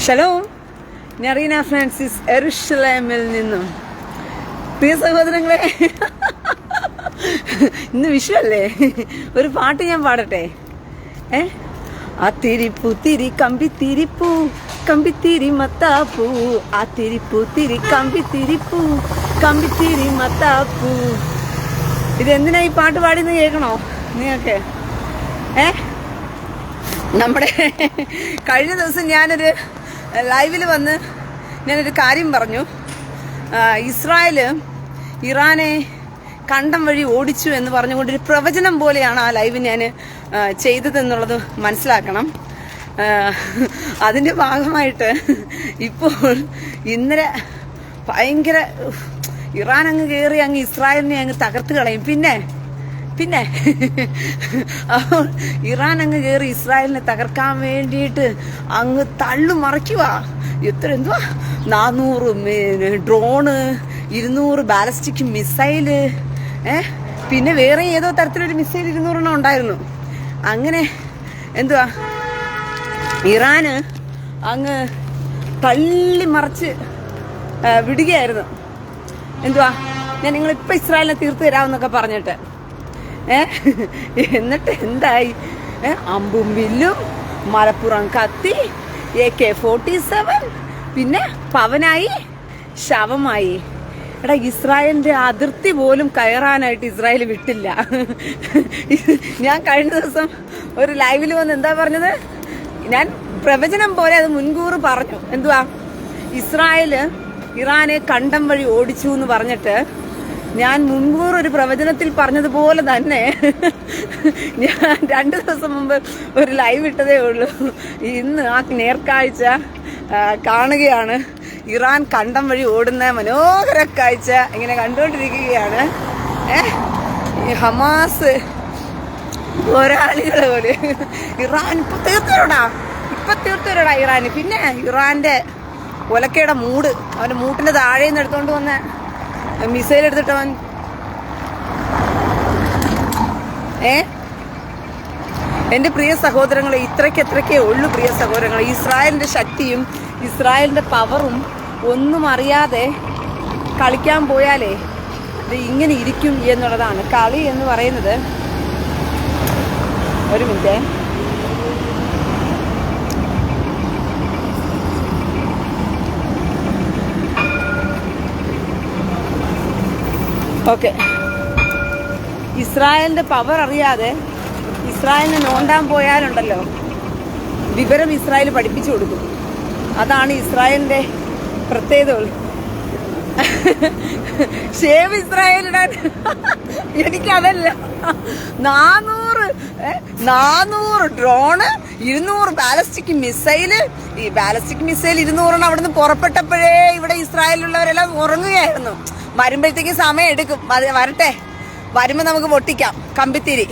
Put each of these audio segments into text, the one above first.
Shalom, ഞാൻ Reena Francis എറുഷലേമിൽ നിന്നും. പ്രിയ സഹോദരങ്ങളെ, ഇന്ന് വിഷുവല്ലേ, ഒരു പാട്ട് ഞാൻ പാടട്ടെ. ആ തിരിപ്പൂ തിരി കമ്പിത്തിരിപ്പൂ കമ്പിത്തിരി മത്താപ്പൂ, ആ തിരിപ്പൂ തിരി കമ്പിത്തിരിപ്പൂ കമ്പിത്തിരി മത്താപ്പൂ. ഇതെന്തിനാ ഈ പാട്ട് പാടിയെന്ന് കേൾക്കണോ നിങ്ങൾക്ക്? നമ്മുടെ കഴിഞ്ഞ ദിവസം ഞാനൊരു ലൈവിൽ വന്ന് ഞാനൊരു കാര്യം പറഞ്ഞു. ഇസ്രായേല് ഇറാനെ കണ്ടം വഴി ഓടിച്ചു എന്ന് പറഞ്ഞുകൊണ്ടൊരു പ്രവചനം പോലെയാണ് ആ ലൈവ് ഞാൻ ചെയ്തതെന്നുള്ളത് മനസ്സിലാക്കണം. അതിൻ്റെ ഭാഗമായിട്ട് ഇപ്പോൾ ഇന്നലെ ഭയങ്കര ഇറാൻ അങ്ങ് കയറി അങ്ങ് ഇസ്രായേലിനെ അങ്ങ് തകർത്ത് കളയും. പിന്നെ അപ്പോൾ ഇറാൻ അങ്ങ് കയറി ഇസ്രായേലിനെ തകർക്കാൻ വേണ്ടിയിട്ട് അങ്ങ് തള്ളുമറിക്കുക. എന്തുവാ 400 ഡ്രോണ്, 200 ബാലിസ്റ്റിക് മിസൈല്, പിന്നെ വേറെ ഏതോ തരത്തിലൊരു മിസൈൽ 200 ഉണ്ടായിരുന്നു. അങ്ങനെ എന്തുവാ ഇറാന് അങ്ങ് തള്ളിമറിച്ച് വിടുകയായിരുന്നു. എന്തുവാ ഞാൻ നിങ്ങളിപ്പോൾ ഇസ്രായേലിനെ തീർത്തു തരാമെന്നൊക്കെ പറഞ്ഞിട്ട് എന്നിട്ട് എന്തായി? അമ്പും വില്ലും, മലപ്പുറം കത്തി, AK-47, പിന്നെ പവനായി ശവമായി. എടാ, ഇസ്രായേലിന്റെ അതിർത്തി പോലും കയറാനായിട്ട് ഇസ്രായേൽ വിട്ടില്ല. ഞാൻ കഴിഞ്ഞ ദിവസം ഒരു ലൈവിൽ വന്ന് എന്താ പറഞ്ഞത്? ഞാൻ പ്രവചനം പോലെ അത് മുൻകൂർ പറഞ്ഞു. എന്തുവാ, ഇസ്രായേല് ഇറാനെ കണ്ടം വഴി ഓടിച്ചു എന്ന് പറഞ്ഞിട്ട് ഞാൻ മുൻകൂർ ഒരു പ്രവചനത്തിൽ പറഞ്ഞതുപോലെ തന്നെ ഞാൻ 2 ദിവസം മുമ്പ് ഒരു ലൈവ് ഇട്ടതേ ഉള്ളൂ. ഇന്ന് ആ നേർക്കാഴ്ച കാണുകയാണ്. ഇറാൻ കണ്ടം വഴി ഓടുന്ന മനോഹര കാഴ്ച ഇങ്ങനെ കണ്ടുകൊണ്ടിരിക്കുകയാണ്. ഈ ഹമാസ് പോരാളികളെ പോലെ ഇറാൻ ഇപ്പൊ തീർത്തോടാ ഇറാന്. പിന്നെ ഇറാന്റെ ഒലക്കയുടെ മൂട്, അവന്റെ മൂട്ടിന്റെ താഴെ നിന്ന് എടുത്തോണ്ട് വന്ന മിസൈൽ എടുത്തിട്ടവൻ എന്റെ പ്രിയ സഹോദരങ്ങളെ, ഇത്രയ്ക്കേ ഉള്ളൂ പ്രിയ സഹോദരങ്ങളെ. ഇസ്രായേലിന്റെ ശക്തിയും ഇസ്രായേലിന്റെ പവറും ഒന്നും അറിയാതെ കളിക്കാൻ പോയാലേ ഇത് ഇങ്ങനെ ഇരിക്കും എന്നുള്ളതാണ്. കളി എന്ന് പറയുന്നത്, ഒരു മിനിറ്റ്, ഓക്കെ. ഇസ്രായേലിന്റെ പവർ അറിയാതെ ഇസ്രായേലിനെ നോണ്ടാൻ പോയാലുണ്ടല്ലോ, വിവരം ഇസ്രായേൽ പഠിപ്പിച്ചു കൊടുക്കും. അതാണ് ഇസ്രായേലിന്റെ പ്രത്യേകത. ഷേവ് ഇസ്രായേലിടാൻ എനിക്കതല്ല. 400 drone, 200 ballistic missile. ഈ ബാലിസ്റ്റിക് മിസൈൽ 200 അവിടുന്ന് പുറപ്പെട്ടപ്പോഴേ ഇവിടെ ഇസ്രായേലിലുള്ളവരെല്ലാം ഉറങ്ങുകയായിരുന്നു. വരുമ്പോഴത്തേക്ക് സമയം എടുക്കും. വരട്ടെ, വരുമ്പോൾ നമുക്ക് പൊട്ടിക്കാം കമ്പിത്തിരി.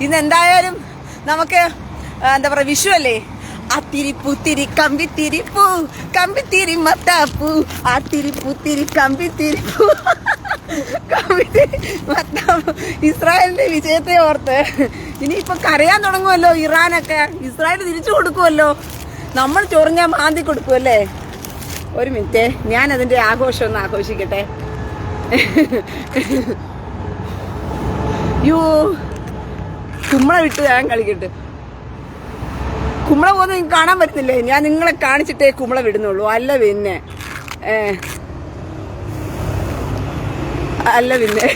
ഇന്ന് എന്തായാലും നമുക്ക് എന്താ പറയുക, വിഷു അല്ലേ? ആ തിരിപ്പൂത്തിരി കമ്പിത്തിരിപ്പൂ കമ്പിത്തിരി മത്താപ്പൂ, ആ തിരിപ്പൂത്തിരി കമ്പിത്തിരിപ്പൂ കമ്പിത്തിരി മത്താപ്പൂ. ഇസ്രായേലിന്റെ വിജയത്തെ ഓർത്ത് ഇനിയിപ്പൊ കരയാൻ തുടങ്ങുമല്ലോ ഇറാനൊക്കെ. ഇസ്രായേൽ തിരിച്ചു കൊടുക്കുമല്ലോ, നമ്മൾ ചൊറിഞ്ഞാൽ മാന്തി കൊടുക്കുമല്ലേ. ഒരു മിനിറ്റ്, ഞാൻ അതിന്റെ ആഘോഷം ഒന്ന് ആഘോഷിക്കട്ടെ. കുമ്മള വിട്ട് ഞാൻ കളിക്കട്ടെ. കുമ്മള പോകുന്നത് നിങ്ങൾക്ക് കാണാൻ പറ്റുന്നില്ലേ? ഞാൻ നിങ്ങളെ കാണിച്ചിട്ടേ കുമ്മള വിടുന്നുള്ളൂ. അല്ല പിന്നെ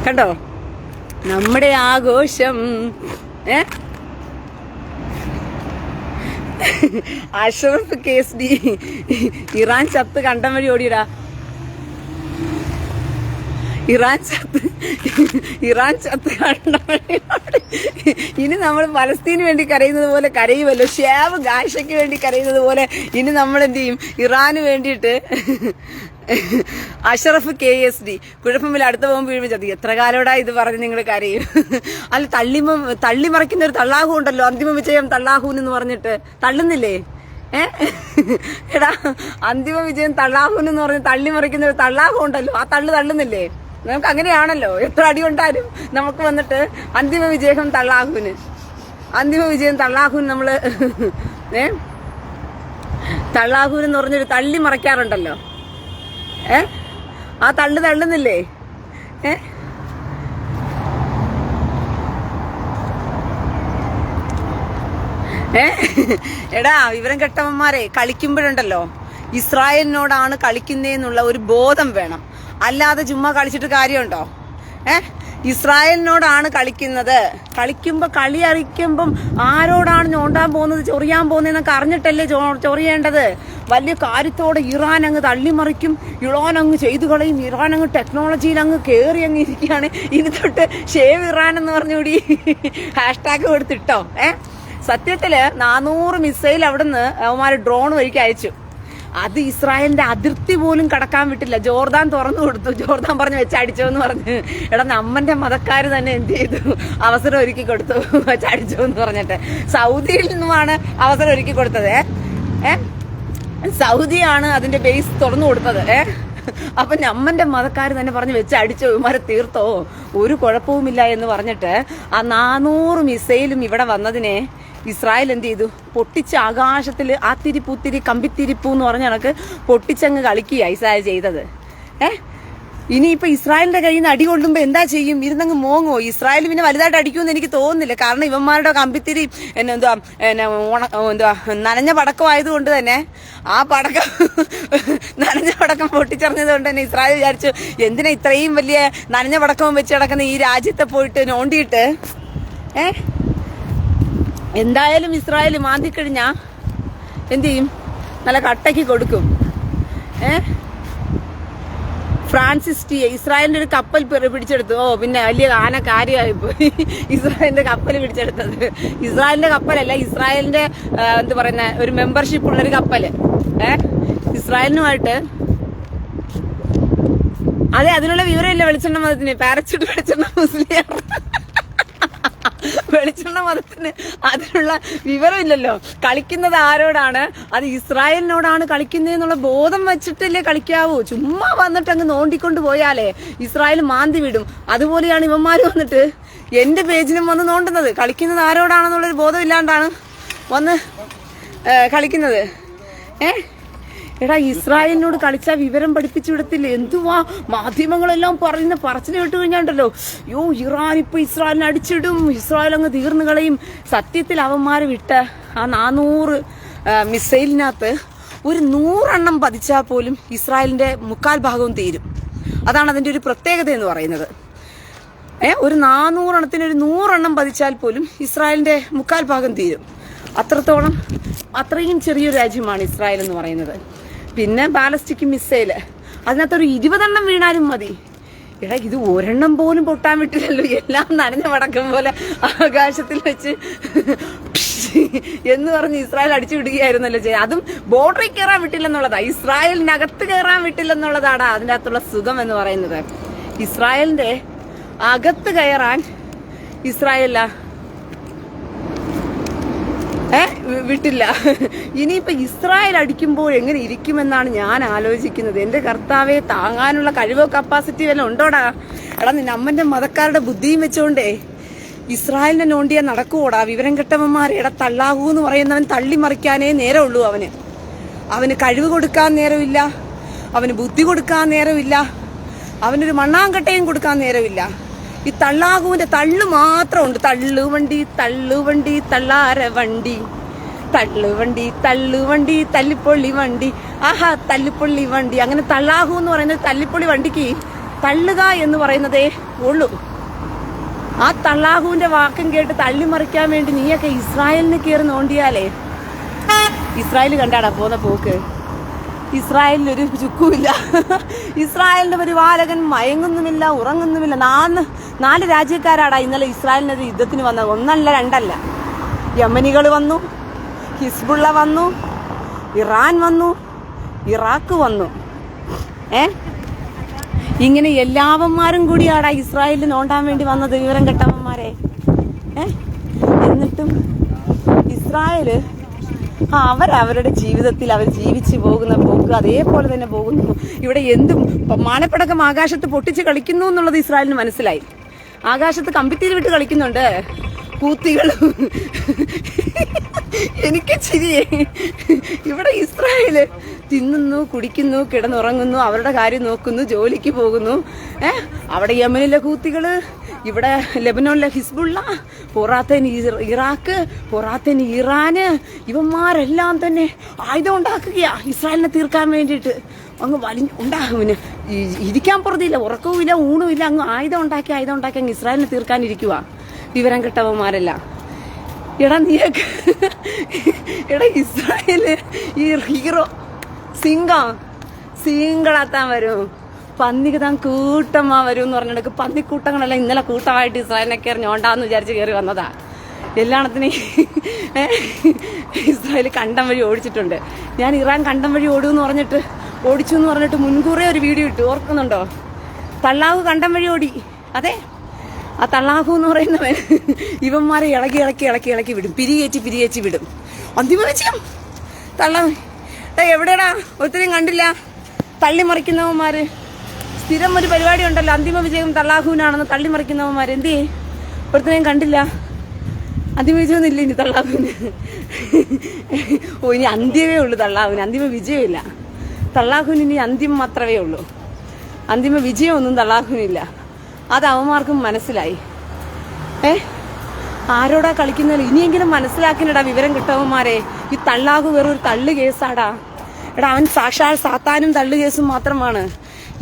കണ്ടോ നമ്മുടെ ആഘോഷം. അഷ്റഫ് KSD, ഇറാൻ ചത്ത് കണ്ടം വഴി ഓടിയിടാ. ഇറാൻ ചത്ത് കണ്ടം വഴി ഓടി. ഇനി നമ്മൾ പലസ്തീന് വേണ്ടി കരയുന്നത് പോലെ കരയുമല്ലോ. ഷേവ് ഗാഷയ്ക്ക് വേണ്ടി കരയുന്നത് പോലെ ഇനി നമ്മൾ എന്ത് ചെയ്യും? ഇറാന് വേണ്ടിയിട്ട് അഷ്റഫ് KSD കുഴപ്പമില്ല, അടുത്ത പോകുമ്പോൾ വീഴുമ്പോൾ ചതി. എത്ര കാലോടാ ഇത് പറഞ്ഞ് നിങ്ങൾ കരയും? അല്ല, തള്ളിമറിക്കുന്ന ഒരു തള്ളാഹു ഉണ്ടല്ലോ, അന്തിമ വിജയം തള്ളാഹൂൻ എന്ന് പറഞ്ഞിട്ട് തള്ളുന്നില്ലേ? എടാ, അന്തിമ വിജയം തള്ളാഹൂൻ എന്ന് പറഞ്ഞ് തള്ളിമറിക്കുന്ന ഒരു തള്ളാഹു ഉണ്ടല്ലോ, ആ തള്ളുന്നില്ലേ? നമുക്ക് അങ്ങനെയാണല്ലോ, എത്ര അടി കൊണ്ടാലും നമുക്ക് വന്നിട്ട് അന്തിമ വിജയം തള്ളാഹുവിന് നമ്മള് തള്ളാഹൂരെന്ന് പറഞ്ഞൊരു തള്ളി മറയ്ക്കാറുണ്ടല്ലോ. ആ തള്ളുന്നില്ലേ? എടാ വിവരം കെട്ടവന്മാരെ, കളിക്കുമ്പോഴുണ്ടല്ലോ ഇസ്രായേലിനോടാണ് കളിക്കുന്നതെന്നുള്ള ഒരു ബോധം വേണം. അല്ലാതെ ചുമ്മാ കളിച്ചിട്ട് കാര്യമുണ്ടോ? ഇസ്രായേലിനോടാണ് കളിക്കുന്നത്. കളിക്കുമ്പോ കളി അറിയിക്കുമ്പം ആരോടാണ് ഞോണ്ടാൻ പോകുന്നത്, ചൊറിയാൻ പോകുന്നതെന്നൊക്കെ അറിഞ്ഞിട്ടല്ലേ ചൊറിയേണ്ടത്. വലിയ കാര്യത്തോടെ ഇറാൻ അങ്ങ് തള്ളിമറിക്കും, ഇറാൻ അങ്ങ് ചെയ്തു കളയും, ഇറാൻ അങ്ങ് ടെക്നോളജിയിൽ അങ്ങ് കയറി അങ്ങ് ഇരിക്കുകയാണ്. ഇനി തൊട്ട് ഷേവ് ഇറാൻ എന്ന് പറഞ്ഞുകൂടി ഹാഷ്ടാഗ് കൊടുത്തിട്ടോ. സത്യത്തില് 400 മിസൈൽ അവിടുന്ന് അവന്മാര് ഡ്രോൺ വഴിക്ക് അയച്ചു. അത് ഇസ്രായേലിന്റെ അതിർത്തി പോലും കടക്കാൻ വിട്ടില്ല. ജോർദാൻ തുറന്നു കൊടുത്തു. ജോർദാൻ പറഞ്ഞ് വെച്ചടിച്ചോ എന്ന് പറഞ്ഞ്. എടാ നമ്മന്റെ മതക്കാര് തന്നെ എന്ത് ചെയ്തു? അവസരം ഒരുക്കി കൊടുത്തു, വെച്ചടിച്ചോ എന്ന് പറഞ്ഞിട്ട്. സൗദിയിൽ നിന്നുമാണ് അവസരം ഒരുക്കി കൊടുത്തത്. സൗദിയാണ് അതിന്റെ ബേസ് തുറന്നു കൊടുത്തത്. അപ്പൊ നമ്മന്റെ മതക്കാര് തന്നെ പറഞ്ഞ് വെച്ച് അടിച്ചോ, ഇവന്മാരെ തീർത്തോ, ഒരു കുഴപ്പവുമില്ല എന്ന് പറഞ്ഞിട്ട് ആ 400 മിസൈലും ഇവിടെ വന്നതിനെ ഇസ്രായേൽ എന്ത് ചെയ്തു? പൊട്ടിച്ച് ആകാശത്തില് ആ തിരിപ്പൂത്തിരി കമ്പിത്തിരിപ്പൂ എന്ന് പറഞ്ഞ കണക്ക് പൊട്ടിച്ചങ്ങ് കളിക്കുക ഇസ്രായേൽ ചെയ്തത്. ഇനിയിപ്പോ ഇസ്രായേലിന്റെ കയ്യിൽ നിന്ന് അടി കൊള്ളുമ്പോ എന്താ ചെയ്യും? ഇരുന്നങ്ങ് മോങ്ങോ? ഇസ്രായേൽ പിന്നെ വലുതായിട്ട് അടിക്കുമെന്ന് എനിക്ക് തോന്നുന്നില്ല. കാരണം ഇവന്മാരുടെ കമ്പിത്തിരി നനഞ്ഞ പടക്കം ആയതുകൊണ്ട് തന്നെ ആ പടക്കം നനഞ്ഞ പടക്കം പൊട്ടിച്ചറിഞ്ഞത് കൊണ്ട് തന്നെ ഇസ്രായേൽ വിചാരിച്ചു എന്തിനാ ഇത്രയും വലിയ നനഞ്ഞ പടക്കവും വെച്ച് കിടക്കുന്ന ഈ രാജ്യത്തെ പോയിട്ട് നോണ്ടിയിട്ട്. എന്തായാലും ഇസ്രായേൽ മാന്തിക്കഴിഞ്ഞാ എന്ത് ചെയ്യും? നല്ല കട്ടയ്ക്ക് കൊടുക്കും. ഫ്രാൻസിസ് ടി ഇസ്രായേലിന്റെ ഒരു കപ്പൽ പിടിച്ചെടുത്തു. പിന്നെ വലിയ ആന കാര്യമായിപ്പോയി ഇസ്രായേലിന്റെ കപ്പൽ പിടിച്ചെടുത്തത്. ഇസ്രായേലിന്റെ കപ്പലല്ല, ഇസ്രായേലിന്റെ എന്താ പറയുന്ന ഒരു മെമ്പർഷിപ്പ് ഉള്ളൊരു കപ്പല്. ഇസ്രായേലിനുമായിട്ട് അതെ, അതിനുള്ള വിവരമില്ല വെളിച്ചെണ്ണ മതത്തിന്. പാരച്യൂട്ട് വെളിച്ചെണ്ണ മുസ്ലിം വെളിച്ചെണ്ണ മതത്തിന് അതിനുള്ള വിവരമില്ലല്ലോ. കളിക്കുന്നത് ആരോടാണ്? അത് ഇസ്രായേലിനോടാണ് കളിക്കുന്നതെന്നുള്ള ബോധം വെച്ചിട്ടല്ലേ കളിക്കാവൂ. ചുമ്മാ വന്നിട്ട് അങ്ങ് നോണ്ടിക്കൊണ്ട് പോയാലേ ഇസ്രായേൽ മാന്തി വിടും. അതുപോലെയാണ് ഇവന്മാര് വന്നിട്ട് എന്റെ പേജിനും വന്ന് നോണ്ടുന്നത്. കളിക്കുന്നത് ആരോടാണെന്നുള്ളൊരു ബോധം ഇല്ലാണ്ടാണ് വന്ന് കളിക്കുന്നത്. എടാ ഇസ്രായേലിനോട് കളിച്ചാൽ വിവരം പഠിപ്പിച്ചു വിടത്തില്ലേ? എന്തുവാ മാധ്യമങ്ങളെല്ലാം പറയുന്ന പറച്ചിൽ കേട്ട് കഴിഞ്ഞാണ്ടല്ലോ, ഇറാൻ ഇപ്പൊ ഇസ്രായേലിനെ അടിച്ചിടും, ഇസ്രായേൽ അങ്ങ് തീർന്നു കളയും. സത്യത്തിൽ അവന്മാര് വിട്ട ആ 400 മിസൈലിനകത്ത് ഒരു 100 എണ്ണം പതിച്ചാൽ പോലും ഇസ്രായേലിന്റെ 3/4 ഭാഗവും തീരും. അതാണ് അതിന്റെ ഒരു പ്രത്യേകത എന്ന് പറയുന്നത്. ഒരു 400 എണ്ണത്തിന് ഒരു 100 എണ്ണം പതിച്ചാൽ പോലും ഇസ്രായേലിന്റെ 3/4 ഭാഗം തീരും. അത്രയും ചെറിയൊരു രാജ്യമാണ് ഇസ്രായേൽ എന്ന് പറയുന്നത്. പിന്നെ ബാലസ്റ്റിക് മിസൈല് അതിനകത്തൊരു 20 എണ്ണം വീണാലും മതി. എടാ ഇത് ഒരെണ്ണം പോലും പൊട്ടാൻ വിട്ടില്ലല്ലോ. എല്ലാം നനഞ്ഞ വടക്കം പോലെ ആകാശത്തിൽ വെച്ച് എന്ന് പറഞ്ഞ് ഇസ്രായേൽ അടിച്ചു വിടുകയായിരുന്നല്ലോ ചെയ്യുക. അതും ബോർഡറിൽ കയറാൻ വിട്ടില്ലെന്നുള്ളതാ, ഇസ്രായേലിനകത്ത് കയറാൻ വിട്ടില്ലെന്നുള്ളതാടാ അതിൻ്റെ അകത്തുള്ള സുഖം എന്ന് പറയുന്നത്. ഇസ്രായേലിന്റെ അകത്ത് കയറാൻ ഇസ്രായേല വിട്ടില്ല. ഇനിയിപ്പോ ഇസ്രായേൽ അടിക്കുമ്പോൾ എങ്ങനെ ഇരിക്കുമെന്നാണ് ഞാൻ ആലോചിക്കുന്നത്. എന്റെ കർത്താവെ, താങ്ങാനുള്ള കഴിവോ കപ്പാസിറ്റി വല്ല ഉണ്ടോടാ? എടാ നിന്റെ അമ്മന്റെ മതക്കാരുടെ ബുദ്ധിയും വെച്ചോണ്ടേ ഇസ്രായേലിനെ നോണ്ടിയാ നടക്കുവോടാ? വിവരം കെട്ടവന്മാരെ. എടാ തള്ളാഹൂ എന്ന് പറയുന്നവൻ തള്ളിമറിക്കാനേ നേരമുള്ളൂ. അവന് കഴിവ് കൊടുക്കാൻ നേരമില്ല, അവന് ബുദ്ധി കൊടുക്കാൻ നേരമില്ല, അവനൊരു മണ്ണാങ്കട്ടയും കൊടുക്കാൻ നേരമില്ല. ഈ തള്ളാഹുവിന്റെ തള്ളു മാത്രമുണ്ട്. തള്ളുവണ്ടി തള്ളുവണ്ടി തള്ളാര വണ്ടി, തള്ളുവണ്ടി തള്ളുവണ്ടി തല്ലിപ്പൊള്ളി വണ്ടി, ആഹാ തല്ലിപ്പൊള്ളി വണ്ടി. അങ്ങനെ തള്ളാഹു എന്ന് പറയുന്നത് തല്ലിപ്പൊള്ളി വണ്ടിക്ക് തള്ളുക എന്ന് പറയുന്നതേ ഉള്ളൂ. ആ തള്ളാഹുവിന്റെ വാക്കും കേട്ട് തള്ളിമറിക്കാൻ വേണ്ടി നീയൊക്കെ ഇസ്രായേലിന് കയറി നോണ്ടിയാലേ ഇസ്രായേൽ കണ്ടാടാ പോന്ന പോക്ക്. ഇസ്രായേലിനൊരു ചുക്കുമില്ല. ഇസ്രായേലിന്റെ പരിപാലകൻ മയങ്ങുന്നുമില്ല, ഉറങ്ങുന്നുമില്ല. 4 രാജ്യക്കാരാടാ ഇന്നലെ ഇസ്രായേലിനെതിരെ യുദ്ധത്തിന് വന്നത്. 1 2 അല്ല. യമനികൾ വന്നു, ഹിസ്ബുള്ള വന്നു, ഇറാൻ വന്നു, ഇറാഖ് വന്നു. ഇങ്ങനെ എല്ലാവന്മാരും കൂടിയാടാ ഇസ്രായേലിൽ നോണ്ടാൻ വേണ്ടി വന്നത്, വിവരം കെട്ടവന്മാരെ. എന്നിട്ടും ഇസ്രായേല് അവരവരുടെ ജീവിതത്തിൽ അവർ ജീവിച്ചു പോകുന്ന പോക്ക് അതേപോലെ തന്നെ പോകുന്നു. ഇവിടെ എന്തും മാനപ്പടക്കം ആകാശത്ത് പൊട്ടിച്ച് കളിക്കുന്നു എന്നുള്ളത് ഇസ്രായേലിന് മനസ്സിലായി. ആകാശത്ത് കമ്പിത്തിരി വിട്ട് കളിക്കുന്നുണ്ട്, ഹൂത്തികളും എനിക്ക് ചിരിയേ. ഇവിടെ ഇസ്രായേല് തിന്നുന്നു, കുടിക്കുന്നു, കിടന്നുറങ്ങുന്നു, അവരുടെ കാര്യം നോക്കുന്നു, ജോലിക്ക് പോകുന്നു. അവിടെ യമനിലെ ഹൂത്തികള്, ഇവിടെ ലെബനോണിലെ ഹിസ്ബുള്ള, പൊറാത്തന് ഇറാഖ്, പൊറാത്തന് ഇറാന്, ഇവന്മാരെല്ലാം തന്നെ ആയുധം ഉണ്ടാക്കുകയാ ഇസ്രായേലിനെ തീർക്കാൻ വേണ്ടിയിട്ട്. അങ്ങ് ഉണ്ടാകുവിന് ഇരിക്കാൻ പുറത്തില്ല, ഉറക്കവുമില്ല, ഊണുമില്ല, അങ്ങ് ആയുധം ഉണ്ടാക്കി അങ്ങ് ഇസ്രായേലിനെ തീർക്കാനിരിക്കുക വിവരം കെട്ടവന്മാരെല്ലാം. നീയൊക്കെ ഇസ്രായേല് ഈ ഹീറോ സിംഗളാത്താൻ വരും, പന്നിക്ക് താൻ കൂട്ടമാ വരും എന്ന് പറഞ്ഞിട്ട് പന്നിക്കൂട്ടങ്ങളെല്ലാം ഇന്നലെ കൂട്ടമായിട്ട് ഇസ്രായേലിനെ കയറി ഞോണ്ടാന്ന് വിചാരിച്ച് കയറി വന്നതാ. എല്ലാണത്തിനും ഇസ്രായേൽ കണ്ടം വഴി ഓടിച്ചിട്ടുണ്ട്. ഞാൻ ഇറാൻ കണ്ടം വഴി ഓടിച്ചു എന്ന് പറഞ്ഞിട്ട് മുൻകൂറേ ഒരു വീഡിയോ ഇട്ടു, ഓർക്കുന്നുണ്ടോ? തള്ളാഹു കണ്ടം വഴി ഓടി. അതെ, ആ തള്ളാഹു എന്ന് പറയുന്നവൻ ഇവന്മാരെ ഇളക്കി വിടും, പിരികേറ്റി വിടും. അന്തിമ വിജയം തള്ളാഹു. എവിടെടാ? ഒത്തിരിയും കണ്ടില്ല. തള്ളിമറിക്കുന്നവന്മാര് സ്ഥിരം ഒരു പരിപാടി ഉണ്ടല്ലോ, അന്തിമ വിജയം തള്ളാഹുവിനാണെന്ന് തള്ളിമറിക്കുന്നവന്മാര്. എന്തേ ഒരുത്തനെയും കണ്ടില്ല? അന്തിമ വിജയമൊന്നും ഇല്ല ഇനി തള്ളാഹുവിന്. ഇനി അന്ത്യമേ ഉള്ളൂ തള്ളാഹുവിന്, അന്തിമ വിജയമില്ല. തള്ളാഹുവിന് ഇനി അന്ത്യം മാത്രമേ ഉള്ളൂ, അന്തിമ വിജയമൊന്നും തള്ളാഹുവിനില്ല. അത് അവന്മാർക്കും മനസ്സിലായി. ആരോടാ കളിക്കുന്നത്? ഇനിയെങ്കിലും മനസ്സിലാക്കിനടാ വിവരം കിട്ടവന്മാരെ. ഈ തള്ളാഹു വെറും ഒരു തള്ളു കേസാടാ. അവൻ സാക്ഷാൽ സാത്താനും തള്ളു കേസും മാത്രമാണ്.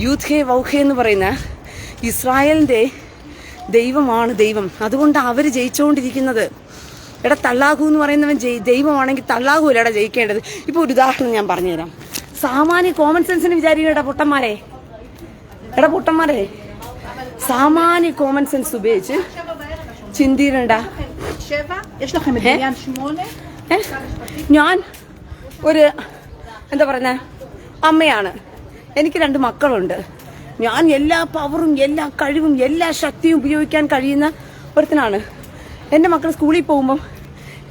യൂത്ത് ഹേ വൗഹേ എന്ന് പറയുന്ന ഇസ്രായേലിന്റെ ദൈവമാണ് ദൈവം. അതുകൊണ്ട് അവര് ജയിച്ചുകൊണ്ടിരിക്കുന്നത്. തള്ളാഹു എന്ന് പറയുന്നവൻ ദൈവമാണെങ്കിൽ തള്ളാഹു അല്ലടാ ജയിക്കേണ്ടത്. ഇപ്പൊ ഒരു ഉദാഹരണം ഞാൻ പറഞ്ഞുതരാം. സാമാന്യ കോമൺ സെൻസിന് വിചാരിക്കടാ പൊട്ടന്മാരെ. സാമാന്യ കോമൺ സെൻസ് ഉപയോഗിച്ച് ചിന്തിരണ്ട. ഞാൻ ഒരു എന്താ പറയുന്ന അമ്മയാണ്, എനിക്ക് 2 മക്കളുണ്ട്. ഞാൻ എല്ലാ പവറും എല്ലാ കഴിവും എല്ലാ ശക്തിയും ഉപയോഗിക്കാൻ കഴിയുന്ന ഒരുത്തനാണ്. എൻ്റെ മക്കൾ സ്കൂളിൽ പോകുമ്പം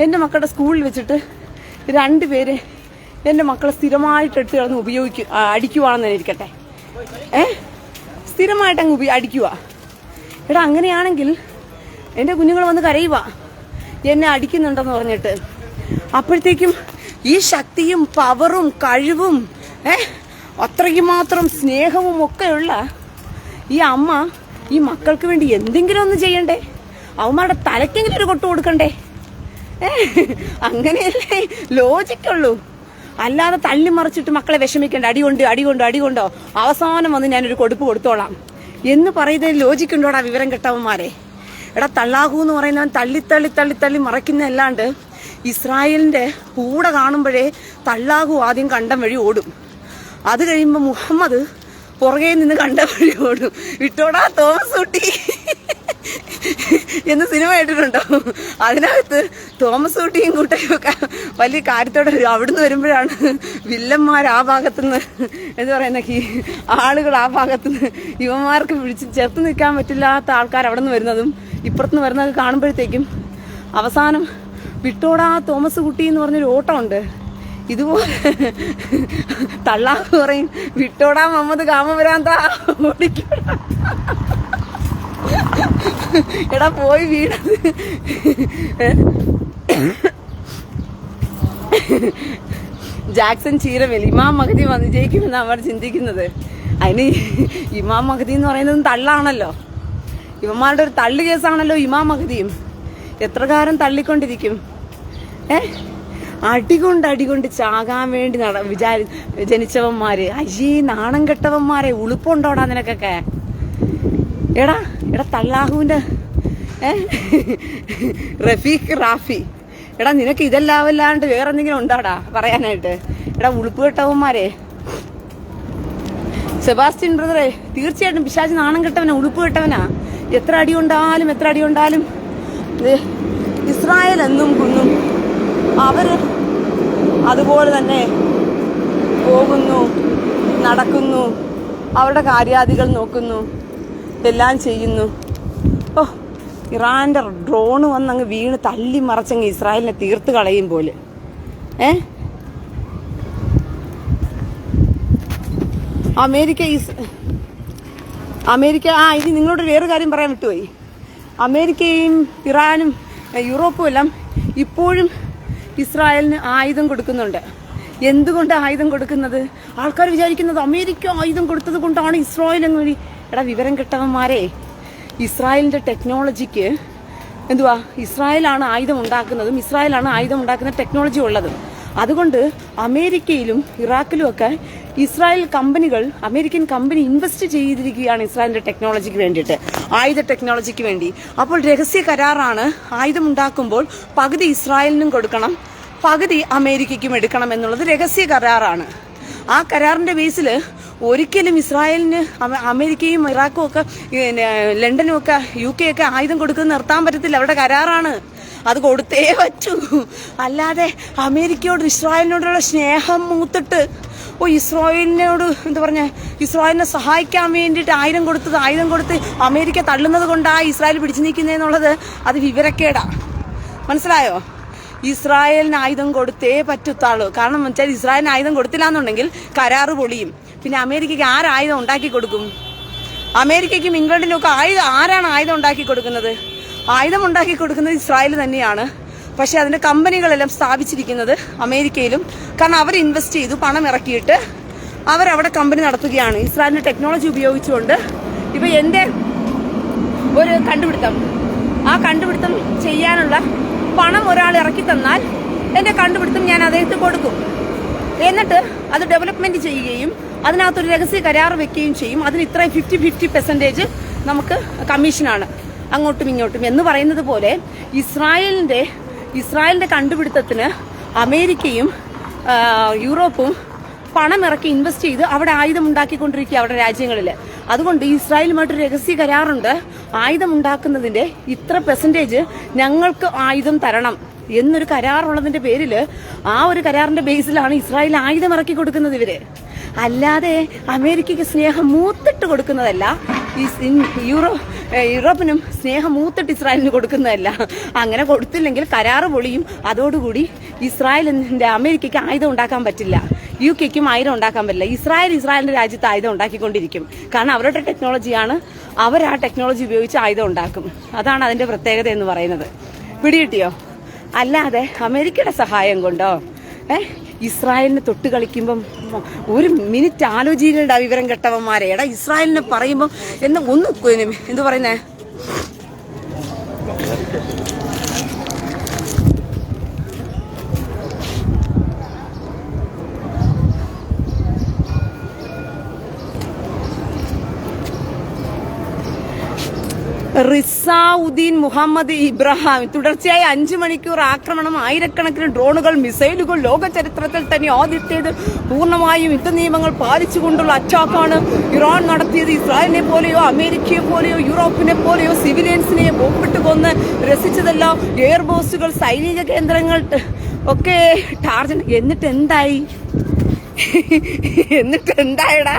എൻ്റെ മക്കളുടെ സ്കൂളിൽ വെച്ചിട്ട് 2 പേര് എൻ്റെ മക്കളെ സ്ഥിരമായിട്ട് എടുത്ത് കിടന്ന് അടിക്കുവാണെന്ന് ഇരിക്കട്ടെ. സ്ഥിരമായിട്ട് അങ്ങ് അടിക്കുക. അങ്ങനെയാണെങ്കിൽ എൻ്റെ കുഞ്ഞുങ്ങൾ വന്ന് കരയുക എന്നെ അടിക്കുന്നുണ്ടെന്ന് പറഞ്ഞിട്ട്. അപ്പോഴത്തേക്കും ഈ ശക്തിയും പവറും കഴിവും അത്രയ്ക്ക് മാത്രം സ്നേഹവും ഒക്കെയുള്ള ഈ അമ്മ ഈ മക്കൾക്ക് വേണ്ടി എന്തെങ്കിലും ഒന്ന് ചെയ്യണ്ടേ? അവന്മാരുടെ തലക്കെങ്കിലും ഒരു കൊട്ടു കൊടുക്കണ്ടേ? അങ്ങനെയല്ലേ ലോജിക്കുള്ളൂ. അല്ലാതെ തള്ളിമറിച്ചിട്ട് മക്കളെ വിഷമിക്കണ്ട. അടികൊണ്ടോ അവസാനം വന്ന് ഞാനൊരു കൊടുപ്പ് കൊടുത്തോളാം എന്ന് പറയുന്നതിൽ ലോജിക്കുണ്ടോടാ വിവരം കെട്ടവന്മാരെ? തള്ളാഹു എന്ന് പറയുന്നവൻ തള്ളി മറയ്ക്കുന്നതല്ലാണ്ട് ഇസ്രായേലിന്റെ കൂടെ കാണുമ്പോഴേ തള്ളാഹു ആദ്യം കണ്ടം വഴി ഓടും. അത് കഴിയുമ്പോൾ മുഹമ്മദ് പുറകെ നിന്ന് കണ്ടം വഴി ഓടും. വിട്ടോടാ തോമസ് കുട്ടി എന്ന് സിനിമ കേട്ടിട്ടുണ്ടോ? അതിനകത്ത് തോമസ് കുട്ടിയും കൂട്ടരും ഒക്കെ വലിയ കാര്യത്തോടെ അവിടുന്ന് വരുമ്പോഴാണ് വില്ലന്മാർ ആ ഭാഗത്തുനിന്ന് എന്ന് പറയുന്ന ആളുകൾ ആ ഭാഗത്തുനിന്ന് ഇവന്മാർക്ക് പിടിച്ച് ചേർത്ത് നിൽക്കാൻ പറ്റില്ലാത്ത ആൾക്കാർ അവിടെ നിന്ന് വരുന്നതും ഇപ്പുറത്തുനിന്ന് വരുന്നത് കാണുമ്പോഴത്തേക്കും അവസാനം വിട്ടോടാ തോമസ് കുട്ടി എന്ന് പറഞ്ഞൊരു ഓട്ടമുണ്ട്. ഇതുപോലെ തള്ളാഹു പറയും, വിട്ടോടാ മുഹമ്മദ് കാമവരാന്താ ഓടിക്കോടാ. പോയി വീണത് ജാക്സൺ ചീരമേൽ ഇമാം മഹദി വന്ന് ജയിക്കുമെന്ന് അവർ ചിന്തിക്കുന്നത്. അതിന് ഇമാം മഹദി എന്ന് പറയുന്നത് തള്ളാണല്ലോ, ഇവന്മാരുടെ ഒരു തള്ളു കേസാണല്ലോ ഇമാം മഹദിയും. എത്ര കാലം തള്ളിക്കൊണ്ടിരിക്കും? അടികൊണ്ട് ചാകാൻ വേണ്ടി ജനിച്ചവന്മാര്. നാണം കെട്ടവന്മാരെ, ഉളുപ്പുണ്ടോടാ നിനക്കൊക്കെ? തള്ളാഹുവിന്റെ റഫീഖ് റാഫി, നിനക്ക് ഇതെല്ലാവല്ലാണ്ട് വേറെന്തെങ്കിലും ഉണ്ടാടാ പറയാനായിട്ട്? ഉളുപ്പ് കെട്ടവന്മാരെ. സെബാസ്റ്റ്യൻ ബ്രദറെ, തീർച്ചയായിട്ടും പിശാച് നാണം കെട്ടവനാ, ഉളുപ്പ് കെട്ടവനാ. എത്ര അടി കൊണ്ടാലും ഇസ്രായേൽ എന്നും കുന്നും അവര് അതുപോലെ തന്നെ പോകുന്നു, നടക്കുന്നു, അവരുടെ കാര്യാദികൾ നോക്കുന്നു, എല്ലാം ചെയ്യുന്നു. ഇറാന്റെ ഡ്രോണ് വന്നങ്ങ് വീണ് തല്ലി മറച്ചങ്ങ് ഇസ്രായേലിനെ തീർത്ത് കളയും പോലെ. അമേരിക്ക ഇനി നിങ്ങളോട് വേറൊരു കാര്യം പറയാൻ വിട്ടുപോയി. അമേരിക്കയും ഇറാനും യൂറോപ്പും എല്ലാം ഇപ്പോഴും ഇസ്രായേലിന് ആയുധം കൊടുക്കുന്നുണ്ട്. എന്തുകൊണ്ട് ആയുധം കൊടുക്കുന്നത്? ആൾക്കാർ വിചാരിക്കുന്നത് അമേരിക്ക ആയുധം കൊടുത്തത് കൊണ്ടാണ് ഇസ്രായേൽ എന്ന്. എടാ വിവരം കെട്ടവന്മാരെ, ഇസ്രായേലിന്റെ ടെക്നോളജിക്ക് എന്തുവാ, ഇസ്രായേലാണ് ആയുധം ഉണ്ടാക്കുന്നതും ഇസ്രായേലാണ് ആയുധം ഉണ്ടാക്കുന്ന ടെക്നോളജി ഉള്ളതും. അതുകൊണ്ട് അമേരിക്കയിലും ഇറാഖിലും ഒക്കെ ഇസ്രായേൽ കമ്പനികൾ, അമേരിക്കൻ കമ്പനി ഇൻവെസ്റ്റ് ചെയ്തിരിക്കുകയാണ് ഇസ്രായേലിന്റെ ടെക്നോളജിക്ക് വേണ്ടിയിട്ട്, ആയുധ ടെക്നോളജിക്ക് വേണ്ടി. അപ്പോൾ രഹസ്യ കരാറാണ്. ആയുധം ഉണ്ടാക്കുമ്പോൾ പകുതി ഇസ്രായേലിനും കൊടുക്കണം, പകുതി അമേരിക്കയ്ക്കും എടുക്കണം എന്നുള്ളത് രഹസ്യ കരാറാണ്. ആ കരാറിന്റെ ബേസിൽ ഒരിക്കലും ഇസ്രായേലിന് അമേരിക്കയും ഇറാഖും ഒക്കെ ലണ്ടനും ഒക്കെ UK ഒക്കെ ആയുധം കൊടുക്കുന്നത് നിർത്താൻ പറ്റത്തില്ല. അവരുടെ കരാറാണ്, അത് കൊടുത്തേ പറ്റൂ. അല്ലാതെ അമേരിക്കയോട് ഇസ്രായേലിനോടുള്ള സ്നേഹം മൂത്തിട്ട് ഇസ്രായേലിനോട് എന്താ പറഞ്ഞ, ഇസ്രായേലിനെ സഹായിക്കാൻ വേണ്ടിയിട്ട് ആയുധം കൊടുത്ത് അമേരിക്ക തള്ളുന്നത് കൊണ്ടാണ് ഇസ്രായേൽ പിടിച്ചു നിൽക്കുന്നതെന്നുള്ളത് അത് വിവരക്കേടാ. മനസ്സിലായോ? ഇസ്രായേലിന് ആയുധം കൊടുത്തേ പറ്റത്തുള്ളൂ. കാരണം വെച്ചാൽ ഇസ്രായേലിന് ആയുധം കൊടുത്തില്ല എന്നുണ്ടെങ്കിൽ കരാറ് പൊളിയും. പിന്നെ അമേരിക്കയ്ക്ക് ആരായുധം ഉണ്ടാക്കി കൊടുക്കും? അമേരിക്കയ്ക്കും ഇംഗ്ലണ്ടിനും ഒക്കെ ആരാണ് ആയുധം ഉണ്ടാക്കി കൊടുക്കുന്നത്? ആയുധം ഉണ്ടാക്കി കൊടുക്കുന്നത് ഇസ്രായേൽ തന്നെയാണ്. പക്ഷെ അതിന്റെ കമ്പനികളെല്ലാം സ്ഥാപിച്ചിരിക്കുന്നത് അമേരിക്കയിലും. കാരണം അവർ ഇൻവെസ്റ്റ് ചെയ്തു, പണം ഇറക്കിയിട്ട് അവരവിടെ കമ്പനി നടത്തുകയാണ് ഇസ്രായേലിന്റെ ടെക്നോളജി ഉപയോഗിച്ചുകൊണ്ട്. ഇപ്പൊ എന്റെ ഒരു കണ്ടുപിടുത്തം, ആ കണ്ടുപിടുത്തം ചെയ്യാനുള്ള പണം ഒരാൾ ഇറക്കി തന്നാൽ എന്റെ കണ്ടുപിടുത്തം ഞാൻ അദ്ദേഹത്തിന് കൊടുക്കും. എന്നിട്ട് അത് ഡെവലപ്മെന്റ് ചെയ്യുകയും അതിനകത്തൊരു രഹസ്യ കരാർ വെക്കുകയും ചെയ്യും. അതിന് ഇത്രയും 50% നമുക്ക് കമ്മീഷനാണ് അങ്ങോട്ടും ഇങ്ങോട്ടും എന്ന് പറയുന്നത് പോലെ ഇസ്രായേലിന്റെ കണ്ടുപിടുത്തത്തിന് അമേരിക്കയും യൂറോപ്പും പണം ഇറക്കി ഇൻവെസ്റ്റ് ചെയ്ത് അവിടെ ആയുധം ഉണ്ടാക്കിക്കൊണ്ടിരിക്കുക അവരുടെ രാജ്യങ്ങളിൽ. അതുകൊണ്ട് ഇസ്രായേലുമായിട്ട് രഹസ്യ കരാറുണ്ട്. ആയുധം ഉണ്ടാക്കുന്നതിന്റെ ഇത്ര % ഞങ്ങൾക്ക് ആയുധം തരണം എന്നൊരു കരാറുള്ളതിന്റെ പേരിൽ, ആ ഒരു കരാറിന്റെ ബേസിലാണ് ഇസ്രായേൽ ആയുധം ഇറക്കി കൊടുക്കുന്നത് ഇവര്. അല്ലാതെ അമേരിക്കയ്ക്ക് സ്നേഹം മൂത്തിട്ട് കൊടുക്കുന്നതല്ല, യൂറോപ്പിനും സ്നേഹം മൂത്തിട്ട് ഇസ്രായേലിന് കൊടുക്കുന്നതല്ല. അങ്ങനെ കൊടുത്തില്ലെങ്കിൽ കരാറ് പൊളിയും. അതോടുകൂടി ഇസ്രായേലിന്റെ അമേരിക്കയ്ക്ക് ആയുധം ഉണ്ടാക്കാൻ പറ്റില്ല, UK-ക്കും ആയുധം ഉണ്ടാക്കാൻ പറ്റില്ല. ഇസ്രായേലിന്റെ രാജ്യത്ത് ആയുധം ഉണ്ടാക്കിക്കൊണ്ടിരിക്കും. കാരണം അവരുടെ ടെക്നോളജിയാണ്, അവർ ആ ടെക്നോളജി ഉപയോഗിച്ച് ആയുധം ഉണ്ടാക്കും. അതാണ് അതിന്റെ പ്രത്യേകത എന്ന് പറയുന്നത്. പിടികിട്ടിയോ? അല്ലാതെ അമേരിക്കയുടെ സഹായം കൊണ്ടോ ഇസ്രായേലിനെ തൊട്ട് കളിക്കുമ്പം ഒരു മിനിറ്റ് ആലോചിക്കേണ്ട വിവരം കെട്ടവന്മാരെ. എടാ ഇസ്രായേലിനെ പറയുമ്പം എന്ത് പറയുന്നേ, റിസാഉദ്ദീൻ മുഹമ്മദ് ഇബ്രാഹിം തുടർച്ചയായി 5 മണിക്കൂർ ആക്രമണം, ആയിരക്കണക്കിന് ഡ്രോണുകൾ, മിസൈലുകൾ, ലോക ചരിത്രത്തിൽ തന്നെ ആദ്യത്തേത് പൂർണ്ണമായും യുദ്ധ നിയമങ്ങൾ പാലിച്ചുകൊണ്ടുള്ള അറ്റാക്കാണ് ഇറാൻ നടത്തിയത്. ഇസ്രായേലിനെ പോലെയോ അമേരിക്കയെ പോലെയോ യൂറോപ്പിനെ പോലെയോ സിവിലിയൻസിനെ ബോംബിട്ട് കൊന്ന് രസിച്ചതെല്ലാം എയർബോസുകൾ, സൈനിക കേന്ദ്രങ്ങൾ ഒക്കെ ടാർജറ്റ്. എന്നിട്ട് എന്തായടാ?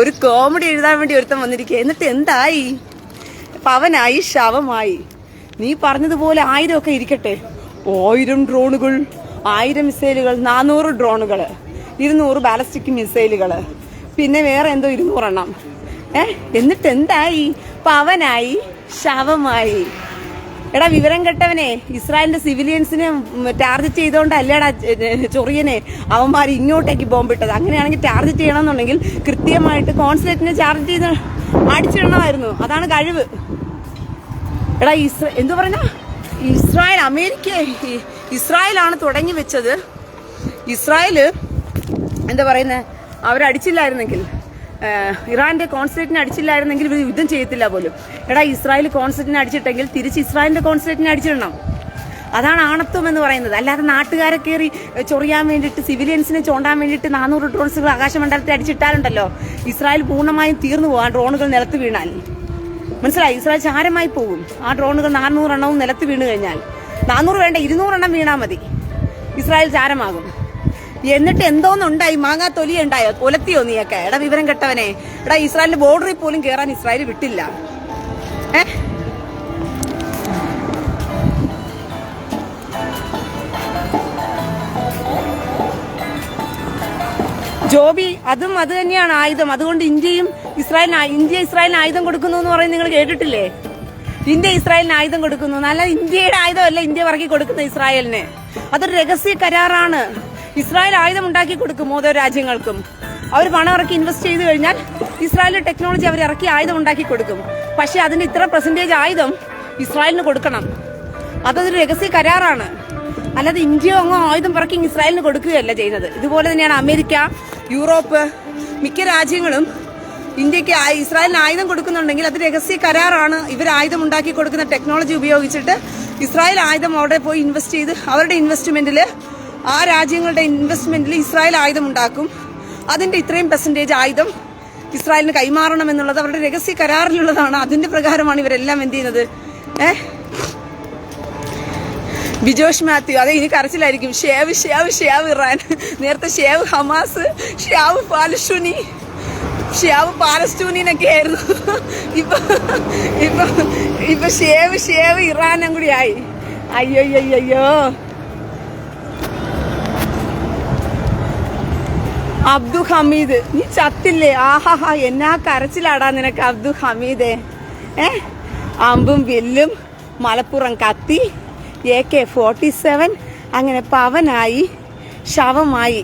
ഒരു കോമഡി എഴുതാൻ വേണ്ടി ഒരുത്തം വന്നിരിക്കുക. എന്നിട്ട് എന്തായി? പവനായി, ശവമായി. നീ പറഞ്ഞതുപോലെ 1000 ഒക്കെ ഇരിക്കട്ടെ, 1000 ഡ്രോണുകൾ, 1000 മിസൈലുകൾ, 400 ഡ്രോണുകൾ, 200 ബാലിസ്റ്റിക് മിസൈലുകൾ, പിന്നെ വേറെ എന്തോ 200 എണ്ണം. എന്നിട്ട് എന്തായി? പവനായി, ശവമായി. എടാ വിവരം കെട്ടവനെ, ഇസ്രായേലിന്റെ സിവിലിയൻസിനെ ടാർഗറ്റ് ചെയ്തോണ്ടല്ലേടാ ചൊറിയനെ അവന്മാർ ഇങ്ങോട്ടേക്ക് ബോംബിട്ടത്. അങ്ങനെയാണെങ്കിൽ ടാർഗറ്റ് ചെയ്യണമെന്നുണ്ടെങ്കിൽ കൃത്യമായിട്ട് കോൺസുലേറ്റിനെ ടാർഗറ്റ് ചെയ്ത് അടിച്ചിടണമായിരുന്നു. അതാണ് കഴിവ്. എടാ എന്തു പറഞ്ഞ ഇസ്രായേലാണ് തുടങ്ങി വെച്ചത്. ഇസ്രായേല് എന്താ പറയുന്നത്, അവരടിച്ചില്ലായിരുന്നെങ്കിൽ, ഇറാന്റെ കോൺസുലേറ്റിനെ അടിച്ചില്ലായിരുന്നെങ്കിൽ ഇവർ യുദ്ധം ചെയ്യത്തില്ല പോലും. എടാ ഇസ്രായേൽ കോൺസുലേറ്റിനെ അടിച്ചിട്ടെങ്കിൽ തിരിച്ച് ഇസ്രായേലിന്റെ കോൺസുലേറ്റിനെ അടിച്ചിടണം. അതാണ് ആണത്വം എന്ന് പറയുന്നത്. അല്ലാതെ നാട്ടുകാരെ കയറി ചൊറിയാൻ വേണ്ടിയിട്ട്, സിവിലിയൻസിനെ ചോണ്ടാൻ വേണ്ടിയിട്ട് 400 ഡ്രോൺസുകൾ ആകാശമണ്ഡലത്തിൽ അടിച്ചിട്ടാലുണ്ടല്ലോ ഇസ്രായേൽ പൂർണ്ണമായും തീർന്നു പോകും. ആ ഡ്രോണുകൾ നിലത്ത് വീണാൽ മനസ്സിലായി, ഇസ്രായേൽ ചാരമായി പോകും. ആ ഡ്രോണുകൾ 400 എണ്ണവും നിലത്ത് വീണ് കഴിഞ്ഞാൽ, 400 വേണ്ട 200 എണ്ണം വീണാൽ മതി, ഇസ്രായേൽ ചാരമാകും. എന്നിട്ട് എന്തോന്നുണ്ടായി? മാങ്ങാ തൊലി ഉണ്ടായോ? ഒലത്തിയോ നീയൊക്കെ? എടാ വിവരം കെട്ടവനെ, എടാ ഇസ്രായേലിന്റെ ബോർഡറിൽ പോലും കയറാൻ ഇസ്രായേൽ വിട്ടില്ല. ജോബി, അത് തന്നെയാണ് ആയുധം. അതുകൊണ്ട് ഇന്ത്യ ഇസ്രായേലിന് ആയുധം കൊടുക്കുന്നു എന്ന് പറയുന്നത് നിങ്ങൾ കേട്ടിട്ടില്ലേ? ഇന്ത്യ ഇസ്രായേലിന് ആയുധം കൊടുക്കുന്നു. നല്ല ഇന്ത്യയുടെ ആയുധമല്ല ഇന്ത്യ ഇറക്കി കൊടുക്കുന്ന ഇസ്രായേലിന്. അതൊരു രഹസ്യ കരാറാണ്. ഇസ്രായേൽ ആയുധം ഉണ്ടാക്കി കൊടുക്കും ഓരോ രാജ്യങ്ങൾക്കും. അവർ പണം ഇറക്കി ഇൻവെസ്റ്റ് ചെയ്ത് കഴിഞ്ഞാൽ ഇസ്രായേലിന്റെ ടെക്നോളജി അവർ ഇറക്കി ആയുധം ഉണ്ടാക്കി കൊടുക്കും. പക്ഷെ അതിന്റെ ഇത്ര പെർസെന്റേജ് ആയുധം ഇസ്രായേലിന് കൊടുക്കണം. അതൊരു രഹസ്യ കരാറാണ്. അല്ലാതെ ഇന്ത്യ അങ്ങ് ആയുധം ഇറക്കി ഇസ്രായേലിന് കൊടുക്കുകയല്ല ചെയ്യുന്നത്. ഇതുപോലെ തന്നെയാണ് അമേരിക്ക, യൂറോപ്പ്, മിക്ക രാജ്യങ്ങളും ഇന്ത്യക്ക് ഇസ്രായേലിന് ആയുധം കൊടുക്കുന്നുണ്ടെങ്കിൽ അത് രഹസ്യ കരാറാണ്. ഇവർ ആയുധം ഉണ്ടാക്കി കൊടുക്കുന്ന ടെക്നോളജി ഉപയോഗിച്ചിട്ട് ഇസ്രായേൽ ആയുധം അവിടെ പോയി ഇൻവെസ്റ്റ് ചെയ്ത് അവരുടെ ഇൻവെസ്റ്റ്മെന്റിൽ, ആ രാജ്യങ്ങളുടെ ഇൻവെസ്റ്റ്മെന്റിൽ ഇസ്രായേൽ ആയുധം ഉണ്ടാക്കും. അതിന്റെ ഇത്രയും പെർസെന്റേജ് ആയുധം ഇസ്രായേലിന് കൈമാറണം എന്നുള്ളത് അവരുടെ രഹസ്യ കരാറിലുള്ളതാണ്. അതിന്റെ പ്രകാരമാണ് ഇവരെല്ലാം എന്ത് ചെയ്യുന്നത്. ബിജോഷ് മാത്യു, അതെ ഇനി കരച്ചിലായിരിക്കും. ഷേവ് ഷേവ് ഷേവ് ഇറാൻ, നേരത്തെ ഷേവ് ഹമാസ്, ഷേവ് പാലസ്തീനി, ഷേവ് പാലസ്തീനൊക്കെ ആയിരുന്നു. ഇപ്പൊ ഷേവ് ഷേവ് ഇറാനും കൂടി ആയി. അയ്യോ അയ്യോ. അബ്ദു ഹമീദ്, നീ ചത്തില്ലേ? ആഹാ, എന്നാ കരച്ചിലാടാ നിനക്ക് അബ്ദു ഹമീദേ. അമ്പും വില്ലും മലപ്പുറം കത്തി, AK-47, അങ്ങനെ പവനായി ശവമായി.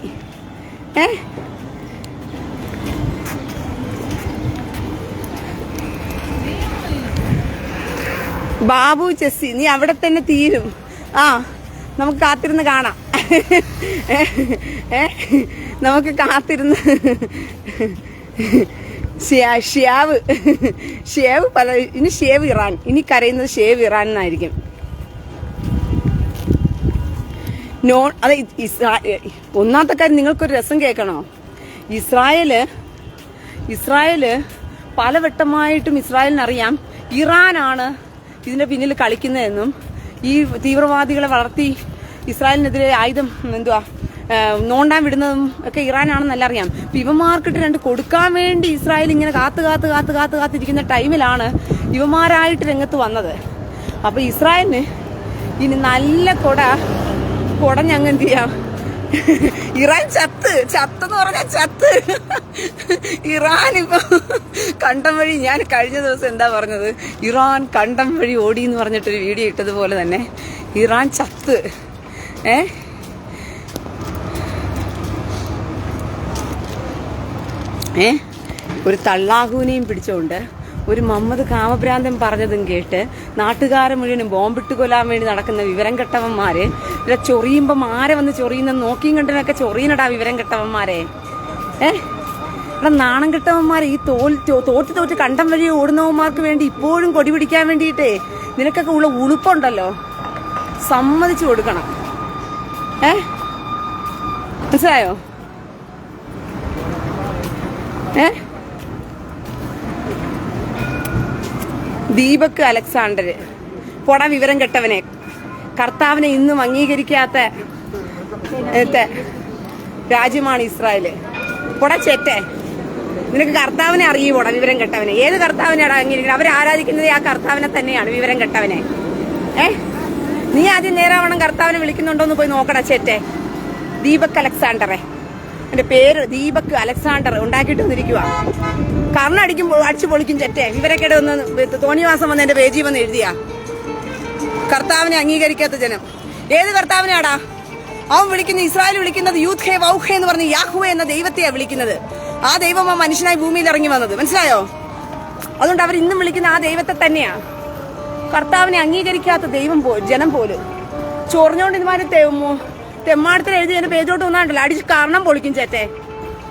ബാബു ചെസ്സി, നീ അവിടെ തന്നെ തീരും. നമുക്ക് കാത്തിരുന്ന് കാണാം. നമുക്ക് കാത്തിരുന്ന് ഷേവ് പല, ഇനി ഷേവ് ഇറാൻ, ഇനി കരയുന്നത് ഷേവ് ഇറാൻ എന്നായിരിക്കും. അതെ, ഒന്നാമത്തെ കാര്യം നിങ്ങൾക്കൊരു രസം കേൾക്കണോ? ഇസ്രായേല് പലവട്ടമായിട്ടും ഇസ്രായേലിനറിയാം ഇറാനാണ് ഇതിന്റെ പിന്നിൽ കളിക്കുന്നതെന്നും ഈ തീവ്രവാദികളെ വളർത്തി ഇസ്രായേലിനെതിരെ ആയുധം നോണ്ടാൻ വിടുന്നതും ഒക്കെ ഇറാനാണെന്നല്ല അറിയാം. ഇവന്മാർക്കിട്ട് രണ്ട് കൊടുക്കാൻ വേണ്ടി ഇസ്രായേൽ ഇങ്ങനെ കാത്തിരിക്കുന്ന ടൈമിലാണ് ഇവന്മാരായിട്ട് രംഗത്ത് വന്നത്. അപ്പൊ ഇസ്രായേലിന് ഇനി നല്ല കൊടഞ്ഞങ്ങ് എന്ത് ചെയ്യാം. ഇറാൻ ചത്തെന്ന് പറഞ്ഞാൽ ചത്ത്. ഇറാൻ ഇപ്പൊ കണ്ടം വഴി, ഞാൻ കഴിഞ്ഞ ദിവസം എന്താ പറഞ്ഞത്, ഇറാൻ കണ്ടം വഴി ഓടി എന്ന് പറഞ്ഞിട്ടൊരു വീഡിയോ ഇട്ടതുപോലെ തന്നെ ഇറാൻ ചത്ത്. ഒരു തള്ളാഹുവിനെയും പിടിച്ചോണ്ട് ഒരു മുഹമ്മദ് കാമഭ്രാന്തൻ പറഞ്ഞതും കേട്ട് നാട്ടുകാരെ മുഴുവനും ബോംബിട്ട് കൊല്ലാൻ വേണ്ടി നടക്കുന്ന വിവരം കെട്ടവന്മാര് ഇവിടെ ചൊറിയുമ്പം ആരെ വന്ന് ചൊറിയുന്ന നോക്കിയും കണ്ടിനൊക്കെ ചൊറിയനടാ വിവരം കെട്ടവന്മാരെ. ഇവിടെ നാണം കെട്ടവന്മാരെ, ഈ തോറ്റ് കണ്ടം വഴി ഓടുന്നവന്മാർക്ക് വേണ്ടി ഇപ്പോഴും കൊടി പിടിക്കാൻ വേണ്ടിയിട്ടേ നിനക്കൊക്കെ ഉള്ള ഉളുപ്പുണ്ടല്ലോ, സമ്മതിച്ചു കൊടുക്കണം. മനസ്സിലായോ? ദീപക് അലക്സാണ്ടർ, വിവരം കെട്ടവനെ, കർത്താവിനെ ഇന്നും അംഗീകരിക്കാത്ത രാജ്യമാണ് ഇസ്രായേല്. ചെറ്റേ, നിനക്ക് കർത്താവിനെ അറിയുമോടാ വിവരം കെട്ടവനെ? ഏത് കർത്താവിനെയാണ് അംഗീകരിക്കുന്നത്? അവർ ആരാധിക്കുന്നത് ആ കർത്താവിനെ തന്നെയാണ്, വിവരം കെട്ടവനെ. നീ ആദ്യം നേരാവണ്ണം കർത്താവിനെ വിളിക്കുന്നുണ്ടോന്ന് പോയി നോക്കടാ ചെറ്റേ. ദീപക് അലക്സാണ്ടറെ, എന്റെ പേര് ദീപക് അലക്സാണ്ടർ ഉണ്ടാക്കിയിട്ട് വന്നിരിക്കുക. കർണടിക്കുമ്പോൾ അടിച്ചു പൊളിക്കും ചെറ്റേ. വിവരക്കേട് ഒന്ന് തോന്നിവാസം വന്ന് എന്റെ പേജിൽ വന്ന് എഴുതിയ കർത്താവിനെ അംഗീകരിക്കാത്ത ജനം. ഏത് കർത്താവിനാടാ അവൻ വിളിക്കുന്നത്? ഇസ്രായേൽ വിളിക്കുന്നത് യൂത്ത് ഹേ വൗഹേ എന്ന് പറഞ്ഞ് യാഹുവേ എന്ന ദൈവത്തെയാ വിളിക്കുന്നത്. ആ ദൈവം ആ മനുഷ്യനായി ഭൂമിയിൽ ഇറങ്ങി വന്നത്, മനസ്സിലായോ? അതുകൊണ്ട് അവർ ഇന്നും വിളിക്കുന്ന ആ ദൈവത്തെ തന്നെയാ. കർത്താവിനെ അംഗീകരിക്കാത്ത ജനം പോലും ചൊറിഞ്ഞോണ്ട് ഇതുമാതിരി തെമ്മാടത്തിൽ എഴുതി എന്റെ പേജോട്ട് വന്നാണ്ടല്ലോ അടിച്ച് കർണം പൊളിക്കും ചേറ്റെ.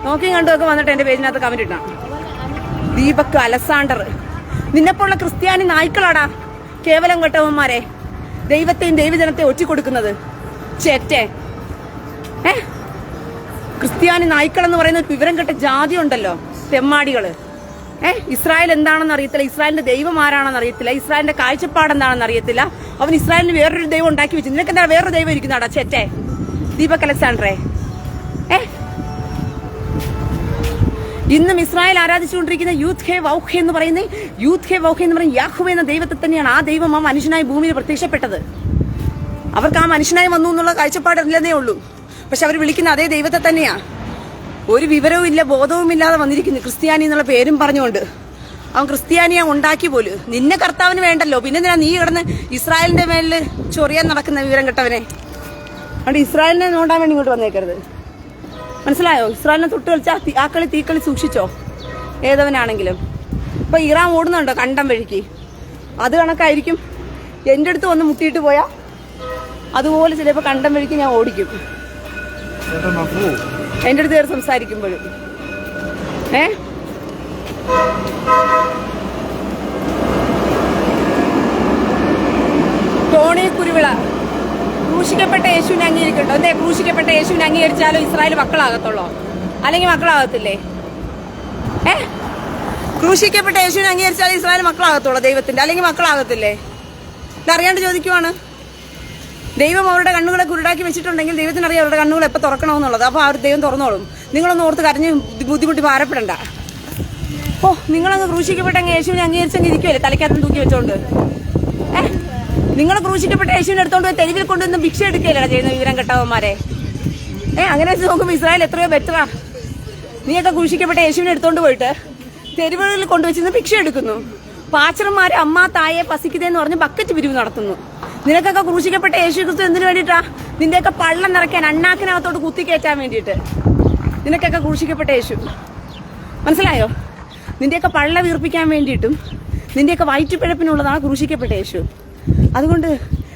നോക്കിയും കണ്ടുമൊക്കെ വന്നിട്ട് എന്റെ പേജിനകത്ത് കമന്റ് ഇട്ടാ. ദീപക് അലക്സാണ്ടർ, നിന്നെപ്പോലുള്ള ക്രിസ്ത്യാനി നായ്ക്കളാടാ കേവലം കെട്ടവന്മാരെ ദൈവത്തെയും ദൈവജനത്തെ ഒറ്റിക്കൊടുക്കുന്നത് ചേറ്റെ. ക്രിസ്ത്യാനി നായ്ക്കളെന്ന് പറയുന്ന വിവരം കെട്ട ജാതി ഉണ്ടല്ലോ, തെമ്മാടികള്. ഇസ്രായേൽ എന്താണെന്ന് അറിയത്തില്ല, ഇസ്രായേലിന്റെ ദൈവം ആരാണെന്ന് അറിയത്തില്ല, ഇസ്രായേലിന്റെ കാഴ്ചപ്പാട് എന്താണെന്ന് അറിയത്തില്ല. അവൻ ഇസ്രായേലിന് വേറൊരു ദൈവം ഉണ്ടാക്കി വെച്ചു. നിനക്ക് എന്താ വേറൊരു ദൈവം ഇരിക്കുന്നാടാ ചേറ്റെ ദീപക് അലക്സാണ്ടറെ? ഇന്നും ഇസ്രായേൽ ആരാധിച്ചുകൊണ്ടിരിക്കുന്ന യൂത്ത് ഹേ വൗഹേ എന്ന് പറയുന്ന യാഹുവേ എന്ന ദൈവത്തെ തന്നെയാണ്. ആ ദൈവം ആ മനുഷ്യനായി ഭൂമിയിൽ പ്രത്യക്ഷപ്പെട്ടത്. അവർക്ക് ആ മനുഷ്യനായി വന്നു എന്നുള്ള കാഴ്ചപ്പാടില്ലെന്നേ ഉള്ളൂ. പക്ഷെ അവർ വിളിക്കുന്ന അതേ ദൈവത്തെ തന്നെയാ. ഒരു വിവരവും ഇല്ല, ബോധവും ഇല്ലാതെ വന്നിരിക്കുന്നു ക്രിസ്ത്യാനി എന്നുള്ള പേരും പറഞ്ഞുകൊണ്ട്. അവൻ ക്രിസ്ത്യാനിയെ ഉണ്ടാക്കി പോലും. നിന്നെ കർത്താവിന് വേണ്ടല്ലോ, പിന്നെ എന്തിനാ നീ കിടന്ന് ഇസ്രായേലിന്റെ മേലിൽ ചൊറിയാൻ നടക്കുന്ന വിവരം കെട്ടവനെ? അതുകൊണ്ട് ഇസ്രായേലിനെ നോണ്ടാൻ വേണ്ടി ഇങ്ങോട്ട് വന്നേക്കരുത്, മനസ്സിലായോ? ഇസ്രായേലിനെ തൊട്ട് കളിച്ചാൽ ആ കളി തീക്കളി സൂക്ഷിച്ചോ, ഏതവനാണെങ്കിലും. ഇപ്പൊ ഇറാൻ ഓടുന്നുണ്ടോ കണ്ടം വഴിക്ക്? അത് കണക്കായിരിക്കും എൻ്റെ അടുത്ത് വന്ന് മുട്ടിയിട്ട് പോയാ അതുപോലെ ചിലപ്പോൾ കണ്ടം വഴിക്ക് ഞാൻ ഓടിക്കും, എൻ്റെ അടുത്ത് കയറി സംസാരിക്കുമ്പോഴും. ടോണി കുരുവിള, ക്രൂശിക്കപ്പെട്ട യേശുവിനെ അംഗീകരിക്കണ്ടോ? എന്തേ ക്രൂശിക്കപ്പെട്ട യേശുവിനെ അംഗീകരിച്ചാലോ ഇസ്രായേൽ മക്കളാകത്തുള്ളോ? അല്ലെങ്കിൽ മക്കളാകത്തില്ലേ? ക്രൂശിക്കപ്പെട്ട യേശുവിനെ അംഗീകരിച്ചാലും ഇസ്രായേൽ മക്കളാകത്തുള്ളൂ ദൈവത്തിന്റെ, അല്ലെങ്കിൽ മക്കളാകത്തില്ലേ? ഇതറിയാണ്ട് ചോദിക്കുവാണ്. ദൈവം അവരുടെ കണ്ണുകളെ കുരുടാക്കി വെച്ചിട്ടുണ്ടെങ്കിൽ ദൈവത്തിനറിയാം അവരുടെ കണ്ണുകൾ എപ്പോൾ തുറക്കണമെന്നുള്ളത്. അപ്പോൾ അവർ ദൈവം തുറന്നോളും. നിങ്ങളൊന്ന് ഓർത്ത് കരഞ്ഞ് ബുദ്ധിമുട്ടി ഭാരപ്പെടണ്ട. ഓ, നിങ്ങളങ്ങ് ക്രൂശിക്കപ്പെട്ട യേശുവിനെ അംഗീകരിച്ചങ്ങ് ഇരിക്കുമല്ലേ തലയ്ക്കകത്ത് തൂക്കി വെച്ചോണ്ട്? നിങ്ങൾ ക്രൂശിക്കപ്പെട്ട യേശുവിനെ എടുത്തോണ്ട് പോയി തെരുവിൽ കൊണ്ടുവന്ന് ഭിക്ഷ എടുക്കുകയല്ലേ ചെയ്യുന്ന വിവരം കെട്ടവന്മാരെ? അങ്ങനെ വെച്ച് നോക്കുമ്പോൾ ഇസ്രായേൽ എത്രയോ ബെറ്ററാ. നീയൊക്കെ ക്രൂശിക്കപ്പെട്ട യേശുവിനെ എടുത്തോണ്ട് പോയിട്ട് തെരുവുകളിൽ കൊണ്ടുവച്ചിരുന്ന് ഭിക്ഷ എടുക്കുന്നു. പാച്ചർമാരെ അമ്മ തായെ പസിക്കുന്നതെന്ന് പറഞ്ഞ് ബക്കറ്റ് പിരിവ് നടത്തുന്നു. നിനക്കൊക്കെ ക്രൂശിക്കപ്പെട്ട യേശു ക്രിസ്തു എന്തിനു വേണ്ടിയിട്ടാ? നിന്റെയൊക്കെ പള്ളം നിറയ്ക്കാൻ, അണ്ണാക്കിനകത്തോട്ട് കുത്തിക്കയറ്റാൻ വേണ്ടിയിട്ട് നിനക്കൊക്കെ ക്രൂശിക്കപ്പെട്ട യേശു, മനസ്സിലായോ? നിന്റെയൊക്കെ പള്ള വീർപ്പിക്കാൻ വേണ്ടിയിട്ടും നിന്റെയൊക്കെ വയറ്റുപിഴപ്പിനുള്ളതാണ് ക്രൂശിക്കപ്പെട്ട യേശു. അതുകൊണ്ട്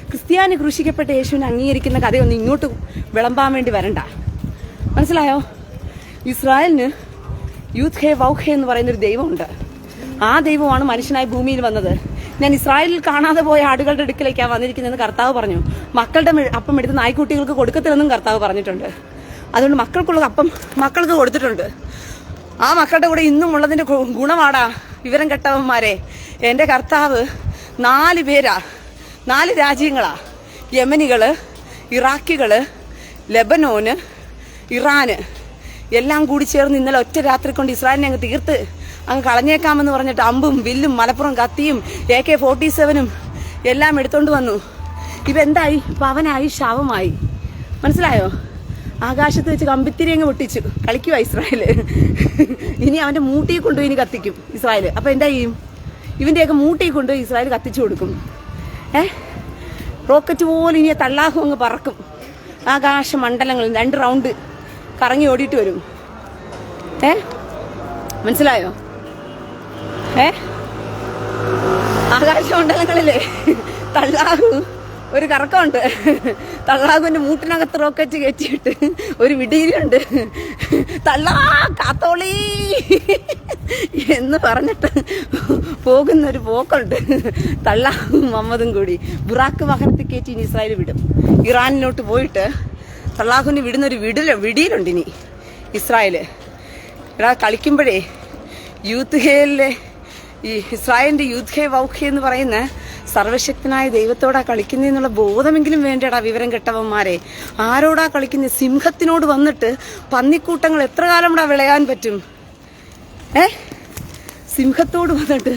ക്രിസ്ത്യാനി ക്രൂശിക്കപ്പെട്ട യേശുവിനെ അംഗീകരിക്കുന്ന കഥയൊന്നും ഇങ്ങോട്ട് വിളമ്പാൻ വേണ്ടി വരണ്ട, മനസ്സിലായോ? ഇസ്രായേലിന് യൂത്ത് ഹേ വൗഹേ എന്ന് പറയുന്നൊരു ദൈവമുണ്ട്. ആ ദൈവമാണ് മനുഷ്യനായി ഭൂമിയിൽ വന്നത്. ഞാൻ ഇസ്രായേലിൽ കാണാതെ പോയ ആടുകളുടെ അടുക്കിലേക്കാണ് വന്നിരിക്കുന്നതെന്ന് കർത്താവ് പറഞ്ഞു. മക്കളുടെ അപ്പം എടുത്ത് നായ്ക്കുട്ടികൾക്ക് കൊടുക്കത്തില്ലെന്നും കർത്താവ് പറഞ്ഞിട്ടുണ്ട്. അതുകൊണ്ട് മക്കൾക്കുള്ള അപ്പം മക്കൾക്ക് കൊടുത്തിട്ടുണ്ട്. ആ മക്കളുടെ കൂടെ ഇന്നും ഉള്ളതിന്റെ ഗുണമാടാ വിവരം കെട്ടവന്മാരെ. എൻ്റെ കർത്താവ് 4 പേരാ, 4 രാജ്യങ്ങളാ. യമനികള്, ഇറാഖികള്, ലെബനോന്, ഇറാന് എല്ലാം കൂടി ചേർന്ന് ഇന്നലെ ഒറ്റ രാത്രി കൊണ്ട് ഇസ്രായേലിനെ അങ്ങ് തീർത്ത് അങ്ങ് കളഞ്ഞേക്കാമെന്ന് പറഞ്ഞിട്ട് അമ്പും വില്ലും മലപ്പുറം കത്തിയും AK-47 എല്ലാം എടുത്തോണ്ട് വന്നു. ഇവെന്തായി? പവനായി, ശവമായി, മനസ്സിലായോ? ആകാശത്ത് വെച്ച് കമ്പിത്തിരി അങ്ങ് പൊട്ടിച്ചു കളിക്കുക ഇസ്രായേല്. ഇനി അവന്റെ മൂട്ടിയെ കൊണ്ടുപോയി ഇനി കത്തിക്കും ഇസ്രായേല്. അപ്പൊ എന്താ ചെയ്യും? ഇവന്റെയൊക്കെ മൂട്ടിയെ കൊണ്ടുപോയി ഇസ്രായേൽ കത്തിച്ചു കൊടുക്കും. റോക്കറ്റ് പോലെ ഇനി തള്ളാഹു അങ്ങ് പറക്കും. ആകാശ മണ്ഡലങ്ങളിൽ 2 റൗണ്ട് കറങ്ങി ഓടിയിട്ട് വരും. മനസ്സിലായോ? ആകാശമണ്ഡലങ്ങളിലെ തള്ളാഹു ഒരു കറക്കമുണ്ട്. തള്ളാഹുവിന്റെ മൂട്ടിനകത്ത് റോക്കറ്റ് കയറ്റിയിട്ട് ഒരു വിടിയിലുണ്ട്. തള്ളാ കാത്തോളി എന്ന് പറഞ്ഞിട്ട് പോകുന്നൊരു പോക്കുണ്ട്. തള്ളാഹും മുഹമ്മദും കൂടി ബുറാക്ക് വാഹനത്തിൽ കയറ്റി ഇനി ഇസ്രായേൽ വിടും. ഇറാനിലോട്ട് പോയിട്ട് തള്ളാഹുവിന് വിടുന്നൊരു വിടിയിലുണ്ട് ഇനി ഇസ്രായേല്. എടാ കളിക്കുമ്പോഴേ യൂത്ത് ഹേയിലെ ഈ ഇസ്രായേലിന്റെ യൂത്ത് ഹേ വൗഹേ എന്ന് പറയുന്ന സർവശക്തനായ ദൈവത്തോടാ കളിക്കുന്നതെന്നുള്ള ബോധമെങ്കിലും വേണ്ടടാ വിവരം കെട്ടവന്മാരെ. ആരോടാ കളിക്കുന്ന? സിംഹത്തിനോട് വന്നിട്ട് പന്നിക്കൂട്ടങ്ങൾ എത്ര കാലം ഇവിടെ വിളയാൻ പറ്റും? സിംഹത്തോട് വന്നിട്ട്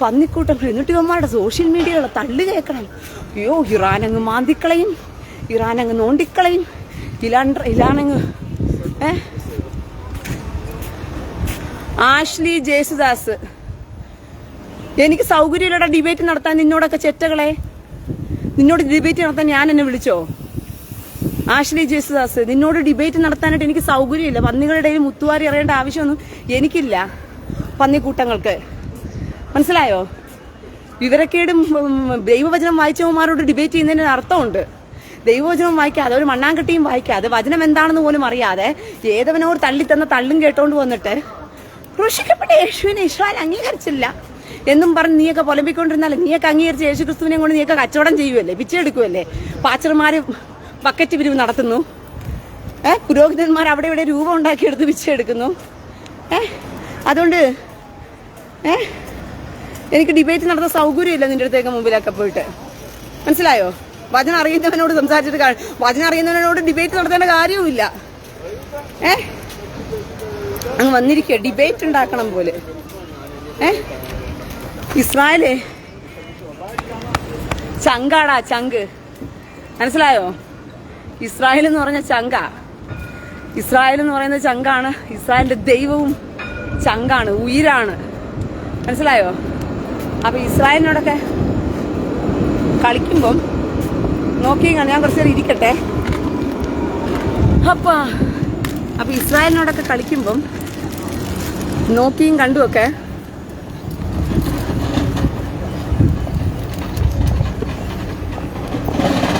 പന്നിക്കൂട്ടങ്ങൾ. എന്നിട്ട് ഇവന്മാരുടെ സോഷ്യൽ മീഡിയകളെ തള്ളു കേൾക്കണം. അയ്യോ, ഇറാനങ്ങ് മാന്തിക്കളയും, ഇറാനങ്ങ് നോണ്ടിക്കളയും, ഇലാനങ്ങ്. ആഷ്ലി ജേസുദാസ്, എനിക്ക് സൗകര്യമില്ലടാ ഡിബേറ്റ് നടത്താൻ നിന്നോടൊക്കെ ചെറ്റകളെ. നിന്നോട് ഡിബേറ്റ് നടത്താൻ ഞാൻ എന്നെ വിളിച്ചോ? ആഷ്ലി ജേസുദാസ്, നിന്നോട് ഡിബേറ്റ് നടത്താനായിട്ട് എനിക്ക് സൗകര്യമില്ല. പന്നികളുടെ ഇടയിൽ മുത്തുവാരി അറിയേണ്ട ആവശ്യമൊന്നും എനിക്കില്ല പന്നിക്കൂട്ടങ്ങൾക്ക്, മനസ്സിലായോ? വിവരക്കേടും ദൈവവചനം വായിച്ചവന്മാരോട് ഡിബേറ്റ് ചെയ്യുന്നതിന് അർത്ഥമുണ്ട്. ദൈവവചനം വായിക്കാതെ ഒരു മണ്ണാങ്കട്ടിയും വായിക്കാതെ വചനം എന്താണെന്ന് പോലും അറിയാതെ ഏതവനോട് തള്ളിത്തന്ന തള്ളും കേട്ടോണ്ട് വന്നിട്ട് ക്രൂശിക്കപ്പെട്ട യേശുവിനെ ഇസ്രായേൽ അംഗീകരിച്ചില്ല എന്നും പറഞ്ഞ് നീയൊക്കെ പൊലമ്പിക്കൊണ്ടിരുന്നാലും നീയൊക്കെ അംഗീകരിച്ച യേശു ക്രിസ്തുവിനെ കൊണ്ട് നീയൊക്കെ കച്ചവടം ചെയ്യുമല്ലേ, പിച്ചെടുക്കുമല്ലേ? പാച്ചർമാര് ബക്കറ്റ് പിരിവ് നടത്തുന്നു. പുരോഹിതന്മാർ അവിടെ ഇവിടെ രൂപം ഉണ്ടാക്കിയെടുത്ത് പിച്ചെടുക്കുന്നു. അതുകൊണ്ട് എനിക്ക് ഡിബേറ്റ് നടത്താൻ സൗകര്യമില്ല നിന്റെ അടുത്തേക്ക് മുമ്പിലൊക്കെ പോയിട്ട്, മനസ്സിലായോ? വചനം അറിയുന്നവനോട് സംസാരിച്ചിട്ട് വചനം അറിയുന്നവനോട് ഡിബേറ്റ് നടത്തേണ്ട കാര്യവുമില്ല. അങ്ങ് വന്നിരിക്കുക ഡിബേറ്റ് ഉണ്ടാക്കണം പോലെ. ഇസ്രായേല് ചങ്കാടാ, ചങ്ക്, മനസ്സിലായോ? ഇസ്രായേൽ എന്ന് പറഞ്ഞ ചങ്ക. ഇസ്രായേൽ എന്ന് പറയുന്ന ചങ്കാണ്. ഇസ്രായേലിന്റെ ദൈവവും ചങ്കാണ്, ഉയിരാണ്. മനസ്സിലായോ? അപ്പൊ ഇസ്രായേലിനോടൊക്കെ കളിക്കുമ്പം നോക്കിയും ഞാൻ കുറച്ച് നേരം ഇരിക്കട്ടെ. അപ്പൊ ഇസ്രായേലിനോടൊക്കെ കളിക്കുമ്പം നോക്കിയും കണ്ടുമൊക്കെ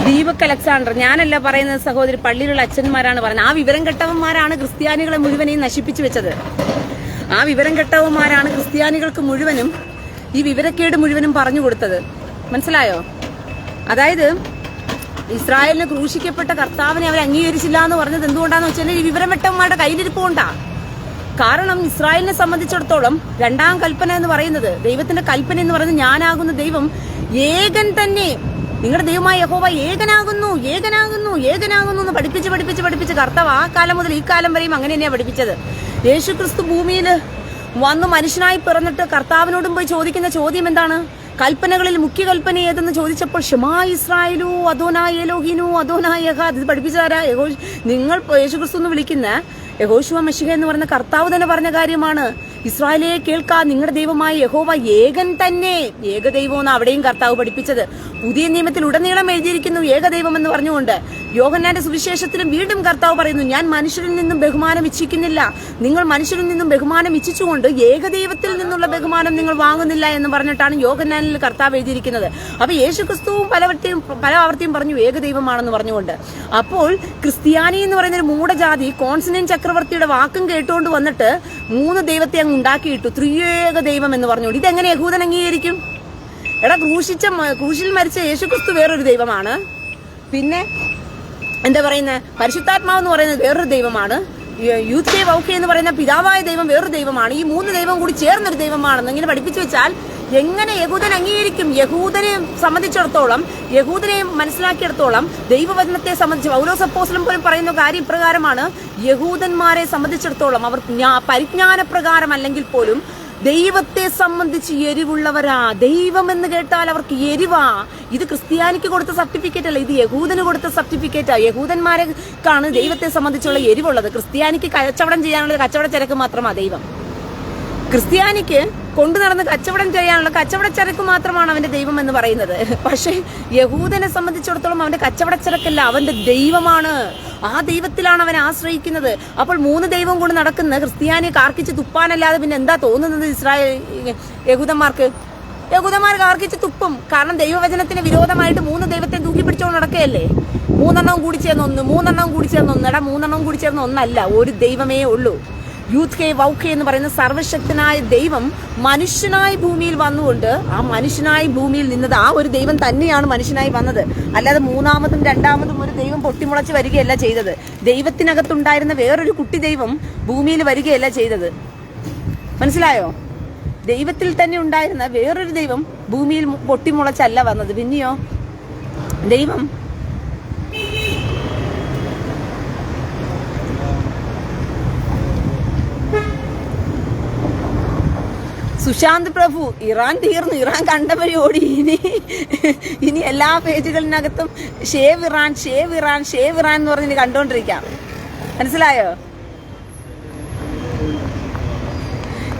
ദീപക് അലക്സാണ്ടർ, ഞാനല്ല പറയുന്നത് സഹോദരി, പള്ളിയിലുള്ള അച്ഛന്മാരാണ് പറയുന്നത്. ആ വിവരം കെട്ടവന്മാരാണ് ക്രിസ്ത്യാനികളെ മുഴുവനെയും നശിപ്പിച്ചു വെച്ചത്. ആ വിവരം കെട്ടവന്മാരാണ് ക്രിസ്ത്യാനികൾക്ക് മുഴുവനും ഈ വിവരക്കേട് മുഴുവനും പറഞ്ഞു കൊടുത്തത്. മനസ്സിലായോ? അതായത് ഇസ്രായേലിന് ക്രൂശിക്കപ്പെട്ട കർത്താവിനെ അവർ അംഗീകരിച്ചില്ല എന്ന് പറഞ്ഞത് എന്തുകൊണ്ടാന്ന് വെച്ചാൽ ഈ വിവരം വെട്ടവന്മാരുടെ കയ്യിലിരിപ്പുകൊണ്ടാ. കാരണം ഇസ്രായേലിനെ സംബന്ധിച്ചിടത്തോളം രണ്ടാം കൽപ്പന എന്ന് പറയുന്നത്, ദൈവത്തിന്റെ കൽപ്പന എന്ന് പറയുന്നത്, ഞാനാകുന്ന ദൈവം ഏകൻ തന്നെ, നിങ്ങളുടെ ദൈവമായ യഹോവ ഏകനാകുന്നു ഏകനാകുന്നു ഏകനാകുന്നു എന്ന് പഠിപ്പിച്ച് കർത്താവ് ആ കാലം മുതൽ ഈ കാലം വരെയും അങ്ങനെ തന്നെയാണ് പഠിപ്പിച്ചത്. യേശു ക്രിസ്തു ഭൂമിയിൽ വന്ന് മനുഷ്യനായി പിറന്നിട്ട് കർത്താവിനോടും പോയി ചോദിക്കുന്ന ചോദ്യം എന്താണ്? കൽപ്പനകളിൽ മുഖ്യ കൽപ്പന ഏതെന്ന് ചോദിച്ചപ്പോൾ ഷമാ ഇസ്രായേലു അദോനായ എലോഹീനു അദോനായ യഹോവ, ഇത് പഠിപ്പിച്ചതാരാ? നിങ്ങൾ യേശു ക്രിസ്തു എന്ന് വിളിക്കുന്ന യഹോശുവ മശിഹ എന്ന് പറയുന്ന കർത്താവ് തന്നെ പറഞ്ഞ കാര്യമാണ്. ഇസ്രായേലെ കേൾക്കാ, നിങ്ങളുടെ ദൈവമായ യഹോവ ഏകൻ തന്നെ, ഏകദൈവം എന്ന് അവിടെയും കർത്താവ് പഠിപ്പിച്ചത്. പുതിയ നിയമത്തിൽ ഉടനീളം എഴുതിയിരിക്കുന്നു ഏകദൈവം എന്ന് പറഞ്ഞുകൊണ്ട്. യോഹന്നാന്റെ സുവിശേഷത്തിലും വീണ്ടും കർത്താവ് പറയുന്നു, ഞാൻ മനുഷ്യരിൽ നിന്നും ബഹുമാനം ഇച്ഛിക്കുന്നില്ല, നിങ്ങൾ മനുഷ്യരിൽ നിന്നും ബഹുമാനം ഇച്ഛിച്ചുകൊണ്ട് ഏകദൈവത്തിൽ നിന്നുള്ള ബഹുമാനം നിങ്ങൾ വാങ്ങുന്നില്ല എന്ന് പറഞ്ഞിട്ടാണ് യോഹന്നാനിൽ കർത്താവ് എഴുതിയിരിക്കുന്നത്. അപ്പൊ യേശു ക്രിസ്തുവും പല ആവർത്തിയും പറഞ്ഞു ഏകദൈവമാണെന്ന് പറഞ്ഞുകൊണ്ട്. അപ്പോൾ ക്രിസ്ത്യാനി എന്ന് പറയുന്ന ഒരു മൂഢജാതി കോൺസ്റ്റന്റൈൻ ചക്രവർത്തിയുടെ വാക്കും കേട്ടുകൊണ്ട് വന്നിട്ട് 3 ദൈവത്തെ അങ്ങ് ഉണ്ടാക്കിയിട്ടു, ത്രിയേക ദൈവം എന്ന് പറഞ്ഞുകൊണ്ട്. ഇതെങ്ങനെ യഹൂദൻ അംഗീകരിക്കും? ക്രൂശിൽ മരിച്ച യേശു ക്രിസ്തു വേറൊരു ദൈവമാണ്. പിന്നെ എന്താ പറയുന്നത്, പരിശുദ്ധാത്മാവ് എന്ന് പറയുന്നത് വേറൊരു ദൈവമാണ്. യൂത്ത് വൗക്കെ എന്ന് പറയുന്ന പിതാവായ ദൈവം വേറൊരു ദൈവമാണ്. ഈ 3 ദൈവം കൂടി ചേർന്നൊരു ദൈവമാണെന്ന് ഇങ്ങനെ പഠിപ്പിച്ചു വെച്ചാൽ എങ്ങനെ യഹൂദൻ അംഗീകരിക്കും? യഹൂദനെ സംബന്ധിച്ചിടത്തോളം, യഹൂദനെ മനസ്സിലാക്കിയിടത്തോളം, ദൈവവചനത്തെ സംബന്ധിച്ച് പൗലോസ് അപ്പോസ്തലൻ പോലും പറയുന്ന കാര്യം ഇപ്രകാരമാണ്. യഹൂദന്മാരെ സംബന്ധിച്ചിടത്തോളം അവർ പരിജ്ഞാനപ്രകാരം അല്ലെങ്കിൽ പോലും ദൈവത്തെ സംബന്ധിച്ച് എരിവുള്ളവരാ. ദൈവം എന്ന് കേട്ടാൽ അവർക്ക് എരിവാ. ഇത് ക്രിസ്ത്യാനിക്ക് കൊടുത്ത സർട്ടിഫിക്കറ്റ് അല്ല, ഇത് യഹൂദന് കൊടുത്ത സർട്ടിഫിക്കറ്റാ. യഹൂദന്മാരെക്കാണ് ദൈവത്തെ സംബന്ധിച്ചുള്ള എരിവുള്ളത്. ക്രിസ്ത്യാനിക്ക് കച്ചവടം ചെയ്യാനുള്ള കച്ചവട ചരക്ക് മാത്രമാണ് ദൈവം. ക്രിസ്ത്യാനിക്ക് കൊണ്ടു നടന്ന് കച്ചവടം ചെയ്യാനുള്ള കച്ചവട ചരക്ക് മാത്രമാണ് അവന്റെ ദൈവം എന്ന് പറയുന്നത്. പക്ഷെ യഹൂദനെ സംബന്ധിച്ചിടത്തോളം അവന്റെ കച്ചവട ചരക്കല്ല, അവന്റെ ദൈവമാണ്. ആ ദൈവത്തിലാണ് അവൻ ആശ്രയിക്കുന്നത്. അപ്പോൾ 3 ദൈവം കൊണ്ട് നടക്കുന്ന ക്രിസ്ത്യാനിയെ കാർക്കിച്ച് തുപ്പാനല്ലാതെ പിന്നെ എന്താ തോന്നുന്നത് യഹൂദന്മാർക്ക് കാർക്കിച്ച് തുപ്പും. കാരണം ദൈവവചനത്തിന് വിരോധമായിട്ട് 3 ദൈവത്തെ തൂക്കി പിടിച്ചോണ്ട് നടക്കുകയല്ലേ. 3 എണ്ണം കൂടി ചേർന്ന് ഒന്ന്, 3 എണ്ണം കൂടി ചേർന്ന് ഒന്ന്. 3 എണ്ണം കൂടി ചേർന്ന് ഒന്നല്ല, ഒരു ദൈവമേ ഉള്ളൂ. യൂത്ത് വൗക്കെ എന്ന് പറയുന്ന സർവശക്തനായ ദൈവം മനുഷ്യനായി ഭൂമിയിൽ വന്നുകൊണ്ട് ആ മനുഷ്യനായി ഭൂമിയിൽ നിന്നത് ആ ഒരു ദൈവം തന്നെയാണ് മനുഷ്യനായി വന്നത്. അല്ലാതെ 3ാമതും 2ാമതും ഒരു ദൈവം പൊട്ടിമുളച്ച് വരികയല്ല ചെയ്തത്. ദൈവത്തിനകത്തുണ്ടായിരുന്ന വേറൊരു കുട്ടി ദൈവം ഭൂമിയിൽ വരികയല്ല ചെയ്തത്. മനസ്സിലായോ? ദൈവത്തിൽ തന്നെ ഉണ്ടായിരുന്ന വേറൊരു ദൈവം ഭൂമിയിൽ പൊട്ടിമുളച്ചല്ല വന്നത്. പിന്നെയോ ദൈവം സുശാന്ത് പ്രഭു, ഇറാൻ തീർന്നു, ഇറാൻ കണ്ടവരി ഓടി. ഇനി എല്ലാ പേജുകളിനകത്തും ഷേവ് ഇറാൻ എന്ന് പറഞ്ഞ് കണ്ടോണ്ടിരിക്കാം. മനസ്സിലായോ?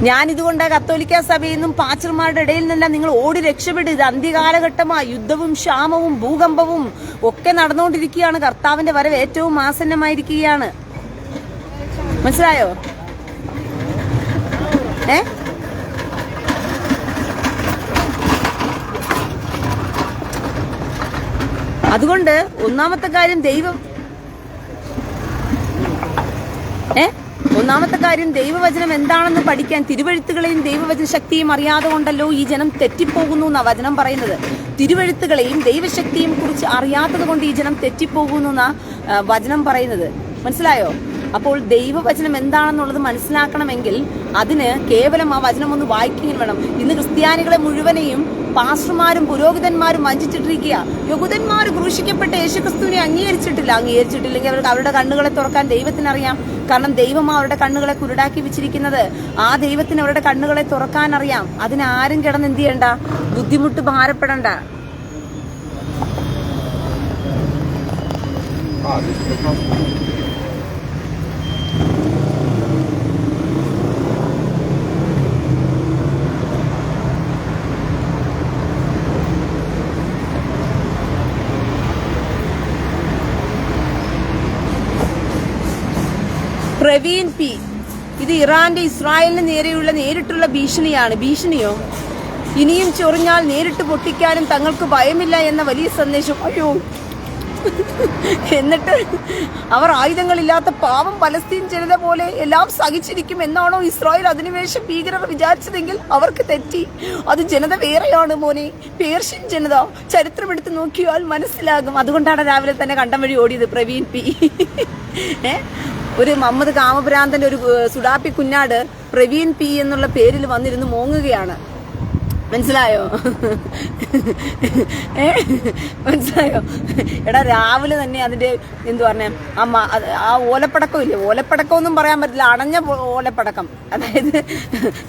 ഞാനിതുകൊണ്ട് കത്തോലിക്ക സഭയിൽ നിന്നും പാച്ചർമാരുടെ ഇടയിൽ നിന്നെല്ലാം നിങ്ങൾ ഓടി രക്ഷപ്പെടുക. ഇത് അന്ത്യകാലഘട്ടമായി യുദ്ധവും ക്ഷാമവും ഭൂകമ്പവും ഒക്കെ നടന്നുകൊണ്ടിരിക്കുകയാണ്. കർത്താവിന്റെ വരവ് ഏറ്റവും ആസന്നമായിരിക്കുകയാണ്. മനസ്സിലായോ? അതുകൊണ്ട് ഒന്നാമത്തെ കാര്യം ദൈവവചനം എന്താണെന്ന് പഠിക്കാൻ, തിരുവെഴുത്തുകളെയും ദൈവവചന ശക്തിയും അറിയാതെ കൊണ്ടല്ലോ ഈ ജനം തെറ്റിപ്പോകുന്നു എന്നാ വചനം പറയുന്നത്. തിരുവെഴുത്തുകളെയും ദൈവശക്തിയും കുറിച്ച് അറിയാത്തത് കൊണ്ട് ഈ ജനം തെറ്റിപ്പോകുന്നു എന്നാ വചനം പറയുന്നത്. മനസ്സിലായോ? അപ്പോൾ ദൈവവചനം എന്താണെന്നുള്ളത് മനസ്സിലാക്കണമെങ്കിൽ അതിന് കേവലം ആ വചനം ഒന്ന് വായിക്കുകയും വേണം. ഇന്ന് ക്രിസ്ത്യാനികളെ മുഴുവനെയും പാസ്റ്റർമാരും പുരോഹിതന്മാരും വഞ്ചിച്ചിട്ടിരിക്കുക. യഹൂദന്മാർ ക്രൂശിക്കപ്പെട്ട യേശുക്രിസ്തുവിനെ അംഗീകരിച്ചിട്ടില്ലെങ്കിൽ അവരുടെ കണ്ണുകളെ തുറക്കാൻ ദൈവത്തിനറിയാം. കാരണം ദൈവം അവരുടെ കണ്ണുകളെ കുരുടാക്കി വെച്ചിരിക്കുന്നത്. ആ ദൈവത്തിന് അവരുടെ കണ്ണുകളെ തുറക്കാൻ അറിയാം. അതിനാരും കിടന്ന് എന്ത് ചെയ്യണ്ട, ബുദ്ധിമുട്ട് ഭാരപ്പെടണ്ട. പ്രവീൺ പി, ഇത് ഇറാന്റെ ഇസ്രായേലിന് നേരെയുള്ള നേരിട്ടുള്ള ഭീഷണിയോ? ഇനിയും ചൊറിഞ്ഞാൽ നേരിട്ട് പൊട്ടിക്കാനും തങ്ങൾക്ക് ഭയമില്ല എന്ന വലിയ സന്ദേശം. അയ്യോ, എന്നിട്ട് അവർ ആയുധങ്ങളില്ലാത്ത പാവം പലസ്തീൻ ജനത പോലെ എല്ലാം സഹിച്ചിരിക്കും എന്നാണോ ഇസ്രായേൽ അധിനിവേശ ഭീകരർ വിചാരിച്ചതെങ്കിൽ അവർക്ക് തെറ്റി. അത് ജനത വേറെയാണ് മോനെ, പേർഷ്യൻ ജനത. ചരിത്രമെടുത്ത് നോക്കിയാൽ മനസ്സിലാകും. അതുകൊണ്ടാണ് രാവിലെ തന്നെ കണ്ടം വഴി ഓടിയത് പ്രവീൺ പി. ഒരു മുഹമ്മദ് കാമഭ്രാന്തന്റെ ഒരു സുഡാപ്പി കുഞ്ഞാട് പ്രവീൺ പി എന്നുള്ള പേരിൽ വന്നിരുന്ന് മോങ്ങുകയാണ്. മനസ്സിലായോ? മനസ്സിലായോ? എടാ, രാവിലെ തന്നെ അതിന്റെ എന്തു പറഞ്ഞ ആ ഓലപ്പടക്കം ഇല്ലേ, ഓലപ്പടക്കം ഒന്നും പറയാൻ പറ്റില്ല, അണഞ്ഞ ഓലപ്പടക്കം, അതായത്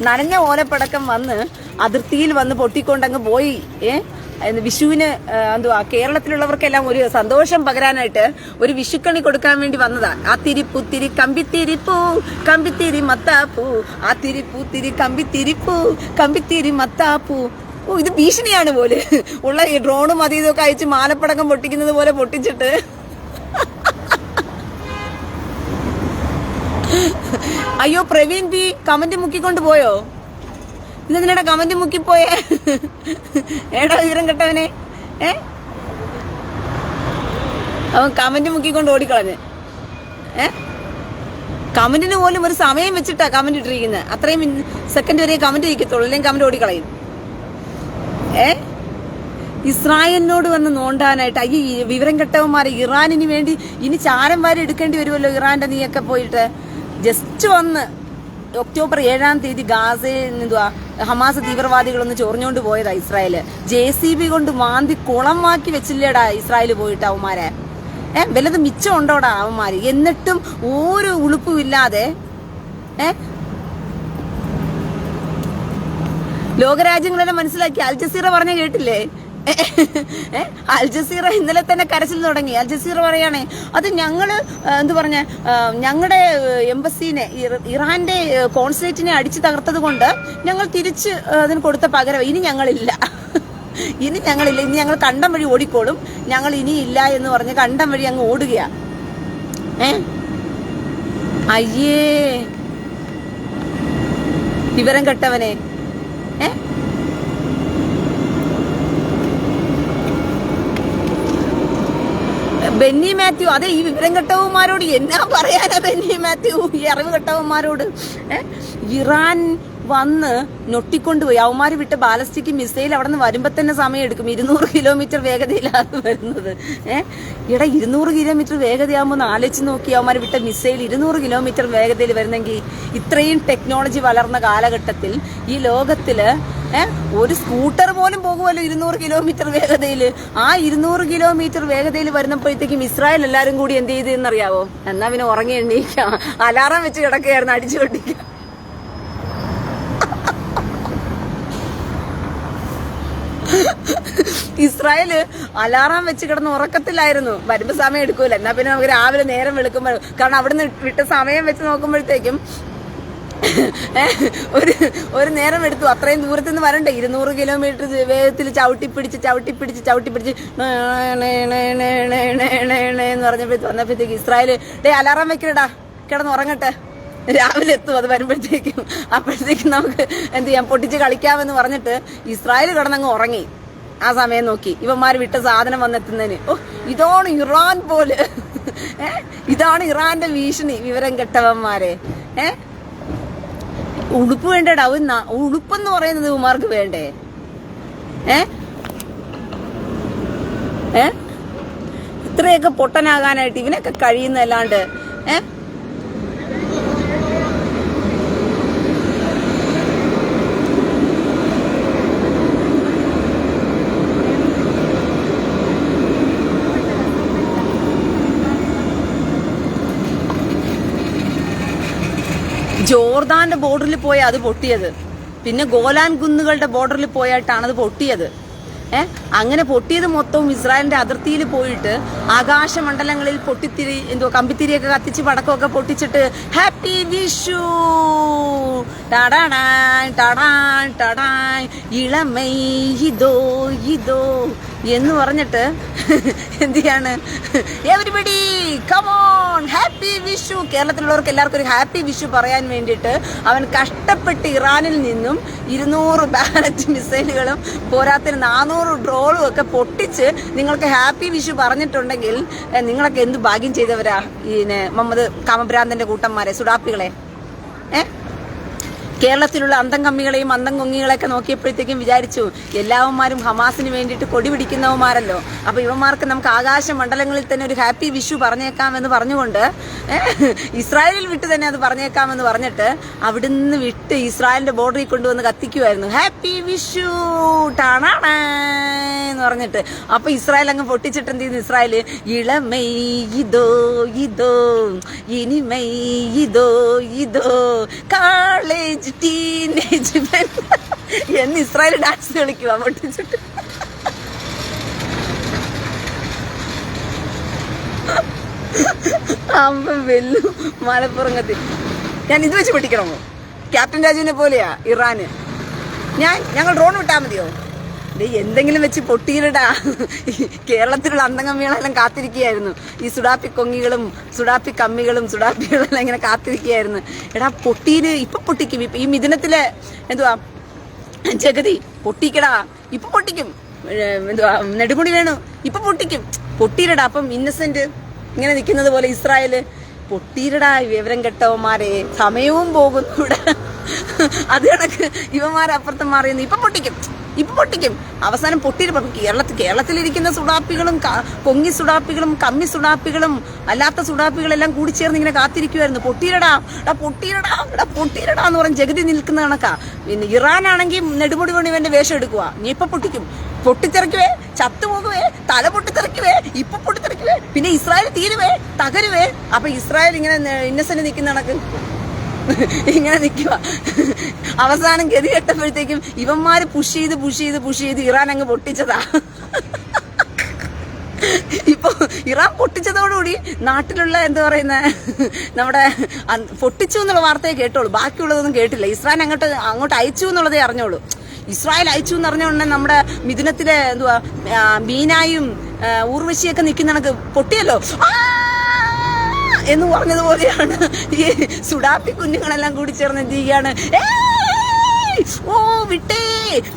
നനഞ്ഞ ഓലപ്പടക്കം വന്ന് അതിർത്തിയിൽ വന്ന് പൊട്ടിക്കൊണ്ടങ്ങ് പോയി. വിഷുവിന് എന്തുവാ കേരളത്തിലുള്ളവർക്കെല്ലാം ഒരു സന്തോഷം പകരാനായിട്ട് ഒരു വിഷുക്കണി കൊടുക്കാൻ വേണ്ടി വന്നതാ. ആ തിരിപ്പൂത്തിരി കമ്പിത്തിരിപ്പൂ കമ്പിത്തിരി മത്താപ്പൂ, ആ തിരിപ്പൂത്തിരി കമ്പിത്തിരിപ്പൂ കമ്പിത്തിരി മത്താപ്പൂ. ഓ, ഇത് ഭീഷണിയാണ് പോലെ ഉള്ള ഈ ഡ്രോണും അത് ഇതൊക്കെ അയച്ച് മാലപ്പടക്കം പൊട്ടിക്കുന്നത് പോലെ പൊട്ടിച്ചിട്ട് അയ്യോ പ്രവീൺ പി കമന്റ് മുക്കിക്കൊണ്ട് പോയോ? ഇതെന്തിനാ കമന്റ് മുക്കിപ്പോയേ? ഏടാ വിവരം കെട്ടവനെ. അവൻ കമന്റ് മുക്കിക്കൊണ്ട് ഓടിക്കളഞ്ഞ്. കമന്റിന് പോലും ഒരു സമയം വെച്ചിട്ടാ കമന്റ് ഇട്ടിരിക്കുന്നത്. അത്രയും സെക്കൻഡ് വരെ കമന്റ് ഇരിക്കത്തുള്ളൂ, അല്ലെങ്കിൽ കമന്റ് ഓടിക്കളയും. ഇസ്രായേലിനോട് വന്ന് നോണ്ടാനായിട്ട് അയ്യ വിവരം കെട്ടവന്മാരെ. ഇറാനിന് വേണ്ടി ഇനി ചാരം വാരി എടുക്കേണ്ടി വരുമല്ലോ ഇറാന്റെ നീയൊക്കെ പോയിട്ട്. ജസ്റ്റ് വന്ന് ഒക്ടോബർ 7-ാം തീയതി ഗാസയിൽ ഹമാസ് തീവ്രവാദികളൊന്ന് ചൊറിഞ്ഞോണ്ട് പോയതാ ഇസ്രായേല്. JCB കൊണ്ട് മാന്തി കുളമാക്കി വെച്ചില്ലേടാ ഇസ്രായേല് പോയിട്ട് അവന്മാരെ. വല്ലത് മിച്ചം ഉണ്ടോടാ അവന്മാര്? എന്നിട്ടും ഒരു ഉളുപ്പുമില്ലാതെ ലോകരാജ്യങ്ങളെല്ലാം മനസ്സിലാക്കി. അൽ ജസീറ പറഞ്ഞ കേട്ടില്ലേ? അൽ ജസീറ ഇന്നലെ തന്നെ കരച്ചിൽ തുടങ്ങി. അൽ ജസീറ പറയാണേ, അത് ഞങ്ങള് എന്തു പറഞ്ഞ ഞങ്ങളുടെ എംബസിനെ, ഇറാന്റെ കോൺസുലേറ്റിനെ അടിച്ചു തകർത്തത് കൊണ്ട് ഞങ്ങൾ തിരിച്ച് അതിന് കൊടുത്ത പകരം ഇനി ഞങ്ങളില്ല, ഇനി ഞങ്ങൾ കണ്ടം വഴി ഓടിക്കോളും, ഞങ്ങൾ ഇനിയില്ല എന്ന് പറഞ്ഞ് കണ്ടം വഴി അങ്ങ് ഓടുകയാ. അയ്യേ വിവരം കെട്ടവനെ. ബെന്നി മാത്യു, അതെ ഈ വിവരം കെട്ടവന്മാരോട് എന്നാ പറയാനാ ബെന്നി മാത്യു, ഈ അറിവ് കെട്ടവന്മാരോട്. ഇറാൻ വന്ന് ഞൊട്ടിക്കൊണ്ടുപോയി. അവന്മാര് വിട്ട ബാലസ്റ്റിക് മിസൈൽ അവിടെ നിന്ന് വരുമ്പോ തന്നെ സമയം എടുക്കും. 200 കിലോമീറ്റർ വേഗതയിലാണ് വരുന്നത്. എടാ 200 കിലോമീറ്റർ വേഗതയാകുമ്പോൾ ആലോചിച്ച് നോക്കി, അവന്മാര് വിട്ട മിസൈൽ 200 കിലോമീറ്റർ വേഗതയിൽ വരുന്നെങ്കിൽ ഇത്രയും ടെക്നോളജി വളർന്ന കാലഘട്ടത്തിൽ ഈ ലോകത്തില് ഒരു സ്കൂട്ടർ പോലും പോകുമല്ലോ 200 കിലോമീറ്റർ വേഗതയിൽ. ആ 200 കിലോമീറ്റർ വേഗതയിൽ വരുന്നപ്പോഴത്തേക്കും ഇസ്രായേൽ എല്ലാരും കൂടി എന്ത് ചെയ്തെന്നറിയാവോ? എന്നാ പിന്നെ ഉറങ്ങി എണ്ണീക്കാം, അലാറം വെച്ച് കിടക്കുകയായിരുന്നു, അടിച്ചു പൊട്ടിക്കാം. ഇസ്രായേല് അലാറാം വെച്ച് കിടന്ന് ഉറക്കത്തിലായിരുന്നു. വരുമ്പോ സമയം എടുക്കൂല, എന്നാ പിന്നെ നമുക്ക് രാവിലെ നേരം വെളുക്കുമ്പോൾ, കാരണം അവിടുന്ന് വിട്ട സമയം വെച്ച് നോക്കുമ്പോഴത്തേക്കും ഒരു നേരം എടുത്തു. അത്രയും ദൂരത്ത് നിന്ന് വരണ്ടേ, 200 കിലോമീറ്റർ വേഗത്തിൽ ചവിട്ടിപ്പിടിച്ച് എന്ന് വന്നപ്പോഴത്തേക്ക് ഇസ്രായേല് അലാറാം വെക്കലടാ, കിടന്ന് ഉറങ്ങട്ടെ, രാവിലെ എത്തും അത് വരുമ്പോഴത്തേക്കും, അപ്പോഴത്തേക്കും നമുക്ക് എന്ത് ചെയ്യാം, പൊട്ടിച്ച് കളിക്കാമെന്ന് പറഞ്ഞിട്ട് ഇസ്രായേൽ കിടന്നങ്ങ് ഉറങ്ങി. ആ സമയം നോക്കി ഇവന്മാര് വിട്ട സാധനം വന്നെത്തുന്നതിന്. ഓ, ഇതാണ് ഇറാൻ പോലെ, ഇതാണ് ഇറാന്റെ ഭീഷണി. വിവരം കെട്ടവന്മാരെ. ഉടുപ്പ് വേണ്ടേടാ, ഉടുപ്പെന്ന് പറയുന്നത് ഇവന്മാർക്ക് വേണ്ടേ? ഇത്രയൊക്കെ പൊട്ടനാകാനായിട്ട് ഇവനൊക്കെ കഴിയുന്നല്ലാണ്ട് ജോർദാന്റെ ബോർഡറിൽ പോയാ അത് പൊട്ടിയത്. പിന്നെ ഗോലാൻ കുന്നുകളുടെ ബോർഡറിൽ പോയിട്ടാണ് അത് പൊട്ടിയത്. അങ്ങനെ പൊട്ടിയത് മൊത്തവും ഇസ്രായേലിന്റെ അതിർത്തിയിൽ പോയിട്ട് ആകാശമണ്ഡലങ്ങളിൽ കമ്പിത്തിരിയൊക്കെ കത്തിച്ച് പടക്കമൊക്കെ പൊട്ടിച്ചിട്ട് ഹാപ്പി വിഷു ടടാൻ ടടാൻ ടടാൻ ഇളമൈ ഇതോ ഇതോ എന്ന് പറഞ്ഞിട്ട് എന്ത് ചെയ്യാണ്, എവരിബഡി കമോൺ ഹാപ്പി വിഷു. കേരളത്തിലുള്ളവർക്ക് എല്ലാവർക്കും ഒരു ഹാപ്പി വിഷു പറയാൻ വേണ്ടിയിട്ട് അവൻ കഷ്ടപ്പെട്ട് ഇറാനിൽ നിന്നും 200 ബാലറ്റ് മിസൈലുകളും പോരാത്തിന് 400 ഡ്രോണും ഒക്കെ പൊട്ടിച്ച് നിങ്ങൾക്ക് ഹാപ്പി വിഷു പറഞ്ഞിട്ടുണ്ടെങ്കിൽ നിങ്ങളൊക്കെ എന്ത് ഭാഗ്യം ചെയ്തവരാ ഈ മുഹമ്മദ് കാമഭ്രാന്തന്റെ കൂട്ടന്മാരെ, സുഡാപ്പികളെ. കേരളത്തിലുള്ള അന്തം കമ്മികളെയും അന്തം കൊങ്ങികളെയൊക്കെ നോക്കിയപ്പോഴത്തേക്കും വിചാരിച്ചു എല്ലാവന്മാരും ഹമാസിന് വേണ്ടിയിട്ട് കൊടി പിടിക്കുന്നവന്മാരല്ലോ, അപ്പൊ ഇവന്മാർക്ക് നമുക്ക് ആകാശ മണ്ഡലങ്ങളിൽ തന്നെ ഒരു ഹാപ്പി വിഷു പറഞ്ഞേക്കാമെന്ന് പറഞ്ഞുകൊണ്ട് ഇസ്രായേലിൽ വിട്ട് തന്നെ അത് പറഞ്ഞേക്കാമെന്ന് പറഞ്ഞിട്ട് അവിടുന്ന് വിട്ട് ഇസ്രായേലിന്റെ ബോർഡറിൽ കൊണ്ടുവന്ന് കത്തിക്കുമായിരുന്നു ഹാപ്പി വിഷു ടാണാന്ന് പറഞ്ഞിട്ട്. അപ്പൊ ഇസ്രായേൽ അങ്ങ് പൊട്ടിച്ചിട്ട് എന്ത് ചെയ്യുന്നു, ഇസ്രായേല് ഇളമൈ ഇതോ ഇതോ ഇനിമൈ ഇതോ ഇതോ കോളേജ് ടീനേജ് എന്ന് ഇസ്രായേൽ ഡാൻസ് കളിക്കുക പൊട്ടിച്ചിട്ട്. അമ്പം വെല്ലു മലപ്പുറങ്ങത്തി. ഞാൻ ഇത് വെച്ച് പൊട്ടിക്കണമോ? ക്യാപ്റ്റൻ രാജുവിനെ പോലെയാ ഇറാന്. ഞങ്ങൾ ഡ്രോൺ വിട്ടാൽ മതിയോ? എന്തെങ്കിലും വെച്ച് പൊട്ടിയിലിടാ. കേരളത്തിലുള്ള അന്തംകമ്മികളെല്ലാം കാത്തിരിക്കുകയായിരുന്നു. ഈ സുഡാപ്പി കൊങ്ങികളും സുഡാപ്പി കമ്മികളും സുഡാപ്പികളെല്ലാം ഇങ്ങനെ കാത്തിരിക്കുകയായിരുന്നു. എടാ പൊട്ടിയില് ഇപ്പൊ പൊട്ടിക്കും. ഇപ്പൊ ഈ മിഥുനത്തിലെ എന്തുവാ ജഗതി പൊട്ടിക്കടാ, ഇപ്പൊ പൊട്ടിക്കും. എന്തുവാ നെടുമുടി വേണു ഇപ്പൊ പൊട്ടിക്കും. പൊട്ടിയിലടാ. അപ്പം ഇന്നസെന്റ് ഇങ്ങനെ നിൽക്കുന്നത് പോലെ ഇസ്രായേല് പൊട്ടിയിലടാ. വിവരം കെട്ടവന്മാരെ, സമയവും പോകുന്നു ഇവിടെ. അത് കണക്ക് ഇവന്മാരപ്പുറത്ത് മാറിയെന്ന് ഇപ്പൊ പൊട്ടിക്കും, ഇപ്പൊ പൊട്ടിക്കും. അവസാനം പൊട്ടിയിട്ട് കേരളത്തിലിരിക്കുന്ന സുഡാപ്പികളും കൊങ്ങി സുഡാപ്പികളും കമ്മി സുഡാപ്പികളും അല്ലാത്ത സുഡാപ്പികളെല്ലാം കൂടി ചേർന്ന് ഇങ്ങനെ കാത്തിരിക്കുമായിരുന്നു. പൊട്ടിയിലടാ പൊട്ടിയിലടാ പൊട്ടിയിലടാ എന്ന് പറഞ്ഞ് ജഗതി നിൽക്കുന്ന കണക്കാ. പിന്നെ ഇറാനാണെങ്കിൽ നെടുമുടി വേണ്ടി വേഷം എടുക്കുക. നീ ഇപ്പൊ പൊട്ടിക്കും, പൊട്ടിത്തെറിക്കുവേ, ചത്തുപോകുവേ, തല പൊട്ടിത്തെറിക്കുവേ, ഇപ്പൊ പൊട്ടിത്തെറിക്കുവേ. പിന്നെ ഇസ്രായേൽ തീരുവേ, തകരുവേ. അപ്പൊ ഇസ്രായേൽ ഇങ്ങനെ ഇന്നസെന്റ് നിൽക്കുന്ന കണക്ക് ഇങ്ങനെ നിൽക്കുക. അവസാനം ഗതി കെട്ടപ്പോഴത്തേക്കും ഇവന്മാര് പുഷ് ചെയ്ത് ഇറാൻ അങ്ങ് പൊട്ടിച്ചതാ. ഇപ്പൊ ഇറാൻ പൊട്ടിച്ചതോടുകൂടി നാട്ടിലുള്ള എന്താ പറയുന്ന നമ്മുടെ പൊട്ടിച്ചു എന്നുള്ള വാർത്തയെ കേട്ടോളൂ, ബാക്കിയുള്ളതൊന്നും കേട്ടില്ല. ഇസ്രായേൽ അങ്ങോട്ട് അയച്ചു എന്നുള്ളതേ അറിഞ്ഞോളൂ. ഇസ്രായേൽ അയച്ചു എന്ന് അറിഞ്ഞുകൊണ്ട് നമ്മുടെ മിഥുനത്തിലെ എന്തുവാ ബീനായും ഊർവശിയൊക്കെ നിൽക്കുന്ന കണക്ക് പൊട്ടിയല്ലോ എന്ന് പറഞ്ഞതുപോലെയാണ് ഈ സുഡാപ്പി കുഞ്ഞുങ്ങളെല്ലാം കൂടി ചേർന്ന് എന്ത് ചെയ്യാണ്, ഓ വിട്ടേ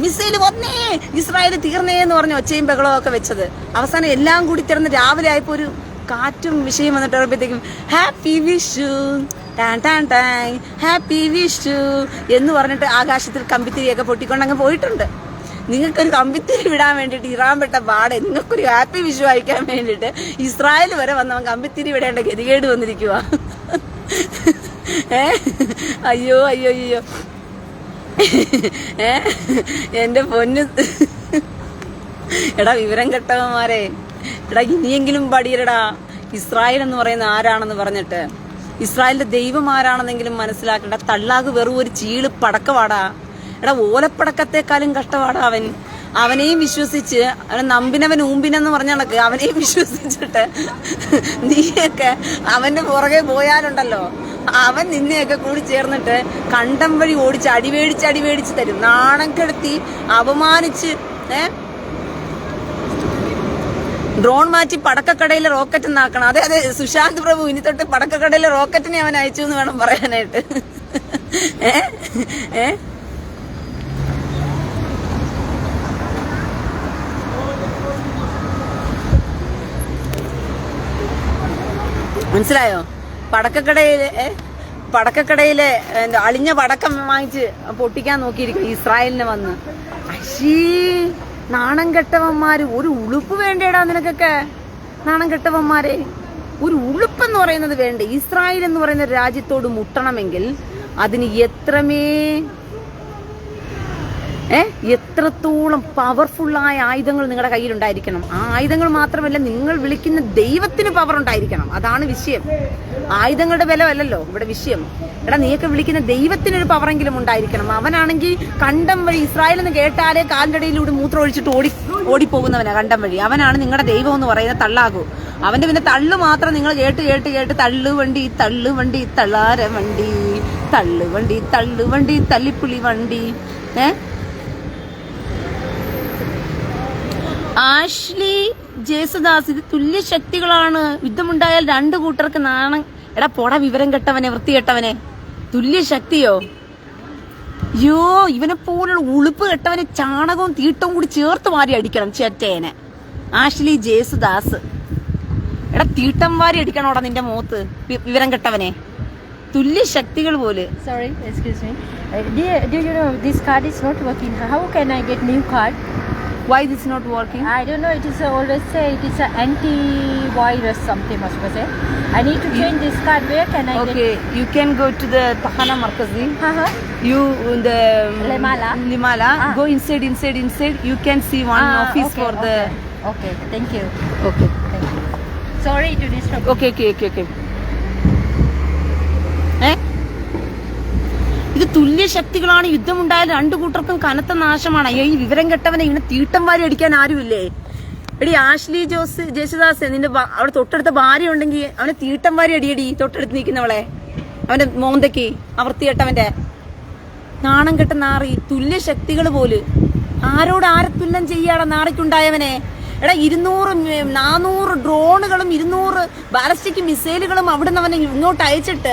മിസൈല് വന്നേ ഇസ്രായേൽ തീർന്നേ എന്ന് പറഞ്ഞ് ഒച്ചയും ബഹളവും ഒക്കെ വെച്ചത്. അവസാനം എല്ലാം കൂടി ചേർന്ന് രാവിലെ ആയപ്പോ ഒരു കാറ്റും വിഷയം വന്നിട്ട് ഹാപ്പി വിഷു ഹാപ്പി വിഷു എന്ന് പറഞ്ഞിട്ട് ആകാശത്തിൽ കമ്പിത്തിരിയൊക്കെ പൊട്ടിക്കൊണ്ട് അങ്ങ് പോയിട്ടുണ്ട്. നിങ്ങൾക്കൊരു കമ്പിത്തിരി വിടാൻ വേണ്ടിയിട്ട് ഇറാൻ പെട്ട പാടെ, നിങ്ങൾക്കൊരു ഹാപ്പി വിഷു അയക്കാൻ വേണ്ടിയിട്ട് ഇസ്രായേൽ വരെ വന്നവൻ കമ്പിത്തിരി വിടേണ്ട ഗതികേട് വന്നിരിക്കുക. അയ്യോ അയ്യോ അയ്യോ എന്റെ പൊന്ന്. എടാ വിവരം കെട്ടവന്മാരെ, എടാ ഇനിയെങ്കിലും പടിയരടാ ഇസ്രായേൽ എന്ന് പറയുന്ന ആരാണെന്ന് പറഞ്ഞിട്ട്. ഇസ്രായേലിന്റെ ദൈവം ആരാണെന്നെങ്കിലും മനസ്സിലാക്കണ്ട. തള്ളാക് വെറും ഒരു ചീള് പടക്കവാടാ. എടാ ഓലപ്പടക്കത്തെക്കാളും കഷ്ടപാടാ അവൻ. അവനെയും വിശ്വസിച്ച് അവനെ നമ്പിനവൻ ഊമ്പിനെന്ന് പറഞ്ഞ കണക്ക് അവനെയും വിശ്വസിച്ചിട്ട് നീയൊക്കെ അവന്റെ പുറകെ പോയാലുണ്ടല്ലോ, അവൻ നിന്നെയൊക്കെ കൂടി ചേർന്നിട്ട് കണ്ടം വഴി ഓടിച്ച് അടിവേടിച്ച് തരും. നാണം കെടുത്തി അപമാനിച്ച് ഡ്രോൺ മാറ്റി പടക്കക്കടയിലെ റോക്കറ്റ് എന്നാക്കണം. അതെ സുശാന്ത് പ്രഭു ഇനി തൊട്ട് പടക്കക്കടയിലെ റോക്കറ്റിനെ അവൻ അയച്ചു എന്ന് വേണം പറയാനായിട്ട്. മനസ്സിലായോ? പടക്കക്കടയിലെ അളിഞ്ഞ പടക്കം വാങ്ങിച്ച് പൊട്ടിക്കാൻ നോക്കിയിരിക്കും ഇസ്രായേലിനെ വന്ന്. അശ്ശീ നാണം കെട്ടവന്മാര്. ഒരു ഉളുപ്പ് വേണ്ടേടാ നിനക്കൊക്കെ. നാണം കെട്ടവന്മാരെ, ഒരു ഉളുപ്പെന്ന് പറയുന്നത് വേണ്ടേ? ഇസ്രായേൽ എന്ന് പറയുന്ന രാജ്യത്തോട് മുട്ടണമെങ്കിൽ അതിന് എത്രത്തോളം പവർഫുള്ളായ ആയുധങ്ങൾ നിങ്ങളുടെ കയ്യിലുണ്ടായിരിക്കണം. ആ ആയുധങ്ങൾ മാത്രമല്ല, നിങ്ങൾ വിളിക്കുന്ന ദൈവത്തിന് പവർ ഉണ്ടായിരിക്കണം. അതാണ് വിഷയം. ആയുധങ്ങളുടെ ബലം അല്ലല്ലോ ഇവിടെ വിഷയം. എടാ നീയൊക്കെ വിളിക്കുന്ന ദൈവത്തിനൊരു പവറെങ്കിലും ഉണ്ടായിരിക്കണം. അവനാണെങ്കിൽ കണ്ടം വഴി ഇസ്രായേൽ എന്ന് കേട്ടാലേ കാലിന്റെ ഇടയിലൂടെ മൂത്രം ഒഴിച്ചിട്ട് ഓടിപ്പോകുന്നവനാ കണ്ടം വഴി. അവനാണ് നിങ്ങളുടെ ദൈവം എന്ന് പറയുന്നത്. തള്ളാകൂ. അവന്റെ പിന്നെ തള്ളു മാത്രം നിങ്ങൾ കേട്ട് തള്ളുവണ്ടി തള്ളാര വണ്ടി തള്ളുവണ്ടി തള്ളിപ്പുളി വണ്ടി. ആഷ്ലി ജേസുദാസ്, ഇത് തുല്യ ശക്തികളാണ്. യുദ്ധമുണ്ടായാൽ രണ്ടു കൂട്ടർക്ക് നാണം. എടാ പോടാ വിവരം കെട്ടവനെ, വൃത്തികെട്ടവനെ. തുല്യ ശക്തിയോ? യോ, ഇവനെ പോലുള്ള ഉളുപ്പ് കെട്ടവനെ ചാണകവും തീട്ടവും കൂടി ചേർത്ത് മാറി അടിക്കണം ചേട്ടേനെ. ആഷ്ലി ജേസുദാസ്, എടാ തീട്ടം വാരി അടിക്കണോടാ നിന്റെ മുഖത്ത്, വിവരം കെട്ടവനെ. തുല്യ ശക്തികൾ പോലെ. Sorry, excuse me. Do you know this card is not working? How can I get new card? Why this not working? I don't know. It is always say it is an anti-virus something. Must be say. I need to change this card. Where can I get? Okay, you can go to the Tahana Markazi. You in the Limala. Go inside. You can see one office okay, for the. Okay, thank you. Okay. Thank you. Sorry to disturb. Okay. ഇത് തുല്യ ശക്തികളാണ്. യുദ്ധമുണ്ടായാൽ രണ്ടു കൂട്ടർക്കും കനത്ത നാശമാണ്. ഈ വിവരം കെട്ടവനെ ഇവനെ തീട്ടം വാരി അടിക്കാൻ ആരുമില്ലേ? എടി ആഷ്ലി ജേസുദാസ്, നിന്റെ അവിടെ തൊട്ടടുത്ത ഭാര്യ ഉണ്ടെങ്കിൽ അവനെ തീട്ടം വാരി അടിയടി, തൊട്ടടുത്ത് നിൽക്കുന്നവളെ. അവന്റെ മോന്തയ്ക്ക് വൃത്തികെട്ടവന്റെ നാണം കെട്ട നാറി. തുല്യ ശക്തികൾ പോലും ആരോട് ആരെ തുല്യം ചെയ്യാടാ നാറിക്കുണ്ടായവനെ. എടാ 200-400 ഡ്രോണുകളും 200 ബാലിസ്റ്റിക് മിസൈലുകളും അവിടെ നിന്ന് അവനെ ഇങ്ങോട്ട് അയച്ചിട്ട്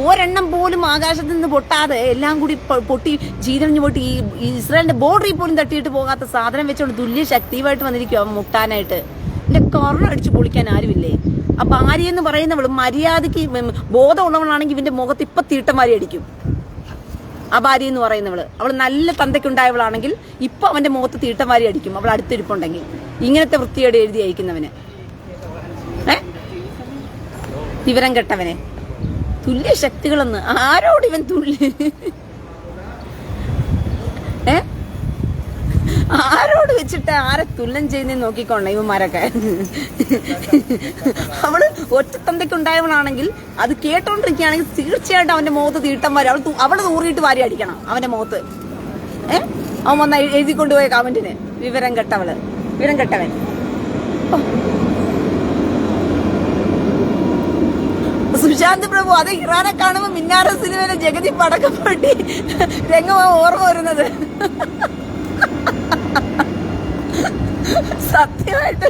ഒരെണ്ണം പോലും ആകാശത്ത് നിന്ന് പൊട്ടാതെ എല്ലാം കൂടി പൊട്ടി ജീരണിഞ്ഞു പൊട്ടി ഈ ഇസ്രായേലിന്റെ ബോർഡറിൽ പോലും തട്ടിയിട്ട് പോകാത്ത സാധനം വെച്ചോണ്ട് തുല്യ ശക്തിയുമായിട്ട് വന്നിരിക്കും അവൻ മുട്ടാനായിട്ട്. എന്റെ കർണ അടിച്ചു പൊളിക്കാൻ ആരുമില്ലേ? ആ ഭാര്യ എന്ന് പറയുന്നവള് മര്യാദക്ക് ബോധമുള്ളവളാണെങ്കിൽ ഇവന്റെ മുഖത്ത് ഇപ്പൊ തീട്ടമാരി അടിക്കും. ആ ഭാര്യ എന്ന് പറയുന്നവള്, അവള് നല്ല തന്തയ്ക്കുണ്ടായവളാണെങ്കിൽ ഇപ്പൊ അവന്റെ മുഖത്ത് തീട്ടമാരി അടിക്കും, അവൾ അടുത്തിരിപ്പുണ്ടെങ്കിൽ. ഇങ്ങനത്തെ വൃത്തിയോടെ എഴുതി അയക്കുന്നവന്, വിവരം കെട്ടവനെ. തുല്യ ശക്തികളെന്ന് ആരോട് ഇവൻ തുല്യ ആരോട് വെച്ചിട്ട് ആരെ തുല്യം ചെയ്യുന്ന നോക്കിക്കൊണ്ട ഇവന്മാരൊക്കെ. അവള് ഒറ്റത്തന്തയ്ക്കുണ്ടായവളാണെങ്കിൽ അത് കേട്ടോണ്ടിരിക്കുകയാണെങ്കിൽ തീർച്ചയായിട്ടും അവന്റെ മുഖത്ത് തീട്ടം വാരി അവള് തൂറിയിട്ട് വാരി അടിക്കണം അവന്റെ മുഖത്ത്. അവൻ വന്ന എഴുതിക്കൊണ്ടുപോയ കമന്റിന് വിവരം കെട്ടവള്, വിവരം കെട്ടവൻ. സുശാന്ത് പ്രഭു, അത് ഇറാനെ കാണുമ്പോ മിന്നാര സിനിമയിലെ ജഗതി പടക്കപ്പെട്ടി രംഗമാ ഓർമ്മ വരുന്നത്. സത്യമായിട്ട്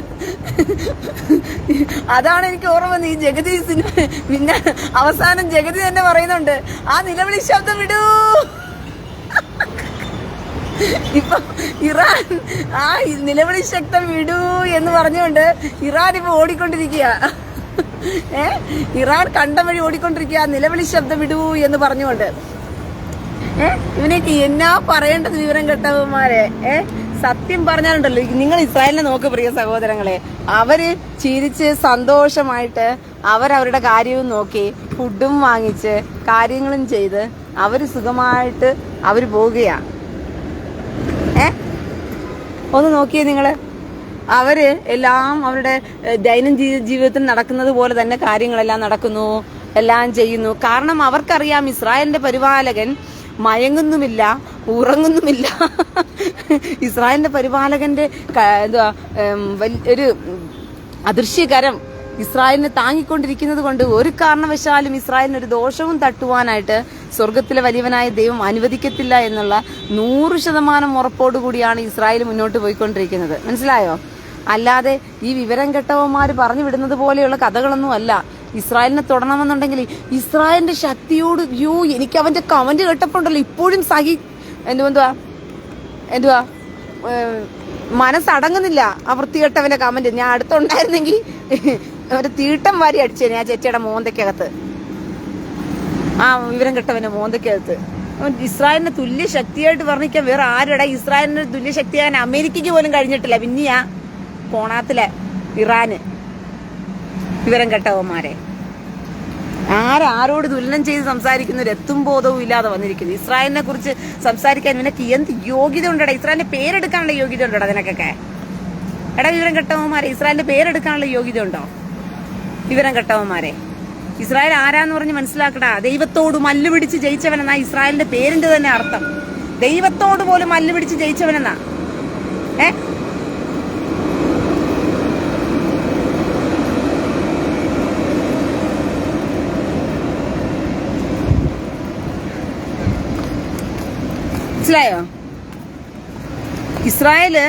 അതാണ് എനിക്ക് ഓർമ്മ വന്നത്. ഈ ജഗതി സിനിമ പിന്നെ അവസാനം ജഗതി തന്നെ പറയുന്നുണ്ട്, ആ നിലവിളി ശബ്ദം വിടൂ. ഇപ്പൊ ഇറാൻ ആ നിലവിളി ശബ്ദം വിടൂ എന്ന് പറഞ്ഞുകൊണ്ട് ഇറാൻ ഇപ്പൊ ഓടിക്കൊണ്ടിരിക്കുക. ഇറാൻ കണ്ടം വഴി ഓടിക്കൊണ്ടിരിക്കുക, നിലവിളി ശബ്ദം വിടൂ എന്ന് പറഞ്ഞുകൊണ്ട്. ഇവനേക്ക് എന്നാ പറയേണ്ടത് വിവരം കെട്ടവന്മാരെ. സത്യം പറഞ്ഞാലുണ്ടല്ലോ, നിങ്ങൾ ഇസ്രായേലിനെ നോക്ക് പ്രിയ സഹോദരങ്ങളെ. അവര് ചിരിച്ച് സന്തോഷമായിട്ട് അവരവരുടെ കാര്യവും നോക്കി ഫുഡും വാങ്ങിച്ച് കാര്യങ്ങളും ചെയ്ത് അവര് സുഖമായിട്ട് അവര് പോവുകയാണ്. ഒന്ന് നോക്കിയേ നിങ്ങള്. അവര് എല്ലാം അവരുടെ ദൈനംദിന ജീവിതത്തിൽ നടക്കുന്നത് പോലെ തന്നെ കാര്യങ്ങളെല്ലാം നടക്കുന്നു, എല്ലാം ചെയ്യുന്നു. കാരണം അവർക്കറിയാം ഇസ്രായേലിന്റെ പരിപാലകൻ മയങ്ങുന്നുമില്ല, ഉറങ്ങുന്നുമില്ല. ഇസ്രായേലിന്റെ പരിപാലകന്റെ എന്തുവാ ഒരു അദൃശ്യകരം ഇസ്രായേലിനെ താങ്ങിക്കൊണ്ടിരിക്കുന്നത് കൊണ്ട് ഒരു കാരണവശാലും ഇസ്രായേലിന് ഒരു ദോഷവും തട്ടുവാനായിട്ട് സ്വർഗത്തിലെ വലിയവനായ ദൈവം അനുവദിക്കത്തില്ല എന്നുള്ള 100% ഉറപ്പോടുകൂടിയാണ് ഇസ്രായേൽ മുന്നോട്ട് പോയിക്കൊണ്ടിരിക്കുന്നത്. മനസ്സിലായോ? അല്ലാതെ ഈ വിവരം കെട്ടവന്മാർ പറഞ്ഞു വിടുന്നത് പോലെയുള്ള കഥകളൊന്നും അല്ല. ഇസ്രായേലിനെ തൊടണമെന്നുണ്ടെങ്കിൽ ഇസ്രായേലിന്റെ ശക്തിയോട് എനിക്ക് അവന്റെ കമന്റ് കേട്ടപ്പോണ്ടല്ലോ ഇപ്പോഴും എന്തുവാ മനസ്സടങ്ങുന്നില്ല ആ വൃത്തികെട്ടവന്റെ കമന്റ്. ഞാൻ അടുത്തുണ്ടായിരുന്നെങ്കിൽ ഒരു തീട്ടം വാരി അടിച്ചേനെ ആ ചേച്ചിയുടെ മോന്തയ്ക്കകത്ത്, ആ വിവരം കെട്ടവന്റെ മോന്തയ്ക്കകത്ത്. ഇസ്രായേലിനെ തുല്യ ശക്തിയായിട്ട് വർണ്ണിക്കാൻ വേറെ ആരുടെ? ഇസ്രായേലിന് തുല്യ ശക്തിയാകാൻ അമേരിക്കയ്ക്ക് പോലും കഴിഞ്ഞിട്ടില്ല, പിന്നെയാ കോണാത്തിലെ ഇറാന്. വിവരം കെട്ടവന്മാരെ ആരോട് തുലനം ചെയ്ത് സംസാരിക്കുന്നവർ എത്തും ബോധവും ഇല്ലാതെ വന്നിരിക്കുന്നു. ഇസ്രായേലിനെ കുറിച്ച് സംസാരിക്കാൻ നിനക്ക് എന്ത് യോഗ്യത ഉണ്ടടാ? ഇസ്രായേലിന്റെ പേരെടുക്കാനുള്ള യോഗ്യത ഉണ്ടോടാ നിനക്കൊക്കെ? എടാ വിവരം കെട്ടവന്മാരെ, ഇസ്രായേലിന്റെ പേരെടുക്കാനുള്ള യോഗ്യത ഉണ്ടോ? വിവരം കെട്ടവന്മാരെ, ഇസ്രായേൽ ആരാന്ന് പറഞ്ഞ് മനസ്സിലാക്കടാ. ദൈവത്തോട് മല്ല് പിടിച്ച് ജയിച്ചവനെന്നാ ഇസ്രായേലിന്റെ പേരിന്റെ തന്നെ അർത്ഥം. ദൈവത്തോട് പോലും മല്ല് പിടിച്ച് ജയിച്ചവനെന്നാ. മനസ്സിലായോ? ഇസ്രായേല്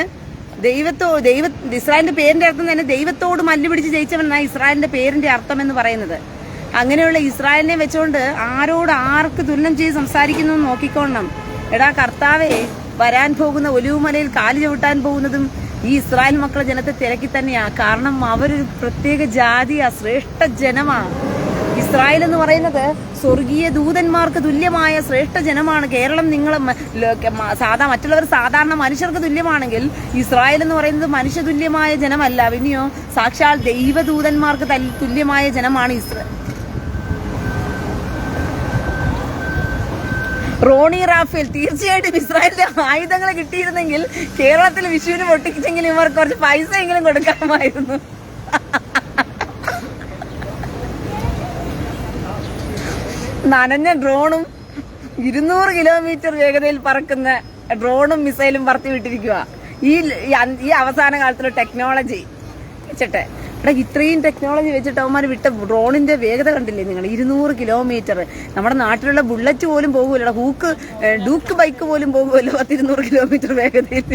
ഇസ്രായേലിന്റെ പേരിന്റെ അർത്ഥം തന്നെ ദൈവത്തോട് മല്ലു പിടിച്ച് ജയിച്ചവനാണ് ഇസ്രായേലിന്റെ പേരിന്റെ അർത്ഥം എന്ന് പറയുന്നത്. അങ്ങനെയുള്ള ഇസ്രായേലിനെ വെച്ചുകൊണ്ട് ആർക്ക് തുലനം ചെയ്ത് സംസാരിക്കുന്നു നോക്കിക്കോണം. എടാ കർത്താവേ, വരാൻ പോകുന്ന ഒലിവുമലയിൽ കാല് ചവിട്ടാൻ പോകുന്നതും ഈ ഇസ്രായേൽ മക്കളെ ജനത്തെ തിരക്കി തന്നെയാ. കാരണം അവരൊരു പ്രത്യേക ജാതിയാ, ശ്രേഷ്ഠ ജനമാ. ഇസ്രായേൽ എന്ന് പറയുന്നത് സ്വർഗീയ ദൂതന്മാർക്ക് തുല്യമായ ശ്രേഷ്ഠ ജനമാണ്. കേരളം മറ്റുള്ളവർ സാധാരണ മനുഷ്യർക്ക് തുല്യമാണെങ്കിൽ ഇസ്രായേൽ എന്ന് പറയുന്നത് മനുഷ്യതുല്യമായ ജനമല്ല, പിന്നെയോ സാക്ഷാൽ ദൈവദൂതന്മാർക്ക് തുല്യമായ ജനമാണ് ഇസ്രായേൽ. റോണി റാഫേൽ, തീർച്ചയായിട്ടും ഇസ്രായേലിന്റെ ആയുധങ്ങൾ കിട്ടിയിരുന്നെങ്കിൽ കേരളത്തിൽ വിഷുവിന് പൊട്ടിച്ചെങ്കിൽ ഇവർ കുറച്ച് പൈസ എങ്കിലും കൊടുക്കാമായിരുന്നു. നനഞ്ഞ ഡ്രോണും 200 കിലോമീറ്റർ വേഗതയിൽ പറക്കുന്ന ഡ്രോണും മിസൈലും പറത്തി വിട്ടിരിക്കുക. ഈ അവസാന കാലത്തുള്ള ടെക്നോളജി വെച്ചിട്ട് ഇത്രയും ടെക്നോളജി വെച്ചിട്ട് അവന്മാർ വിട്ട ഡ്രോണിന്റെ വേഗത കണ്ടില്ലേ നിങ്ങൾ? 200 കിലോമീറ്റർ. നമ്മുടെ നാട്ടിലുള്ള ബുള്ളറ്റ് പോലും പോകുമല്ലോ, ഡൂക്ക് ബൈക്ക് പോലും പോകുമല്ലോ 200 കിലോമീറ്റർ വേഗതയിൽ.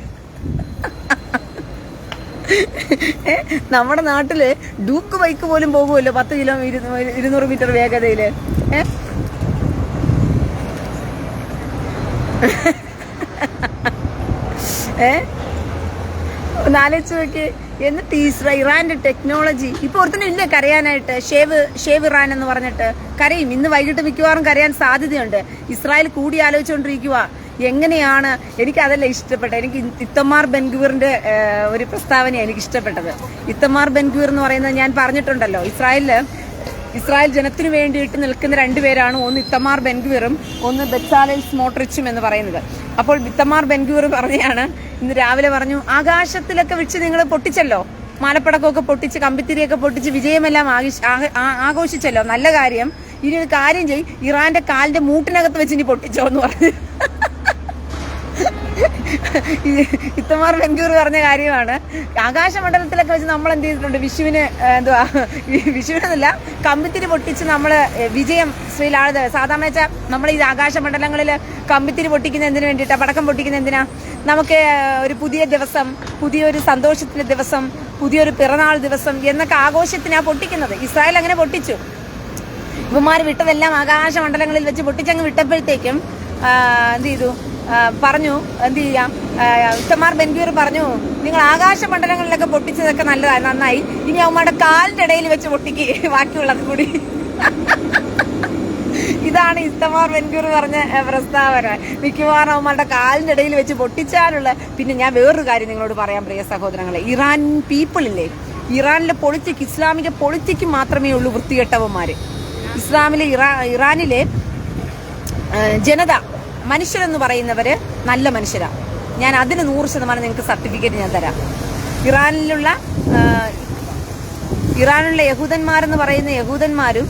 നമ്മുടെ നാട്ടില് ഡൂക്ക് ബൈക്ക് പോലും പോകുമല്ലോ 200 മീറ്റർ വേഗതയില്. ഒന്നാലോചിച്ച് നോക്കി. എന്നിട്ട് ഇറാന്റെ ടെക്നോളജി ഇപ്പൊ ഒരുത്തനും ഇല്ലേ കരയാനായിട്ട്? ഷേവ് ഇറാൻ എന്ന് പറഞ്ഞിട്ട് കരയും. ഇന്ന് വൈകിട്ട് മിക്കവാറും കരയാൻ സാധ്യതയുണ്ട്. ഇസ്രായേൽ കൂടി ആലോചിച്ചുകൊണ്ടിരിക്കുക എങ്ങനെയാണ്. എനിക്ക് അതല്ല ഇഷ്ടപ്പെട്ടത്. എനിക്ക് ഇത്തമാർ ബെൻഗുവറിന്റെ ഒരു പ്രസ്താവനയാണ് എനിക്ക് ഇഷ്ടപ്പെട്ടത്. ഇത്തമാർ ബെൻഗുവർ എന്ന് പറയുന്നത് ഞാൻ പറഞ്ഞിട്ടുണ്ടല്ലോ, ഇസ്രായേൽ ജനത്തിനു വേണ്ടിയിട്ട് നിൽക്കുന്ന രണ്ടുപേരാണ്. ഒന്ന് ഇത്തമാർ ബെൻഗുവറും ഒന്ന് ബെത്സാലേൽ സ്മോട്രിച്ചും എന്ന് പറയുന്നത്. അപ്പോൾ ഇത്തമാർ ബെൻഗുവർ പറഞ്ഞാണ്, ഇന്ന് രാവിലെ പറഞ്ഞു, ആകാശത്തിലൊക്കെ വെച്ച് നിങ്ങൾ പൊട്ടിച്ചല്ലോ, മാലപ്പടക്കമൊക്കെ പൊട്ടിച്ച് കമ്പിത്തിരിയൊക്കെ പൊട്ടിച്ച് വിജയമെല്ലാം ആഘോഷിച്ചല്ലോ, നല്ല കാര്യം. ഇനി ഒരു കാര്യം ചെയ്യ്, ഇറാന്റെ കാലിന്റെ മൂട്ടിനകത്ത് വെച്ച് ഇനി പൊട്ടിച്ചോ എന്ന് പറഞ്ഞു. ഇത്തമാർ ബെൻഗൂർ പറഞ്ഞ കാര്യമാണ്. ആകാശമണ്ഡലത്തിലൊക്കെ വെച്ച് നമ്മൾ എന്ത് ചെയ്തിട്ടുണ്ട്? വിഷുവിനല്ല, കമ്പിത്തിരി പൊട്ടിച്ച് നമ്മള് വിജയം സാധാരണ വെച്ചാൽ നമ്മൾ ഈ ആകാശമണ്ഡലങ്ങളിൽ കമ്പിത്തിരി പൊട്ടിക്കുന്ന എന്തിനു വേണ്ടിയിട്ടാ? പടക്കം പൊട്ടിക്കുന്ന എന്തിനാ? നമുക്ക് ഒരു പുതിയ ദിവസം, പുതിയൊരു സന്തോഷത്തിന്റെ ദിവസം, പുതിയൊരു പിറന്നാൾ ദിവസം എന്നൊക്കെ ആഘോഷത്തിനാ പൊട്ടിക്കുന്നത്. ഇസ്രായേൽ അങ്ങനെ പൊട്ടിച്ചു. ഇവന്മാർ വിട്ടതെല്ലാം ആകാശമണ്ഡലങ്ങളിൽ വെച്ച് പൊട്ടിച്ചങ്ങ് വിട്ടപ്പോഴത്തേക്കും എന്ത് ചെയ്തു? പറഞ്ഞു എന്ത് ചെയ്യാം. ഇത്തമാർ ബെൻഗൂർ പറഞ്ഞു, നിങ്ങൾ ആകാശമണ്ഡലങ്ങളിലൊക്കെ പൊട്ടിച്ചതൊക്കെ നന്നായി, ഇനി അവന്മാരുടെ കാലിന്റെ ഇടയിൽ വെച്ച് പൊട്ടിക്ക് ബാക്കിയുള്ളത് കൂടി. ഇതാണ് ഇത്തമാർ ബെൻഗൂർ പറഞ്ഞ പ്രസ്താവന. മിക്കവാറും അവന്മാരുടെ കാലിന്റെ ഇടയിൽ വെച്ച് പൊട്ടിച്ചാലുള്ള. പിന്നെ ഞാൻ വേറൊരു കാര്യം നിങ്ങളോട് പറയാം പ്രിയ സഹോദരങ്ങളെ. ഇറാൻ പീപ്പിൾ ഇല്ലേ, ഇറാനിലെ പൊളിറ്റിക്, ഇസ്ലാമിക പൊളിറ്റിക്ക് മാത്രമേ ഉള്ളൂ വൃത്തികെട്ടവന്മാര്. ഇറാനിലെ ജനത, മനുഷ്യരെന്ന് പറയുന്നവര് നല്ല മനുഷ്യരാണ്. ഞാൻ അതിന് 100% നിങ്ങൾക്ക് സർട്ടിഫിക്കറ്റ് ഞാൻ തരാം. ഇറാനിലുള്ള യഹൂദന്മാരെന്ന് പറയുന്ന യഹൂദന്മാരും,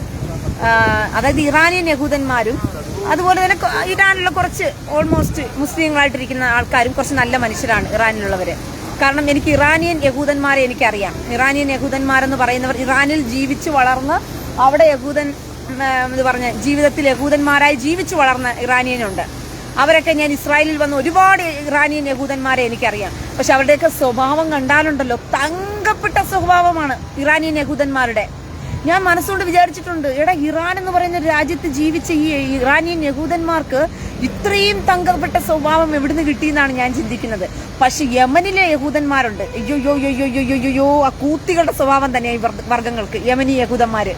അതായത് ഇറാനിയൻ യഹൂദന്മാരും, അതുപോലെ തന്നെ ഇറാനിലുള്ള കുറച്ച് ഓൾമോസ്റ്റ് മുസ്ലിങ്ങളായിട്ടിരിക്കുന്ന ആൾക്കാരും കുറച്ച് നല്ല മനുഷ്യരാണ് ഇറാനിലുള്ളവര്. കാരണം എനിക്ക് ഇറാനിയൻ യഹൂദന്മാരെ എനിക്കറിയാം. ഇറാനിയൻ യഹൂദന്മാരെന്ന് പറയുന്നവർ ഇറാനിൽ ജീവിച്ചു വളർന്ന് അവിടെ ജീവിതത്തിൽ യഹൂദന്മാരായി ജീവിച്ചു വളർന്ന ഇറാനിയനുണ്ട്. അവരൊക്കെ ഞാൻ ഇസ്രായേലിൽ വന്ന ഒരുപാട് ഇറാനിയൻ യഹൂദന്മാരെ എനിക്കറിയാം. പക്ഷെ അവരുടെയൊക്കെ സ്വഭാവം കണ്ടാലുണ്ടല്ലോ, തങ്കപ്പെട്ട സ്വഭാവമാണ് ഇറാനിയൻ യഹൂദന്മാരുടെ. ഞാൻ മനസ്സുകൊണ്ട് വിചാരിച്ചിട്ടുണ്ട്, എടാ ഇറാൻ എന്ന് പറയുന്ന രാജ്യത്ത് ജീവിച്ച ഈ ഇറാനിയൻ യഹൂദന്മാർക്ക് ഇത്രയും തങ്കപ്പെട്ട സ്വഭാവം എവിടുന്ന് കിട്ടിയെന്നാണ് ഞാൻ ചിന്തിക്കുന്നത്. പക്ഷെ യമനിലെ യഹൂദന്മാരുണ്ട്, അയ്യോ ആ കൂത്തികളുടെ സ്വഭാവം തന്നെയാണ് ഈ വർഗങ്ങൾക്ക്. യമനി യഹൂദന്മാര്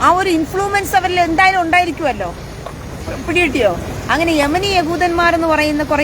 ആ ഒരു ഇൻഫ്ലുവൻസ് അവരിൽ എന്തായാലും ഉണ്ടായിരിക്കുമല്ലോ. പിടികിട്ടിയോ? അങ്ങനെ യമനി യഹൂദന്മാരെന്ന് പറയുന്ന കുറെ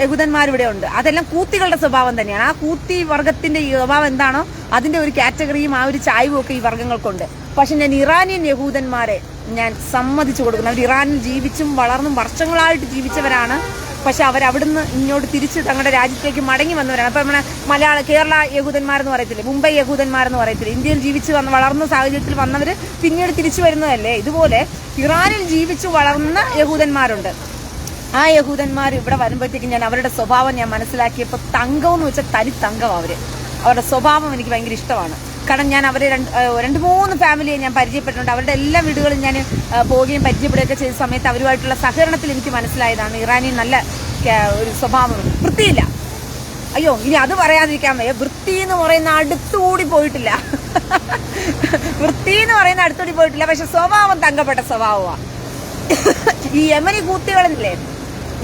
യഹൂദന്മാർ ഇവിടെ ഉണ്ട്. അതെല്ലാം കൂത്തികളുടെ സ്വഭാവം തന്നെയാണ്. ആ കൂത്തി വർഗത്തിന്റെ സ്വഭാവം എന്താണോ അതിന്റെ ഒരു കാറ്റഗറിയും ആ ഒരു ചായ്വും ഒക്കെ ഈ വർഗങ്ങൾക്കുണ്ട്. പക്ഷെ ഞാൻ ഇറാനിയൻ യഹൂദന്മാരെ ഞാൻ സമ്മതിച്ചു കൊടുക്കുന്നു. അവർ ഇറാനിൽ ജീവിച്ചും വളർന്നും വർഷങ്ങളായിട്ട് ജീവിച്ചവരാണ്. പക്ഷെ അവരവിടുന്ന് ഇങ്ങോട്ട് തിരിച്ച് തങ്ങളുടെ രാജ്യത്തേക്ക് മടങ്ങി വന്നവരാണ്. അപ്പൊ നമ്മുടെ കേരള യഹൂദന്മാരെന്ന് പറയത്തില്ലേ, മുംബൈ യഹൂദന്മാരെന്ന് പറയത്തില്ലേ, ഇന്ത്യയിൽ ജീവിച്ച് വളർന്ന സാഹചര്യത്തിൽ വന്നവര് പിന്നീട് തിരിച്ചു വരുന്നതല്ലേ. ഇതുപോലെ ഇറാനിൽ ജീവിച്ചു വളർന്ന യഹൂദന്മാരുണ്ട്. ആ യഹൂദന്മാർ ഇവിടെ വരുമ്പോഴത്തേക്കും ഞാൻ അവരുടെ സ്വഭാവം ഞാൻ മനസ്സിലാക്കിയപ്പോൾ തങ്കം എന്ന് വെച്ചാൽ തനി തങ്കം. അവരുടെ സ്വഭാവം എനിക്ക് ഭയങ്കര ഇഷ്ടമാണ്. കാരണം ഞാൻ അവരെ 2-3 ഫാമിലിയെ ഞാൻ പരിചയപ്പെട്ടിട്ടുണ്ട്. അവരുടെ എല്ലാ വീടുകളും ഞാൻ പോവുകയും പരിചയപ്പെടുകയൊക്കെ ചെയ്ത സമയത്ത് അവരുമായിട്ടുള്ള സഹകരണത്തിൽ എനിക്ക് മനസ്സിലായതാണ് ഇറാനിൽ നല്ല ഒരു സ്വഭാവം. വൃത്തിയില്ല, അയ്യോ ഇനി അത് പറയാതിരിക്കാൻ വയ്യ. വൃത്തി എന്ന് പറയുന്ന അടുത്തുകൂടി പോയിട്ടില്ല. വൃത്തി എന്ന് പറയുന്ന അടുത്തുകൂടി പോയിട്ടില്ല. പക്ഷെ സ്വഭാവം തങ്കപ്പെട്ട സ്വഭാവമാണ്. ഈ യമനി കൂത്തികളില്ലേ,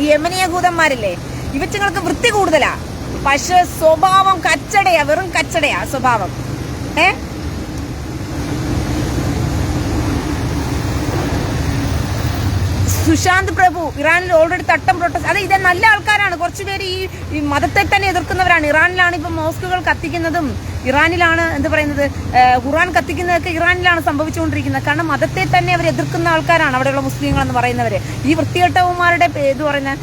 ഈ യമനീയ കൂതന്മാരില്ലേ, ഇവറ്റങ്ങൾക്ക് വൃത്തി കൂടുതലാ. പക്ഷെ സ്വഭാവം കച്ചടയാ, വെറും കച്ചടയാ സ്വഭാവം. സുശാന്ത് പ്രഭു ഇറാനിൽ ഓൾറെഡി തട്ടം പ്രൊട്ടസ്റ്റ്. അതെ, ഇത് നല്ല ആൾക്കാരാണ്. കുറച്ചുപേര് ഈ മതത്തെ തന്നെ എതിർക്കുന്നവരാണ്. ഇറാനിലാണ് ഇപ്പം മോസ്കുകൾ കത്തിക്കുന്നതും, ഇറാനിലാണ് എന്ത് പറയുന്നത്, ഖുർആൻ കത്തിക്കുന്നതൊക്കെ ഇറാനിലാണ് സംഭവിച്ചുകൊണ്ടിരിക്കുന്നത്. കാരണം മതത്തെ തന്നെ അവർ എതിർക്കുന്ന ആൾക്കാരാണ് അവിടെയുള്ള മുസ്ലിങ്ങൾ എന്ന് പറയുന്നവര്. ഈ വൃത്തികെട്ടവന്മാരുടെ ഇത് പറയുന്ന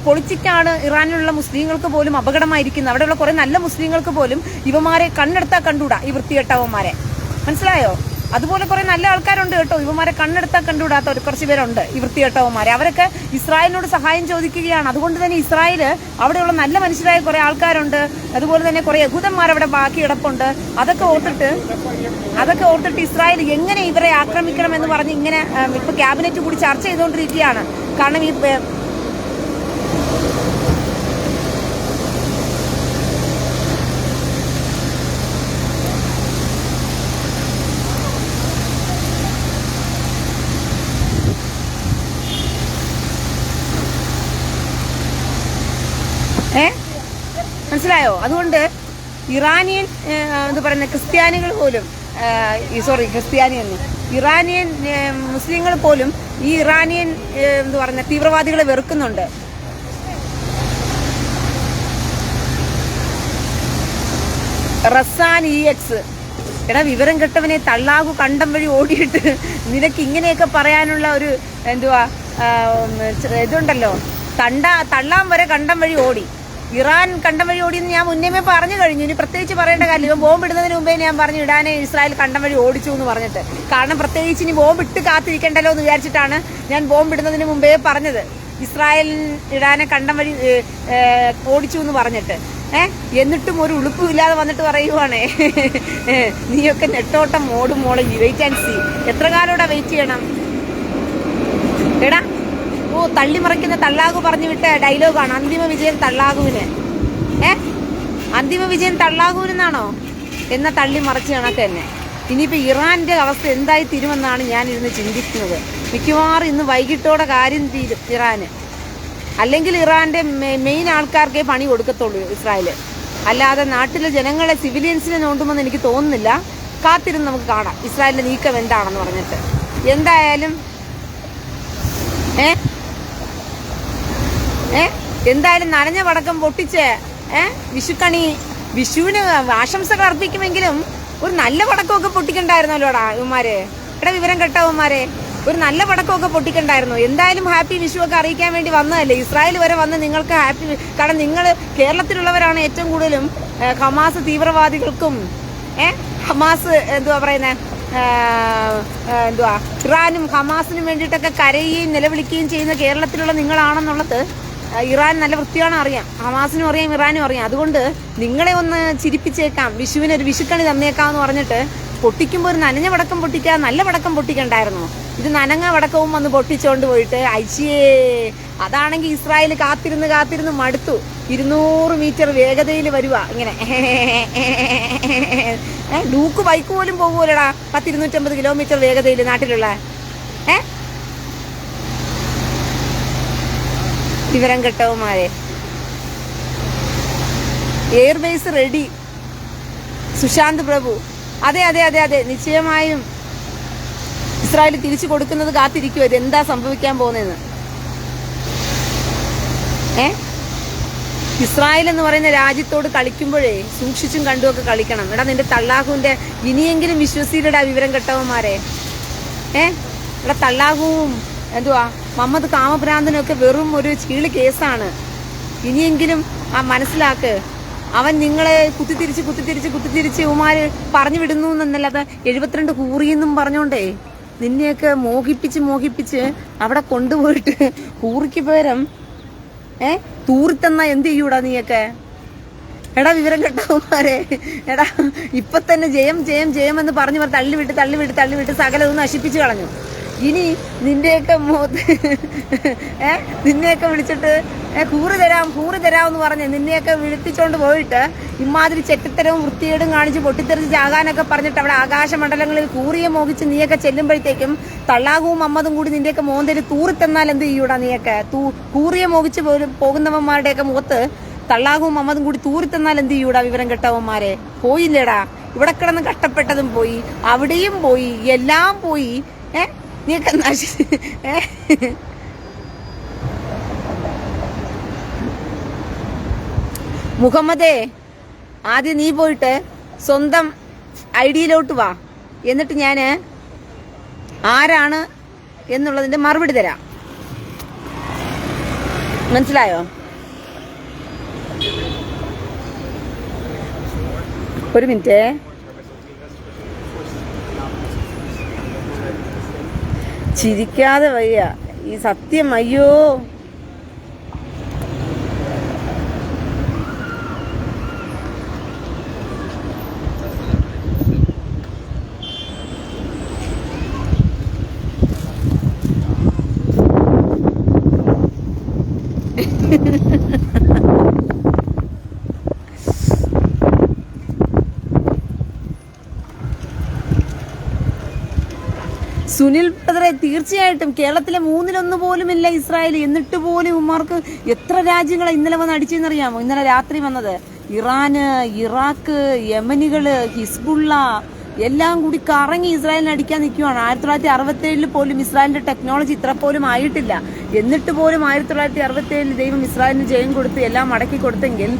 പൊളിറ്റിക്കാണ് ഇറാനിലുള്ള മുസ്ലിങ്ങൾക്ക് പോലും അപകടമായിരിക്കുന്നത്. അവിടെയുള്ള കുറെ നല്ല മുസ്ലിങ്ങൾക്ക് പോലും ഇവന്മാരെ കണ്ണെടുത്താൽ കണ്ടുകൂടാ, ഈ വൃത്തികെട്ടവന്മാരെ. മനസ്സിലായോ? അതുപോലെ കുറെ നല്ല ആൾക്കാരുണ്ട് കേട്ടോ, ഇവന്മാരെ കണ്ണെടുത്താൽ കണ്ടുകൂടാത്ത കുറച്ച് പേരുണ്ട്, ഈ വൃത്തികെട്ടവന്മാരെ. അവരൊക്കെ ഇസ്രായേലിനോട് സഹായം ചോദിക്കുകയാണ്. അതുകൊണ്ട് തന്നെ ഇസ്രായേല് അവിടെയുള്ള നല്ല മനുഷ്യരായ കുറെ ആൾക്കാരുണ്ട്. അതുപോലെ തന്നെ കുറെ യഹൂദന്മാർ അവിടെ ബാക്കി കിടപ്പുണ്ട്. അതൊക്കെ ഓർത്തിട്ട് ഇസ്രായേൽ എങ്ങനെ ഇവരെ ആക്രമിക്കണം എന്ന് പറഞ്ഞ് ഇങ്ങനെ ഇപ്പൊ ക്യാബിനറ്റ് കൂടി ചർച്ച ചെയ്തുകൊണ്ടിരിക്കുകയാണ്. കാരണം ഈ മനസ്സിലായോ? അതുകൊണ്ട് ഇറാനിയൻ എന്താ പറയുന്ന ക്രിസ്ത്യാനികൾ പോലും, ഇറാനിയൻ മുസ്ലിങ്ങൾ പോലും ഈ ഇറാനിയൻ എന്താ പറയുന്ന തീവ്രവാദികളെ വെറുക്കുന്നുണ്ട്. റസാൻ EX, എടാ വിവരം കെട്ടവനെ തള്ളാകു കണ്ടം വഴി ഓടിയിട്ട് നിനക്ക് ഇങ്ങനെയൊക്കെ പറയാനുള്ള ഒരു എന്തുവാ ഇതുണ്ടല്ലോ. തള്ളാൻ വരെ കണ്ടം വഴി ഓടി. ഇറാൻ കണ്ടം വഴി ഓടിയെന്ന് ഞാൻ മുന്നേ പറഞ്ഞു കഴിഞ്ഞു. ഇനി പ്രത്യേകിച്ച് പറയേണ്ട കാര്യമില്ല. ഇവൻ ബോംബ് ഇടുന്നതിന് മുമ്പേ ഞാൻ പറഞ്ഞു ഇടാനെ ഇസ്രായേൽ കണ്ടം വഴി ഓടിച്ചു എന്ന് പറഞ്ഞിട്ട്. കാരണം പ്രത്യേകിച്ച് ഇനി ബോംബ് ഇട്ട് കാത്തിരിക്കണ്ടല്ലോ എന്ന് വിചാരിച്ചിട്ടാണ് ഞാൻ ബോംബ് ഇടുന്നതിന് മുമ്പേ പറഞ്ഞത്. ഇസ്രായേൽ ഇടാനെ കണ്ടം വഴി ഓടിച്ചു എന്ന് പറഞ്ഞിട്ട്. എന്നിട്ടും ഒരു ഉളുപ്പും ഇല്ലാതെ വന്നിട്ട് പറയുവാണേ നീയൊക്കെ നെട്ടോട്ടം ഓടും മോളെ, വെയിറ്റ് ആൻഡ് സീ. എത്ര കാലോടാ വെയിറ്റ് ചെയ്യണം എടാ? തള്ളിമറിക്കുന്ന തള്ളാകു പറഞ്ഞു വിട്ട ഡയലോഗാണ് അന്തിമ വിജയം തള്ളാകുവിന്. അന്തിമ വിജയം തള്ളാകുവിനെന്നാണോ? എന്നാ തള്ളി മറിച്ച് കണക്ക് തന്നെ. ഇനിയിപ്പോ ഇറാന്റെ അവസ്ഥ എന്തായി തീരുമെന്നാണ് ഞാൻ ഇരുന്ന് ചിന്തിക്കുന്നത്. മിക്കവാറും ഇന്ന് വൈകിട്ടോടെ കാര്യം തീരും ഇറാന്. അല്ലെങ്കിൽ ഇറാന്റെ മെയിൻ ആൾക്കാർക്കേ പണി കൊടുക്കത്തുള്ളൂ ഇസ്രായേല്. അല്ലാതെ നാട്ടിലെ ജനങ്ങളെ, സിവിലിയൻസിനെ നോണ്ടുമെന്ന് എനിക്ക് തോന്നുന്നില്ല. കാത്തിരുന്ന് നമുക്ക് കാണാം ഇസ്രായേലിന്റെ നീക്കം എന്താണെന്ന് പറഞ്ഞിട്ട്. എന്തായാലും എന്തായാലും നനഞ്ഞ പടക്കം പൊട്ടിച്ച് വിഷുവിന് ആശംസകൾ അർപ്പിക്കുമെങ്കിലും ഒരു നല്ല പടക്കമൊക്കെ പൊട്ടിക്കണ്ടായിരുന്നല്ലോടാ ഇവന്മാര്. എടാ വിവരം കെട്ടവന്മാരെ, ഒരു നല്ല പടക്കമൊക്കെ പൊട്ടിക്കണ്ടായിരുന്നു. എന്തായാലും ഹാപ്പി വിഷു ഒക്കെ അറിയിക്കാൻ വേണ്ടി വന്നതല്ലേ. ഇസ്രായേൽ വരെ വന്ന് നിങ്ങൾക്ക് ഹാപ്പി, കാരണം നിങ്ങൾ കേരളത്തിലുള്ളവരാണ് ഏറ്റവും കൂടുതലും ഹമാസ് തീവ്രവാദികൾക്കും ഹമാസ് എന്തുവാ പറയുന്നത് ഇറാനും ഹമാസിനും വേണ്ടിയിട്ടൊക്കെ കരയുകയും നിലവിളിക്കുകയും ചെയ്യുന്ന കേരളത്തിലുള്ള നിങ്ങളാണെന്നുള്ളത് ഇറാൻ നല്ല വൃത്തിയാണ് അറിയാം. ഹമാസിനും അറിയാം, ഇറാനും അറിയാം. അതുകൊണ്ട് നിങ്ങളെ ഒന്ന് ചിരിപ്പിച്ചേക്കാം, വിഷുവിന് ഒരു വിഷുക്കണി തന്നേക്കാന്ന് പറഞ്ഞിട്ട് പൊട്ടിക്കുമ്പോൾ ഒരു നനഞ്ഞ പടക്കം പൊട്ടിക്കുക, നല്ല പടക്കം പൊട്ടിക്കണ്ടായിരുന്നു. ഇത് നനഞ്ഞ പടക്കവും വന്ന് പൊട്ടിച്ചോണ്ട് പോയിട്ട് അയ്യേ. അതാണെങ്കിൽ ഇസ്രായേൽ കാത്തിരുന്ന് മടുത്തു. 200 മീറ്റർ വേഗതയിൽ വരുക ഇങ്ങനെ. ഡൂക്ക് ബൈക്ക് പോലും പോകുമല്ലോടാ 250 കിലോമീറ്റർ വേഗതയിൽ നാട്ടിലുള്ള. വിവരം കെട്ടവന്മാരെ. Airbase ready. സുശാന്ത് പ്രഭു, അതെ നിശ്ചയമായും ഇസ്രായേൽ തിരിച്ചു കൊടുക്കുന്നത് കാത്തിരിക്കുമോ. ഇത് എന്താ സംഭവിക്കാൻ പോകുന്നതെന്ന്. ഇസ്രായേൽ എന്ന് പറയുന്ന രാജ്യത്തോട് കളിക്കുമ്പോഴേ സൂക്ഷിച്ചും കണ്ടുമൊക്കെ കളിക്കണം. എടാ നിന്റെ തള്ളാഹുവിന്റെ ഇനിയെങ്കിലും വിശ്വസിയില്ലടാ വിവരം കെട്ടവന്മാരെ. എടാ തള്ളാഹുവും എന്തുവാ മുഹമ്മദ് കാമഭ്രാന്തനൊക്കെ വെറും ഒരു ചീള് കേസാണ്. ഇനിയെങ്കിലും മനസ്സിലാക്ക്. അവൻ നിങ്ങളെ കുത്തിത്തിരിച്ച് ഉമാര് പറഞ്ഞു വിടുന്നു എന്നല്ലാതെ 72 കൂറിയെന്നും പറഞ്ഞോണ്ടേ നിന്നെയൊക്കെ മോഹിപ്പിച്ച് അവിടെ കൊണ്ടുപോയിട്ട് കൂറിക്ക് പകരം തൂറിത്തന്ന എന്ത് ചെയ്യൂടാ നീയൊക്കെ. എടാ വിവരം കെട്ടവന്മാരെ, എടാ ഇപ്പൊ തന്നെ ജയം എന്ന് പറഞ്ഞു തള്ളിവിട്ട് സകലതും നശിപ്പിച്ചു കളഞ്ഞു. ഇനി നിന്റെയൊക്കെ നിന്നെയൊക്കെ വിളിച്ചിട്ട് കൂറ് തരാമെന്ന് പറഞ്ഞ് നിന്നെയൊക്കെ വിളിപ്പിച്ചോണ്ട് പോയിട്ട് ഇമാതിരി ചെറ്റത്തരവും വൃത്തികേടും കാണിച്ച് പൊട്ടിത്തെറിച്ച് ചാകാനൊക്കെ പറഞ്ഞിട്ട് അവിടെ ആകാശമണ്ഡലങ്ങളിൽ കൂറിയെ മോഹിച്ച് നീയൊക്കെ ചെല്ലുമ്പോഴത്തേക്കും തള്ളാകും അമ്മതും കൂടി നിന്റെയൊക്കെ മോന്തയിൽ തൂറിത്തെന്നാൽ എന്ത് ചെയ്യൂടാ? നീയൊക്കെ കൂറിയെ മോഹിച്ച് പോകുന്നവന്മാരുടെയൊക്കെ മുഖത്ത് തള്ളാകും അമ്മതും കൂടി തൂറിത്തെന്നാൽ എന്ത് ചെയ്യൂടാ? വിവരം കെട്ടവന്മാരെ പോയില്ലേടാ. ഇവിടെ കിടന്ന് കഷ്ടപ്പെട്ടതും പോയി, അവിടെയും പോയി, എല്ലാം പോയി. നീയൊക്കെ മുഹമ്മദേ, ആദ്യം നീ പോയിട്ട് സ്വന്തം ഐഡിയയിലോട്ട് വാ. എന്നിട്ട് ഞാൻ ആരാണ് എന്നുള്ളതിന്റെ മറുപടി തരാം. മനസ്സിലായോ? ഒരു മിനിറ്റ്. ചിരിക്കാതെ വയ്യ ഈ സത്യം. അയ്യോ, സുനിൽ ബ്രദറെ, തീർച്ചയായിട്ടും കേരളത്തിലെ 1/3 പോലും ഇല്ല ഇസ്രായേൽ. എന്നിട്ട് പോലും ഉമ്മാർക്ക് എത്ര രാജ്യങ്ങളെ ഇന്നലെ വന്ന് അടിച്ചെന്നറിയാമോ? ഇന്നലെ രാത്രി വന്നത് ഇറാന്, ഇറാഖ്, യമനികള്, ഹിസ്ബുള്ള എല്ലാം കൂടി കറങ്ങി ഇസ്രായേലിനെ അടിക്കാൻ നിൽക്കുവാണ്. 1967 പോലും ഇസ്രായേലിന്റെ ടെക്നോളജി ഇത്ര പോലും ആയിട്ടില്ല. എന്നിട്ട് പോലും 1967 ദൈവം ഇസ്രായേലിന് ജയം കൊടുത്ത് എല്ലാം മടക്കി കൊടുത്തെങ്കിൽ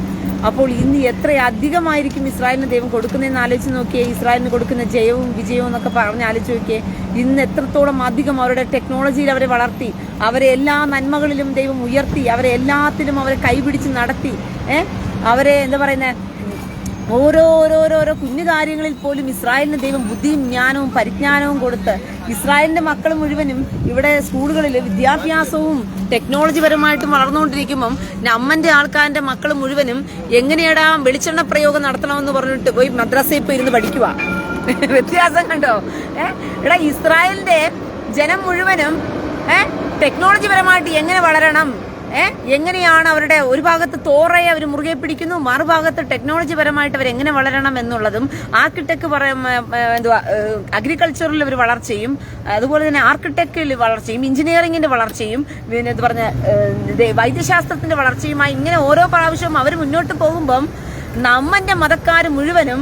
അപ്പോൾ ഇന്ന് എത്ര അധികമായിരിക്കും ഇസ്രായേലിന് ദൈവം കൊടുക്കുന്നതെന്ന് ആലോചിച്ച് നോക്കിയേ. ഇസ്രായേലിന് കൊടുക്കുന്ന ജയവും വിജയവും എന്നൊക്കെ പറഞ്ഞ് ആലോചിച്ച് നോക്കിയേ. ഇന്ന് എത്രത്തോളം അധികം അവരുടെ ടെക്നോളജിയിൽ അവരെ വളർത്തി, അവരെ എല്ലാ നന്മകളിലും ദൈവം ഉയർത്തി, അവരെ എല്ലാത്തിലും അവരെ കൈപിടിച്ച് നടത്തി. അവരെ എന്താ പറയുന്നത്, ഓരോരോരോരോ കുഞ്ഞു കാര്യങ്ങളിൽ പോലും ഇസ്രായേലിന് ദൈവം ബുദ്ധിയും ജ്ഞാനവും പരിജ്ഞാനവും കൊടുത്ത് ഇസ്രായേലിന്റെ മക്കൾ മുഴുവനും ഇവിടെ സ്കൂളുകളിൽ വിദ്യാഭ്യാസവും ടെക്നോളജി പരമായിട്ടും വളർന്നുകൊണ്ടിരിക്കുമ്പം നമ്മന്റെ ആൾക്കാരുടെ മക്കൾ മുഴുവനും എങ്ങനെയാടാ വെളിച്ചെണ്ണ പ്രയോഗം നടത്തണമെന്ന് പറഞ്ഞിട്ട് പോയി മദ്രസയിൽ പോയി ഇരുന്ന് പഠിക്കുക. വ്യത്യാസം കണ്ടോ? എടാ, ഇസ്രായേലിന്റെ ജനം മുഴുവനും ടെക്നോളജി പരമായിട്ട് എങ്ങനെ വളരണം, എങ്ങനെയാണ് അവരുടെ ഒരു ഭാഗത്ത് തോറയെ അവർ മുറുകെ പിടിക്കുന്നു, മറുഭാഗത്ത് ടെക്നോളജി പരമായിട്ട് അവർ എങ്ങനെ വളരണം എന്നുള്ളതും, ആർക്കിടെക്ട് എന്തുവാ അഗ്രികൾച്ചറിൽ ഒരു വളർച്ചയും, അതുപോലെ തന്നെ ആർക്കിടെക്റ്റിൽ വളർച്ചയും, എഞ്ചിനീയറിംഗിന്റെ വളർച്ചയും, പിന്നെ ഇത് പറഞ്ഞ വൈദ്യശാസ്ത്രത്തിന്റെ വളർച്ചയുമായി ഇങ്ങനെ ഓരോ പ്രാവശ്യവും അവർ മുന്നോട്ട് പോകുമ്പം നമ്മന്റെ മതക്കാർ മുഴുവനും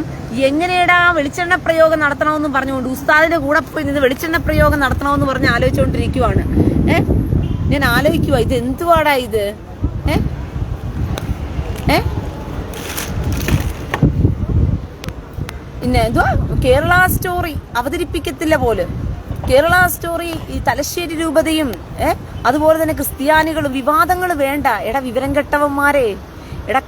എങ്ങനെയാടാ വെളിച്ചെണ്ണ പ്രയോഗം നടത്തണമെന്ന് പറഞ്ഞുകൊണ്ട് ഉസ്താദിന്റെ കൂടെ പോയി നിന്ന് വെളിച്ചെണ്ണ പ്രയോഗം നടത്തണമെന്ന് പറഞ്ഞ് ആലോചിച്ചുകൊണ്ടിരിക്കുവാണ്. ഞാൻ ആലോചിക്കുവാ, ഇത് എന്തുവാടാ ഇത്? പിന്നെ എന്തുവാ കേരള സ്റ്റോറി അവതരിപ്പിക്കത്തില്ല പോലും. കേരള സ്റ്റോറി ഈ തലശ്ശേരി രൂപതയും അതുപോലെ തന്നെ ക്രിസ്ത്യാനികളും വിവാദങ്ങൾ വേണ്ട. എടാ വിവരം കെട്ടവന്മാരെ, എടാ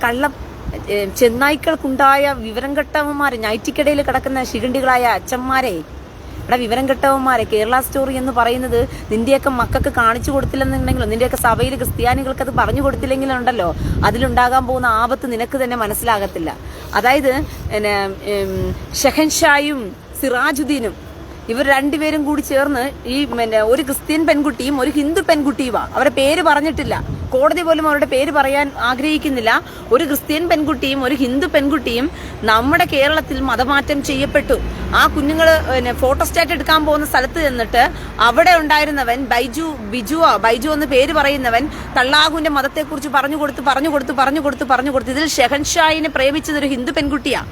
ചെന്നായ്ക്കൾക്കുണ്ടായ വിവരം കെട്ടവന്മാരെ, ഞൈറ്റിക്കിടയിൽ കിടക്കുന്ന ശിഖണ്ഡികളായ അച്ഛന്മാരെ, എടാ വിവരം കെട്ടവന്മാരെ, കേരള സ്റ്റോറി എന്ന് പറയുന്നത് നിന്റെയൊക്കെ മക്കൾക്ക് കാണിച്ചു കൊടുത്തില്ലെന്നുണ്ടെങ്കിലോ, നിന്റെയൊക്കെ സഭയിൽ ക്രിസ്ത്യാനികൾക്ക് അത് പറഞ്ഞു കൊടുത്തില്ലെങ്കിലുണ്ടല്ലോ അതിലുണ്ടാകാൻ പോകുന്ന ആപത്ത് നിനക്ക് തന്നെ മനസ്സിലാകത്തില്ല. അതായത് ഷെഹൻഷായും സിറാജുദ്ദീനും ഇവർ രണ്ടുപേരും കൂടി ചേർന്ന് ഈ ഒരു ക്രിസ്ത്യൻ പെൺകുട്ടിയും ഒരു ഹിന്ദു പെൺകുട്ടിയുമാ. അവരുടെ പേര് പറഞ്ഞിട്ടില്ല, കോടതി പോലും അവരുടെ പേര് പറയാൻ ആഗ്രഹിക്കുന്നില്ല. ഒരു ക്രിസ്ത്യൻ പെൺകുട്ടിയും ഒരു ഹിന്ദു പെൺകുട്ടിയും നമ്മുടെ കേരളത്തിൽ മതമാറ്റം ചെയ്യപ്പെട്ടു. ആ കുഞ്ഞുങ്ങൾ ഫോട്ടോസ്റ്റാറ്റ് എടുക്കാൻ പോകുന്ന സ്ഥലത്ത് ചെന്നിട്ട് അവിടെ ഉണ്ടായിരുന്നവൻ ബൈജു എന്ന് പേര് പറയുന്നവൻ തള്ളാഹുവിന്റെ മതത്തെക്കുറിച്ച് പറഞ്ഞു കൊടുത്ത് ഇതിൽ ഷെഹൻഷായിനെ പ്രേമിച്ചത് ഒരു ഹിന്ദു പെൺകുട്ടിയാ.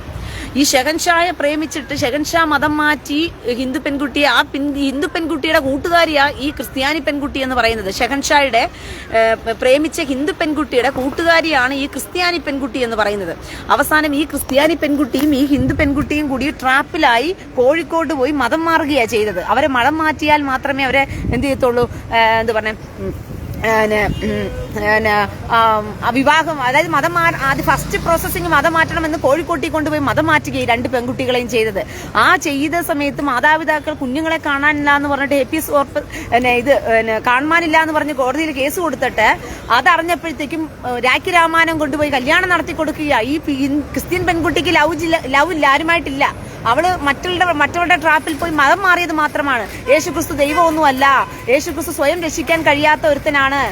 ഈ ഷെഹൻഷായെ പ്രേമിച്ചിട്ട് ഷെഹൻഷാ മതം മാറ്റി ഹിന്ദു പെൺകുട്ടിയെ, ആ ഹിന്ദു പെൺകുട്ടിയുടെ കൂട്ടുകാരിയാ ഈ ക്രിസ്ത്യാനി പെൺകുട്ടി എന്ന് പറയുന്നത്. ഷെഹൻഷായുടെ പ്രേമിച്ച ഹിന്ദു പെൺകുട്ടിയുടെ കൂട്ടുകാരിയാണ് ഈ ക്രിസ്ത്യാനി പെൺകുട്ടി എന്ന് പറയുന്നത്. അവസാനം ഈ ക്രിസ്ത്യാനി പെൺകുട്ടിയും ഈ ഹിന്ദു പെൺകുട്ടിയും കൂടി ട്രാപ്പിലായി കോഴിക്കോട് പോയി മതം മാറുകയാണ് ചെയ്തത്. അവരെ മതം മാറ്റിയാൽ മാത്രമേ അവരെ എന്ത് ചെയ്യത്തുള്ളൂ, എന്താ പറഞ്ഞ വിവാഹം, അതായത് ആദ്യം ഫസ്റ്റ് പ്രോസസ്സിങ് മതം മാറ്റണമെന്ന് കോഴിക്കോട്ടിൽ കൊണ്ടുപോയി മതം മാറ്റുകയും രണ്ട് പെൺകുട്ടികളെയും ചെയ്തത്. ആ ചെയ്ത സമയത്ത് മാതാപിതാക്കൾ കുഞ്ഞുങ്ങളെ കാണാനില്ല എന്ന് പറഞ്ഞിട്ട് ഹെപ്പീസ് ഇത് കാണാനില്ല എന്ന് പറഞ്ഞ് കോടതിയിൽ കേസ് കൊടുത്തിട്ട് അതറിഞ്ഞപ്പോഴത്തേക്കും രാഖി രാമായണം കൊണ്ടുപോയി കല്യാണം നടത്തി കൊടുക്കുക. ഈ ക്രിസ്ത്യൻ പെൺകുട്ടിക്ക് ലവ് ഇല്ല, ആരുമായിട്ടില്ല. അവള് മറ്റുള്ളവരുടെ ട്രാപ്പിൽ പോയി മതം മാറിയത് മാത്രമാണ്. യേശുക്രിസ്തു ദൈവമൊന്നുമല്ല. യേശുക്രിസ്തു സ്വയം രക്ഷിക്കാൻ കഴിയാത്ത ഒരുത്തനാണ്.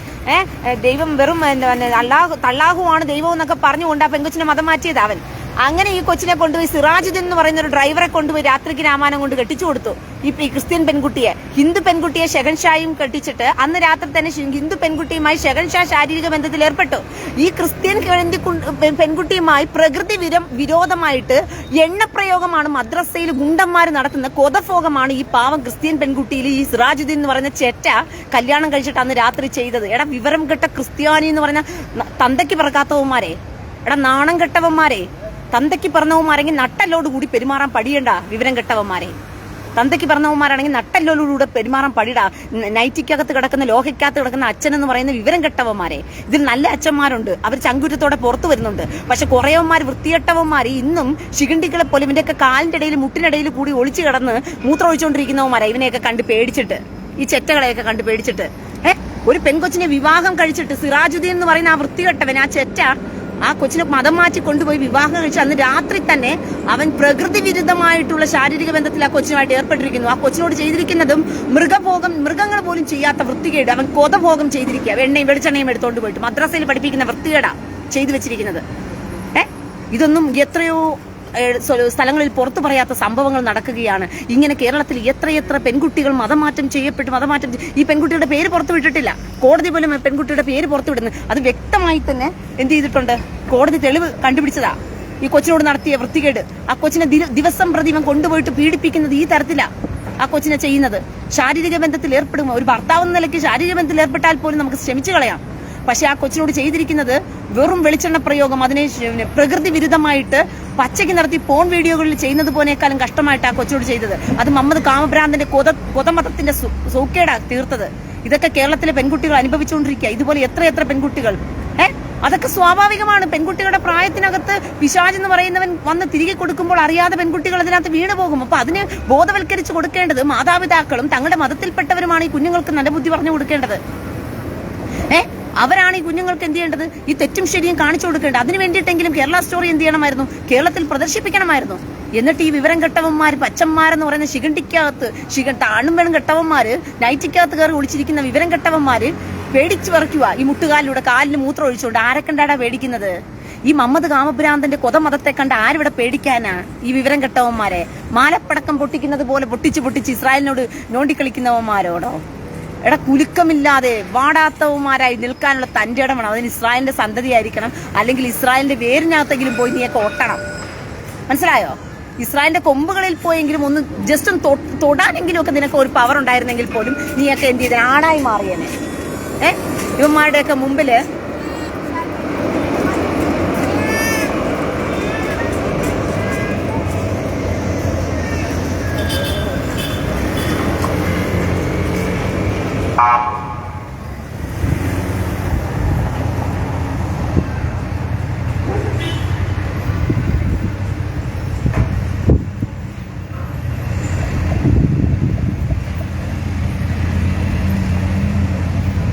ദൈവം വെറും തള്ളാഹുവാണ് ദൈവം എന്നൊക്കെ പറഞ്ഞുകൊണ്ട് ആ പെങ്കൊച്ചിനെ മതം മാറ്റിയത് അവൻ. അങ്ങനെ ഈ കൊച്ചിനെ കൊണ്ടുപോയി സിറാജുദ്ദീൻ എന്ന് പറയുന്ന ഒരു ഡ്രൈവറെ കൊണ്ടുപോയി രാത്രിക്ക് രാമായണം കൊണ്ട് കെട്ടിച്ചു കൊടുത്തു. ഈ ക്രിസ്ത്യൻ പെൺകുട്ടിയെ, ഹിന്ദു പെൺകുട്ടിയെ ഷെഹൻഷായും കെട്ടിച്ചിട്ട് അന്ന് രാത്രി തന്നെ ഹിന്ദു പെൺകുട്ടിയുമായി ഷെഹൻഷാ ശാരീരിക ബന്ധത്തിൽ ഏർപ്പെട്ടു. ഈ ക്രിസ്ത്യൻ പെൺകുട്ടിയുമായി പ്രകൃതി വിരോധമായിട്ട് എണ്ണപ്രയോഗമാണ് മദ്രസയിൽ ഗുണ്ടന്മാർ നടത്തുന്ന കൊതഭോഗമാണ് ഈ പാവം ക്രിസ്ത്യൻ പെൺകുട്ടിയിൽ ഈ സിറാജുദ്ദീൻ എന്ന് പറയുന്ന ചെറ്റ കല്യാണം കഴിച്ചിട്ട് അന്ന് രാത്രി ചെയ്തത്. എടാ വിവരം കെട്ട ക്രിസ്ത്യാനി എന്ന് പറഞ്ഞ തന്തയ്ക്ക് പറക്കാത്തവന്മാരെ, എടാ നാണം കെട്ടവന്മാരെ, തന്തയ്ക്ക് പറഞ്ഞവന്മാരെങ്കിൽ നട്ടല്ലോട് കൂടി പെരുമാറാൻ പടിയണ്ട. വിവരം കെട്ടവന്മാരെ, തന്തയ്ക്ക് പറഞ്ഞവന്മാരാണെങ്കിൽ നട്ടല്ലോടുകൂടെ പെരുമാറാൻ പടിടാ. നൈറ്റിക്കകത്ത് കിടക്കുന്ന ലോഹയ്ക്കകത്ത് കിടക്കുന്ന അച്ഛൻ എന്ന് പറയുന്ന വിവരം കെട്ടവന്മാരെ. ഇതിൽ നല്ല അച്ഛന്മാരുണ്ട്, അവർ ചങ്കുറ്റത്തോടെ പുറത്തു വരുന്നുണ്ട്. പക്ഷെ കുറേവന്മാർ വൃത്തികെട്ടവന്മാർ ഇന്നും ശിഖണ്ഡികളെ പോലെ ഇവന്റെയൊക്കെ കാലിന്റെ ഇടയിൽ മുട്ടിനിടയിൽ കൂടി ഒളിച്ചു കിടന്ന് മൂത്രം ഒഴിച്ചുകൊണ്ടിരിക്കുന്നവന്മാരെ. ഇവനെയൊക്കെ കണ്ട് പേടിച്ചിട്ട്, ഈ ചെറ്റകളെയൊക്കെ കണ്ട് പേടിച്ചിട്ട് ഒരു പെൺകൊച്ചിനെ വിവാഹം കഴിച്ചിട്ട് സിറാജുദ്ദീൻ എന്ന് പറയുന്ന ആ വൃത്തികെട്ടവൻ, ആ ചെറ്റ ആ കൊച്ചിനെ മതം മാറ്റി കൊണ്ടുപോയി വിവാഹം കഴിച്ച് അന്ന് രാത്രി തന്നെ അവൻ പ്രകൃതി വിരുദ്ധമായിട്ടുള്ള ശാരീരിക ബന്ധത്തിൽ ആ കൊച്ചിനുമായിട്ട് ഏർപ്പെട്ടിരിക്കുന്നു. ആ കൊച്ചിനോട് ചെയ്തിരിക്കുന്നതും മൃഗങ്ങൾ പോലും ചെയ്യാത്ത വൃത്തികേട്. അവൻ കൊതഭോഗം ചെയ്തിരിക്കുക. എണ്ണയും വെളിച്ചെണ്ണയും എടുത്തോണ്ട് പോയിട്ട് മദ്രസയിൽ പഠിപ്പിക്കുന്ന വൃത്തികേടാ ചെയ്തു വെച്ചിരിക്കുന്നത്. ഇതൊന്നും എത്രയോ സ്ഥലങ്ങളിൽ പുറത്തു പറയാത്ത സംഭവങ്ങൾ നടക്കുകയാണ്. ഇങ്ങനെ കേരളത്തിൽ എത്രയെത്ര പെൺകുട്ടികൾ മതമാറ്റം ചെയ്യപ്പെട്ടു. ഈ പെൺകുട്ടിയുടെ പേര് പുറത്തു വിട്ടിട്ടില്ല. കോടതി പോലും പെൺകുട്ടിയുടെ പേര് പുറത്തു വിടുന്നു. അത് വ്യക്തമായി തന്നെ എന്ത് ചെയ്തിട്ടുണ്ട്, കോടതി തെളിവ് കണ്ടുപിടിച്ചതാ. ഈ കൊച്ചിനോട് നടത്തിയ വൃത്തികേട്, ആ കൊച്ചിനെ ദിവസം പ്രതി ഇവൻ കൊണ്ടുപോയിട്ട് പീഡിപ്പിക്കുന്നത് ഈ തരത്തിലാ ആ കൊച്ചിനെ ചെയ്യുന്നത്. ശാരീരിക ബന്ധത്തിൽ ഏർപ്പെടുമോ? ഒരു ഭർത്താവ് എന്ന നിലയ്ക്ക് ശാരീരിക ബന്ധത്തിൽ ഏർപ്പെട്ടാൽ പോലും നമുക്ക് ക്ഷമിച്ചു കളയാം. പക്ഷെ ആ കൊച്ചിനോട് ചെയ്തിരിക്കുന്നത് വെറും വെളിച്ചെണ്ണ പ്രയോഗം. അതിനെ പ്രകൃതി വിരുദ്ധമായിട്ട് പച്ചയ്ക്ക് നടത്തി പോൺ വീഡിയോകളിൽ ചെയ്യുന്നത് പോലെക്കാളും കഷ്ടമായിട്ട് ആ കൊച്ചിനോട് ചെയ്തത്. അത് മുഹമ്മദ് കാമഭ്രാന്തന്റെ കൊതമതത്തിന്റെ സൗക്കേടാ തീർത്തത്. ഇതൊക്കെ കേരളത്തിലെ പെൺകുട്ടികൾ അനുഭവിച്ചുകൊണ്ടിരിക്കുക. ഇതുപോലെ എത്രയെത്ര പെൺകുട്ടികൾ. അതൊക്കെ സ്വാഭാവികമാണ്. പെൺകുട്ടികളുടെ പ്രായത്തിനകത്ത് പിശാച് എന്ന് പറയുന്നവൻ വന്ന് തിരികെ കൊടുക്കുമ്പോൾ അറിയാതെ പെൺകുട്ടികൾ അതിനകത്ത് വീണു പോകും. അപ്പൊ അതിന് ബോധവൽക്കരിച്ചു കൊടുക്കേണ്ടത് മാതാപിതാക്കളും തങ്ങളുടെ മതത്തിൽപ്പെട്ടവരുമാണ്. ഈ കുഞ്ഞുങ്ങൾക്ക് നല്ല ബുദ്ധി പറഞ്ഞു കൊടുക്കേണ്ടത്. അവരാണ് ഈ കുഞ്ഞുങ്ങൾക്ക് എന്ത് ചെയ്യേണ്ടത്, ഈ തെറ്റും ശരിയും കാണിച്ചു കൊടുക്കേണ്ടത്. അതിന് വേണ്ടിയിട്ടെങ്കിലും കേരള സ്റ്റോറി എന്ത് ചെയ്യണമായിരുന്നു, കേരളത്തിൽ പ്രദർശിപ്പിക്കണമായിരുന്നു. എന്നിട്ട് ഈ വിവരം കെട്ടവന്മാര്, പച്ചന്മാരെന്ന് പറയുന്ന ശിഖണ്ഡിക്കകത്ത് ആണും വേണം കെട്ടവന്മാര്, നൈറ്റിക്കകത്ത് കയറി ഒളിച്ചിരിക്കുന്ന വിവരം കെട്ടവന്മാര് പേടിച്ചു പറിക്കുക. ഈ മുട്ടുകാലിലൂടെ കാലിന് മൂത്രം ഒഴിച്ചുകൊണ്ട് ആരൊക്കെണ്ടാടാ പേടിക്കുന്നത്? ഈ മുഹമ്മദ് കാമഭ്രാന്തന്റെ കൊതമതത്തെ കണ്ട് ആരിവിടെ പേടിക്കാനാ? ഈ വിവരം കെട്ടവന്മാരെ മാലപ്പടക്കം പൊട്ടിക്കുന്നത് പോലെ പൊട്ടിച്ച് ഇസ്രായേലിനോട് നോണ്ടിക്കളിക്കുന്നവന്മാരോടോ? എടാ കുലുക്കമില്ലാതെ വാടാത്തവന്മാരായി നിൽക്കാനുള്ള തന്റെ ഇടമാണ്. അതിന് ഇസ്രായേലിന്റെ സന്തതിയായിരിക്കണം, അല്ലെങ്കിൽ ഇസ്രായേലിന്റെ വേരിനകത്തെങ്കിലും പോയി നീയൊക്കെ ഒട്ടണം. മനസ്സിലായോ? ഇസ്രായേലിന്റെ കൊമ്പുകളിൽ പോയെങ്കിലും ഒന്ന് ജസ്റ്റ് ഒന്ന് തൊടാനെങ്കിലും ഒക്കെ നിനക്ക് ഒരു പവർ ഉണ്ടായിരുന്നെങ്കിൽ പോലും നീയൊക്കെ എന്ത് ചെയ്ത ആടായി മാറിയേനെ. ഇവന്മാരുടെയൊക്കെ മുമ്പില്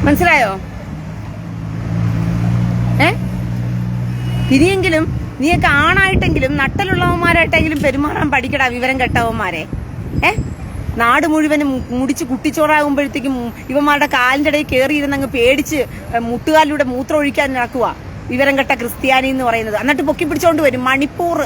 മനസ്സിലായോ? ഇനിയെങ്കിലും നീയൊക്കെ ആണായിട്ടെങ്കിലും നട്ടലുള്ളവന്മാരായിട്ടെങ്കിലും പെരുമാറാൻ പഠിക്കടാ വിവരം കെട്ടവന്മാരെ. നാട് മുഴുവനും മുടിച്ച് കുട്ടിച്ചോറാകുമ്പോഴത്തേക്കും ഇവന്മാരുടെ കാലിന്റെ ഇടയിൽ കയറിയിരുന്നങ്ങ് പേടിച്ച് മുട്ടുകാലിലൂടെ മൂത്രം ഒഴിക്കാൻ നടക്കുക വിവരം കെട്ട ക്രിസ്ത്യാനി എന്ന് പറയുന്നത്. എന്നിട്ട് പൊക്കി പിടിച്ചോണ്ട് വരും. മണിപ്പൂർ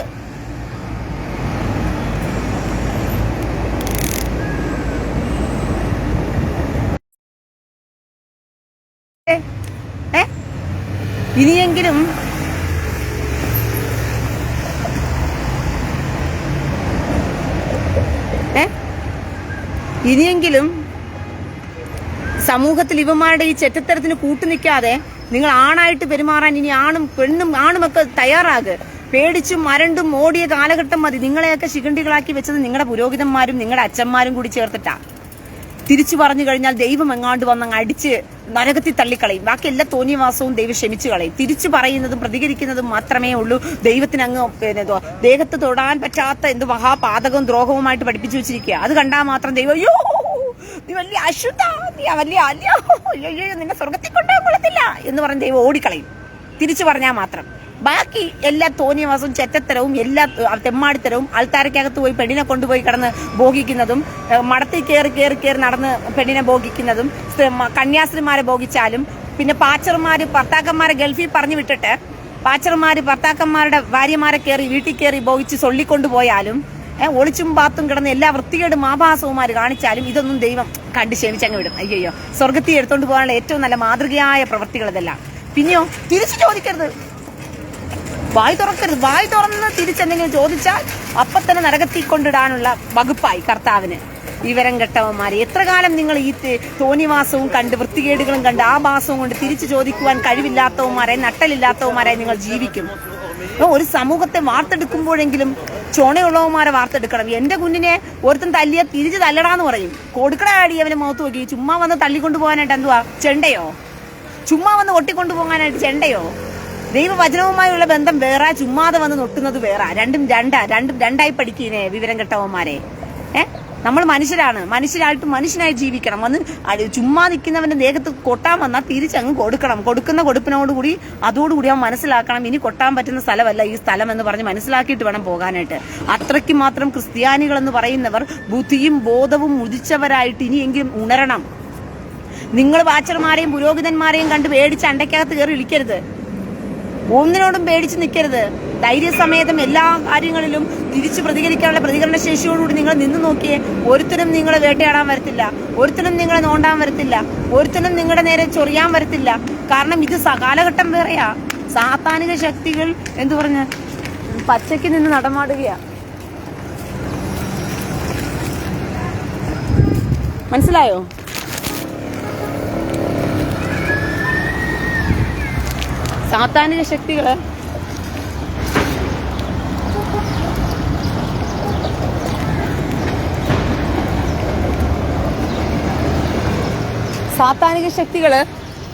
ഇനിയെങ്കിലും സമൂഹത്തിൽ ഇവന്മാരുടെ ഈ ചെറ്റത്തരത്തിന് കൂട്ടുനിൽക്കാതെ നിങ്ങൾ ആണായിട്ട് പെരുമാറാൻ ഇനി ആണുമൊക്കെ തയ്യാറാകുക. പേടിച്ചും മരണ്ടും ഓടിയ കാലഘട്ടം മതി. നിങ്ങളെയൊക്കെ ശിഖണ്ഡികളാക്കി വെച്ചത് നിങ്ങളുടെ പുരോഹിതന്മാരും നിങ്ങളുടെ അച്ഛന്മാരും കൂടി ചേർത്തിട്ടാ. തിരിച്ചു പറഞ്ഞു കഴിഞ്ഞാൽ ദൈവം എങ്ങാണ്ട് വന്നങ്ങ് അടിച്ച് നരകത്തിൽ തള്ളിക്കളയും. ബാക്കി എല്ലാ തോന്നിയവാസവും ദൈവം ക്ഷമിച്ചു കളയും. തിരിച്ചു പറയുന്നതും പ്രതികരിക്കുന്നതും മാത്രമേ ഉള്ളൂ ദൈവത്തിന് അങ്ങ് ദേഹത്ത് തൊടാൻ പറ്റാത്ത എന്ത് മഹാപാതകവും ദ്രോഹവുമായിട്ട് പഠിപ്പിച്ചു വെച്ചിരിക്കുക. അത് കണ്ടാൽ മാത്രം ദൈവം അയ്യോ നീ വലിയ അശുദ്ധ, നീ വലിയ അയ്യോ നിന്നെ സ്വർഗത്തിൽ കൊണ്ടുപോകാൻ കൊള്ളത്തില്ല എന്ന് പറഞ്ഞ് ദൈവം ഓടിക്കളയും. തിരിച്ചു പറഞ്ഞാൽ മാത്രം. ബാക്കി എല്ലാ തോന്നിയവാസവും ചെറ്റത്തരവും എല്ലാ തെമ്മാടിത്തരവും ആൾത്താരക്കകത്ത് പോയി പെണ്ണിനെ കൊണ്ടുപോയി കിടന്ന് ഭോഗിക്കുന്നതും മടത്തിൽ കയറി നടന്ന് പെണ്ണിനെ ഭോഗിക്കുന്നതും കന്യാസ്ത്രീമാരെ ഭോഗിച്ചാലും പിന്നെ പാച്ചർമാര് ഭർത്താക്കന്മാരെ ഗൾഫിൽ പറഞ്ഞു വിട്ടിട്ട് പാച്ചർമാര് ഭർത്താക്കന്മാരുടെ ഭാര്യമാരെ കയറി വീട്ടിൽ കയറി ഭോഗിച്ച് സൊള്ളിക്കൊണ്ടുപോയാലും ഒളിച്ചും പാത്തും കിടന്ന് എല്ലാ വൃത്തികേടും ആഭാസവുമാര് കാണിച്ചാലും ഇതൊന്നും ദൈവം കണ്ട് ക്ഷമിച്ചങ്ങ് വിടും. അയ്യോ, സ്വർഗത്തിൽ എടുത്തോണ്ട് പോകാനുള്ള ഏറ്റവും നല്ല മാതൃകയായ പ്രവൃത്തികൾ ഇതെല്ലാം. പിന്നെയോ തിരിച്ചു ചോദിക്കരുത്, വായി തുറക്കരുത്. വായി തുറന്ന് തിരിച്ചെന്തെങ്കിലും ചോദിച്ചാൽ അപ്പൊ തന്നെ നരകത്തിൽ കൊണ്ടിടാനുള്ള വകുപ്പായി കർത്താവിന്. വിവരം കെട്ടവന്മാരെ, എത്ര കാലം നിങ്ങൾ ഈ തോന്നിവാസവും കണ്ട് വൃത്തികേടുകളും കണ്ട് ആഭാസവും കൊണ്ട് തിരിച്ചു ചോദിക്കുവാൻ കഴിവില്ലാത്തവന്മാരായി നട്ടലില്ലാത്തവന്മാരായി നിങ്ങൾ ജീവിക്കും? ഒരു സമൂഹത്തെ വാർത്തെടുക്കുമ്പോഴെങ്കിലും ചുണയുള്ളവന്മാരെ വാർത്തെടുക്കണം. എന്റെ കുഞ്ഞിനെ ഒരുത്തൻ തല്ലിയ തിരിച്ച് തല്ലടാന്ന് പറയും. കൊടുക്കടാടി അവനെ മുഖത്ത് നോക്കി. ചുമ്മാ വന്ന് തള്ളിക്കൊണ്ടു പോകാനായിട്ട് എന്തുവാ ചെണ്ടയോ? ചുമ്മാ വന്ന് ഒട്ടിക്കൊണ്ടു പോകാനായിട്ട് ചെണ്ടയോ? ദൈവവചനവുമായുള്ള ബന്ധം വേറെ, ചുമ്മാതെ വന്ന് നൊട്ടുന്നത് വേറെ. രണ്ടും രണ്ടായി പഠിക്കുന്നേ വിവരം കെട്ടവന്മാരെ. നമ്മൾ മനുഷ്യരാണ്, മനുഷ്യരായിട്ട് മനുഷ്യനായി ജീവിക്കണം. വന്ന് ചുമ്മാ നിൽക്കുന്നവന്റെ ദേഹത്ത് കൊട്ടാൻ വന്നാൽ തിരിച്ചങ്ങ് കൊടുക്കണം. കൊടുക്കുന്ന കൊടുപ്പിനോടുകൂടി അതോടുകൂടി അവൻ മനസ്സിലാക്കണം, ഇനി കൊട്ടാൻ പറ്റുന്ന സ്ഥലമല്ല ഈ സ്ഥലം എന്ന് പറഞ്ഞ് മനസ്സിലാക്കിയിട്ട് വേണം പോകാനായിട്ട്. അത്രയ്ക്ക് മാത്രം ക്രിസ്ത്യാനികൾ എന്ന് പറയുന്നവർ ബുദ്ധിയും ബോധവും ഉദിച്ചവരായിട്ട് ഇനിയെങ്കിലും ഉണരണം. നിങ്ങൾ വാച്ചർമാരെയും പുരോഹിതന്മാരെയും കണ്ട് പേടിച്ച് അണ്ടയ്ക്കകത്ത് കയറി ഇരിക്കരുത്. ഒന്നിനോടും പേടിച്ച് നിൽക്കരുത്. ധൈര്യസമേതം എല്ലാ കാര്യങ്ങളിലും തിരിച്ചു പ്രതികരിക്കാനുള്ള പ്രതികരണ ശേഷിയോടുകൂടി നിങ്ങൾ നിന്ന് നോക്കിയേ. ഒരുത്തനും നിങ്ങളെ വേട്ടയാടാൻ വരത്തില്ല, ഒരുത്തനും നിങ്ങളെ നോണ്ടാൻ വരത്തില്ല, ഒരുത്തനും നിങ്ങളുടെ നേരെ ചൊറിയാൻ വരത്തില്ല. കാരണം ഇത് കാലഘട്ടം വേറെയാ. സാത്താനിക ശക്തികൾ എന്തു പറഞ്ഞ പച്ചയ്ക്ക് നിന്ന് നടമാടുകയാ. മനസ്സിലായോ? സാത്താനിക ശക്തികള്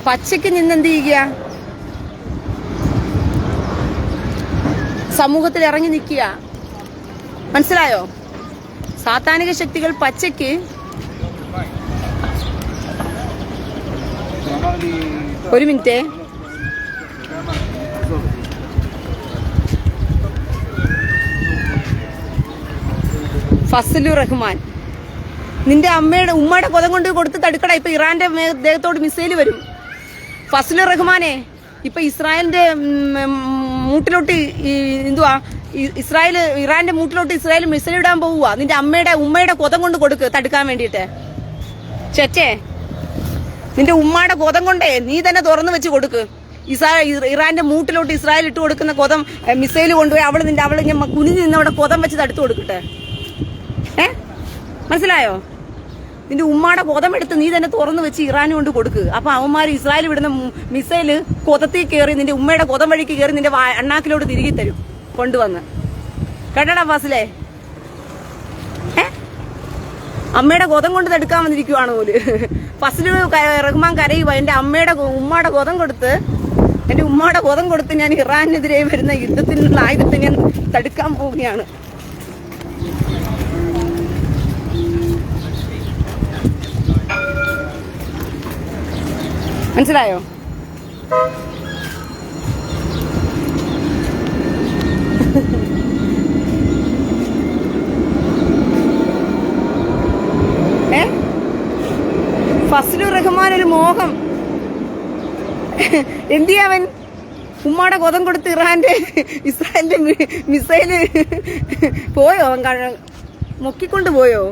പച്ചയ്ക്ക് നിന്നെന്ത് ചെയ്യുക? സമൂഹത്തിൽ ഇറങ്ങി നിൽക്കുക. മനസ്സിലായോ? സാത്താനിക ശക്തികൾ പച്ചയ്ക്ക് ഒരു മിനിറ്റ്. ഫസലുർ റഹ്മാൻ, നിന്റെ ഉമ്മയുടെ കൊതം കൊണ്ട് കൊടുത്ത് തടുക്കട. ഇപ്പൊ ഇറാന്റെ ദേഹത്തോട് മിസൈല് വരും. ഫസലുർ റഹ്മാനെ, ഇപ്പൊ ഇസ്രായേലിന്റെ മൂട്ടിലോട്ട് എന്തുവാ ഇറാന്റെ മൂട്ടിലോട്ട് ഇസ്രായേൽ മിസൈൽ ഇടാൻ പോവുക. നിന്റെ ഉമ്മയുടെ കൊതം കൊണ്ട് കൊടുക്ക് തടുക്കാൻ വേണ്ടിയിട്ട്. ചേച്ചേ, നിന്റെ ഉമ്മയുടെ കൊതം കൊണ്ടേ നീ തന്നെ തുറന്നു വെച്ച് കൊടുക്ക്. ഇറാന്റെ മൂട്ടിലോട്ട് ഇസ്രായേൽ ഇട്ട് കൊടുക്കുന്ന കൊതം മിസൈൽ കൊണ്ടുപോയി അവള് കുനിഞ്ഞ് നിന്ന് അവിടെ കൊതം വെച്ച് തടുത്തു കൊടുക്കട്ടെ. മനസ്സിലായോ? നിന്റെ ഉമ്മയുടെ കൊതം എടുത്ത് നീ തന്നെ തുറന്നു വെച്ച് ഇറാന് കൊണ്ട് കൊടുക്ക്. അപ്പൊ അവന്മാർ ഇസ്രായേൽ വിടുന്ന മിസൈല് കൊതത്തിൽ കയറി നിന്റെ ഉമ്മയുടെ കൊതം വഴിക്ക് കയറി നിന്റെ അണ്ണാക്കിലോട്ട് തിരികെ തരും കൊണ്ടുവന്ന്. കേട്ടടാ ഫാസിലേ? അമ്മയുടെ കൊതം കൊണ്ട് തടുക്കാൻ വന്നിരിക്കുവാണ് പോല്. ഫസലുർ റഹ്മാൻ കരയുക, എന്റെ ഉമ്മയുടെ കൊതം കൊടുത്ത് ഞാൻ ഇറാനെതിരെ വരുന്ന യുദ്ധത്തിനുള്ള ആയുധത്തെ ഞാൻ തടുക്കാൻ പോവുകയാണ്. മനസ്സിലായോ? ഫസലുർ റഹ്മാൻ ഒരു മോഹം. എന്തിയാവൻ ഉമ്മയുടെ കൊതം കൊടുത്ത് ഇസ്രായേലിന്റെ മിസൈല് പോയോ? അവൻ മുക്കിക്കൊണ്ട് പോയോ?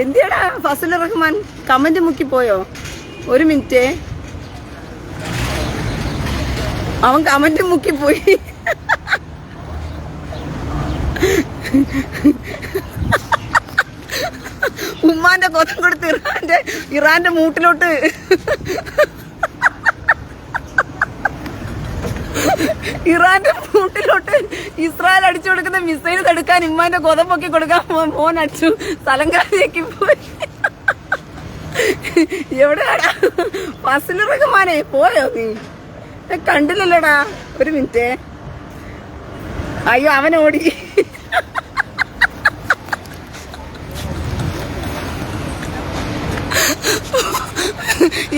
എന്തിയാടാ ഫസലുർ റഹ്മാൻ കമന്റ് മുക്കിപ്പോയോ? ഒരു മിനിറ്റ്, അവൻ കമന്റ് മുക്കിപ്പോയി. ഉമ്മാന്റെ കൊതം കൊടുത്ത് ഇറാന്റെ മൂട്ടിലോട്ട് ഇസ്രായേൽ അടിച്ചു കൊടുക്കുന്ന മിസൈൽ തടുക്കാൻ ഉമ്മാന്റെ കൊതം പൊക്കി കൊടുക്കാൻ മോൻ അടിച്ചു സ്ഥലങ്കാരിയേക്ക് പോയി. എവിടെയാടാ ഫസലുർ റഹ്മാനെ? പോയോ നീ? കണ്ടില്ലല്ലോടാ. ഒരു മിനിറ്റ്. അയ്യോ, അവൻ ഓടി.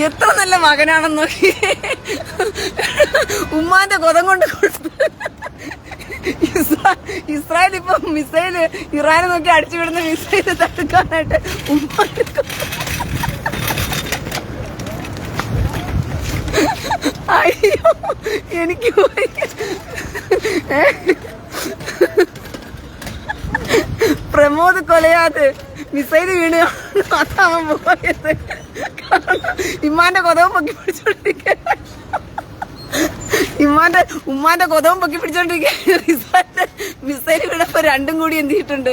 എത്ര നല്ല മകനാണെന്ന് നോക്കി ഉമ്മാന്റെ കൊതം കൊണ്ട് കൊടുത്തു. ഇസ്രായേൽ ഇപ്പൊ മിസൈല് ഇറാനെ നോക്കി അടിച്ചു വിടുന്ന മിസൈല് തടുക്കാനായിട്ട് ഉമ്മാന്റെ അയ്യോ എനിക്ക് പ്രമോദ് കൊലയാത് മിസൈല് വീണ് അതാവൻ പോയത്. ഇമ്മാന്റെ കൊതവും പൊക്കി പിടിച്ചോണ്ടിരിക്കുക, ഉമ്മാന്റെ കൊതവും പൊക്കി പിടിച്ചോണ്ടിരിക്കുക. മിസൈല് വീണപ്പോ രണ്ടും കൂടി എന്ത് ചെയ്തിട്ടുണ്ട്,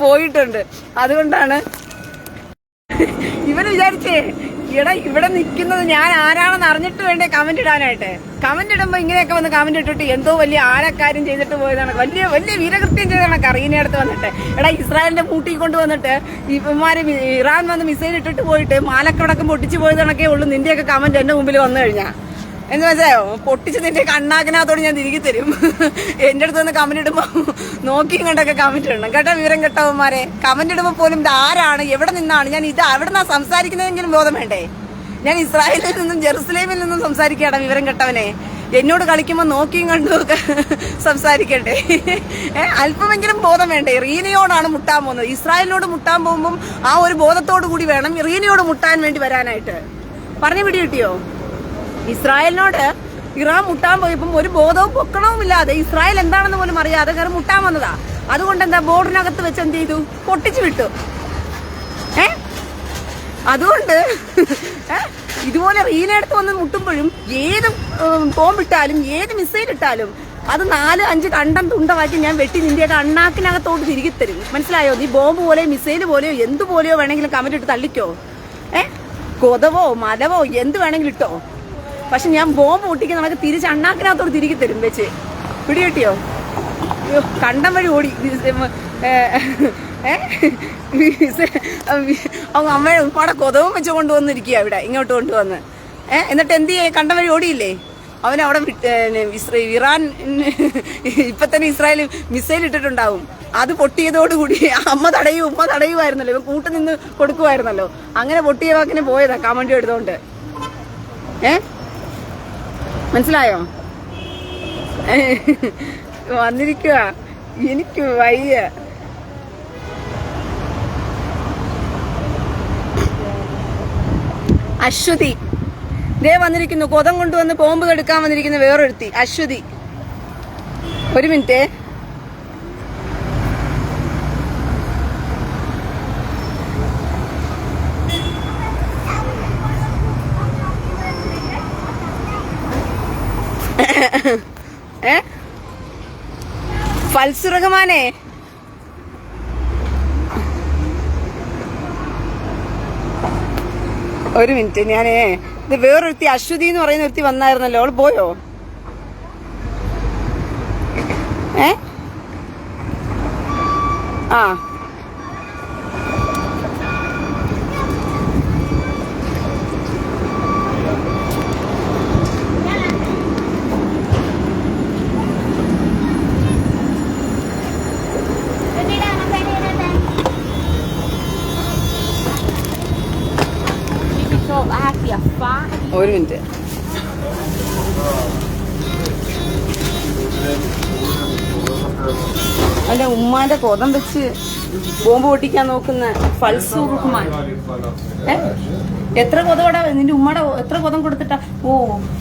പോയിട്ടുണ്ട്. അതുകൊണ്ടാണ് ഇവന് വിചാരിച്ചേ എടാ ഇവിടെ നിൽക്കുന്നത് ഞാൻ ആരാണെന്ന് അറിഞ്ഞിട്ട് വേണ്ടേ കമന്റ് ഇടാനായിട്ട്. കമന്റ് ഇടുമ്പോ ഇങ്ങനെയൊക്കെ വന്ന് കമന്റ് ഇട്ടിട്ട് എന്തോ വലിയ ആഴക്കാര്യം ചെയ്തിട്ട് പോയതാണ്, വലിയ വലിയ വീരകൃത്യം ചെയ്താണ് കറീനെ അടുത്ത് വന്നിട്ട്. എടാ ഇസ്രായേലിന്റെ മൂട്ടി കൊണ്ട് വന്നിട്ട് ഇവന്മാര് ഇറാൻ വന്ന് മിസൈൽ ഇട്ടിട്ട് പോയിട്ട് മാലക്കടക്കം പൊട്ടിച്ചു പോയതാണൊക്കെ ഉള്ളൂ നിന്റെയൊക്കെ കമന്റ് എന്റെ മുമ്പിൽ വന്നു കഴിഞ്ഞാ. എന്ന് മനസ്സിലായോ? പൊട്ടിച്ച് നിന്റെ കണ്ണാക്കിനകത്തോട് ഞാൻ തിരികെ തരും. എന്റെ അടുത്ത് വന്ന് കമന്റ് ഇടുമ്പോ നോക്കിയും കണ്ടൊക്കെ കമന്റ് ഇടണം കേട്ടോ. വിവരം കേട്ടവന്മാരെ കമന്റ് ഇടുമ്പോ പോലും ഇത് ആരാണ്, എവിടെ നിന്നാണ്, ഞാൻ ഇത് എവിടെ നിന്നാ സംസാരിക്കുന്നതെങ്കിലും ബോധം വേണ്ടേ? ഞാൻ ഇസ്രായേലിൽ നിന്നും ജെറുസലേമിൽ നിന്നും സംസാരിക്കടാ വിവരം കേട്ടവനെ. എന്നോട് കളിക്കുമ്പോ നോക്കിയും കണ്ടുമൊക്കെ സംസാരിക്കട്ടെ. അല്പമെങ്കിലും ബോധം വേണ്ടേ? റീനയോടാണ് മുട്ടാൻ പോകുന്നത്. ഇസ്രായേലിനോട് മുട്ടാൻ പോകുമ്പോൾ ആ ഒരു ബോധത്തോടു കൂടി വേണം റീനയോട് മുട്ടാൻ വേണ്ടി വരാനായിട്ട്. പറഞ്ഞു പിടി കിട്ടിയോ? ഇസ്രായേലിനോട് ഇറാൻ മുട്ടാൻ പോയപ്പം ഒരു ബോധവും പൊക്കണവും ഇല്ലാതെ ഇസ്രായേൽ എന്താണെന്ന് പോലും അറിയാതെ കയറി മുട്ടാൻ വന്നതാ. അതുകൊണ്ട് എന്താ ബോർഡിനകത്ത് വെച്ച് എന്ത് ചെയ്തു, പൊട്ടിച്ചു വിട്ടു. അതുകൊണ്ട് ഇതുപോലെ റീനെടുത്ത് വന്ന് മുട്ടുമ്പോഴും ഏത് ബോംബിട്ടാലും ഏത് മിസൈൽ ഇട്ടാലും അത് 4-5 കണ്ടം തുണ്ടമാക്കി ഞാൻ വെട്ടി നിന്റെയൊക്കെ അണ്ണാക്കിനകത്തോട്ട് തിരികെ തരും. മനസ്സിലായോ? നീ ബോംബ് പോലെയോ മിസൈൽ പോലെയോ എന്തുപോലെയോ വേണമെങ്കിലും കമന്റ് ഇട്ട് തള്ളിക്കോ. കൊതവോ മലവോ എന്ത് വേണമെങ്കിലും ഇട്ടോ. പക്ഷെ ഞാൻ ബോംബ് പൊട്ടിക്കാൻ നമുക്ക് തിരിച്ച് അണ്ണാക്കിനകത്തോട് തിരികെ തരും വെച്ച്. പിടികിട്ടിയോ? അയ്യോ കണ്ടം വഴി ഓടി അമ്മയുടെ ഉപ്പാടെ കൊതവും വെച്ച് കൊണ്ടുവന്നിരിക്കുക ഇവിടെ ഇങ്ങോട്ട് കൊണ്ടുവന്ന്. എന്നിട്ട് എന്ത് ചെയ്യേ? കണ്ടം വഴി ഓടിയില്ലേ അവൻ അവിടെ. ഇറാൻ ഇപ്പൊ തന്നെ ഇസ്രായേൽ മിസൈൽ ഇട്ടിട്ടുണ്ടാവും. അത് പൊട്ടിയതോടുകൂടി ഉമ്മ തടയുമായിരുന്നല്ലോ, ഇവൻ കൂട്ട് നിന്ന് കൊടുക്കുമായിരുന്നല്ലോ. അങ്ങനെ പൊട്ടിയ വാക്കിന് പോയതാ കമന്റ് എടുത്തോണ്ട്. മനസ്സിലായോ? വന്നിരിക്കുക എനിക്ക് വയ്യ. അശ്വതി ദേ വന്നിരിക്കുന്നു, കൊതം കൊണ്ടുവന്ന് ബോംബ് എടുക്കാൻ വന്നിരിക്കുന്ന വേറൊരുത്തി അശ്വതി. ഒരു മിനിറ്റ്. ഫൽസുറഹ്മാനെ ഒരു മിനിറ്റ്. ഞാനേ ഇത് വേറൊരുത്തി അശ്വതി എന്ന് പറയുന്ന ഒരുത്തി വന്നായിരുന്നല്ലോ, അവള് പോയോ? ആ ഒരു മിനിറ്റ്. അല്ല ഉമ്മാന്റെ കൊതം വെച്ച് ബോംബ് പൊട്ടിക്കാൻ നോക്കുന്ന ഫൽസുറഹ്മാൻ. എത്ര കൊതോടെ നിന്റെ ഉമ്മയുടെ എത്ര കൊതം കൊടുത്തിട്ടാ? ഓ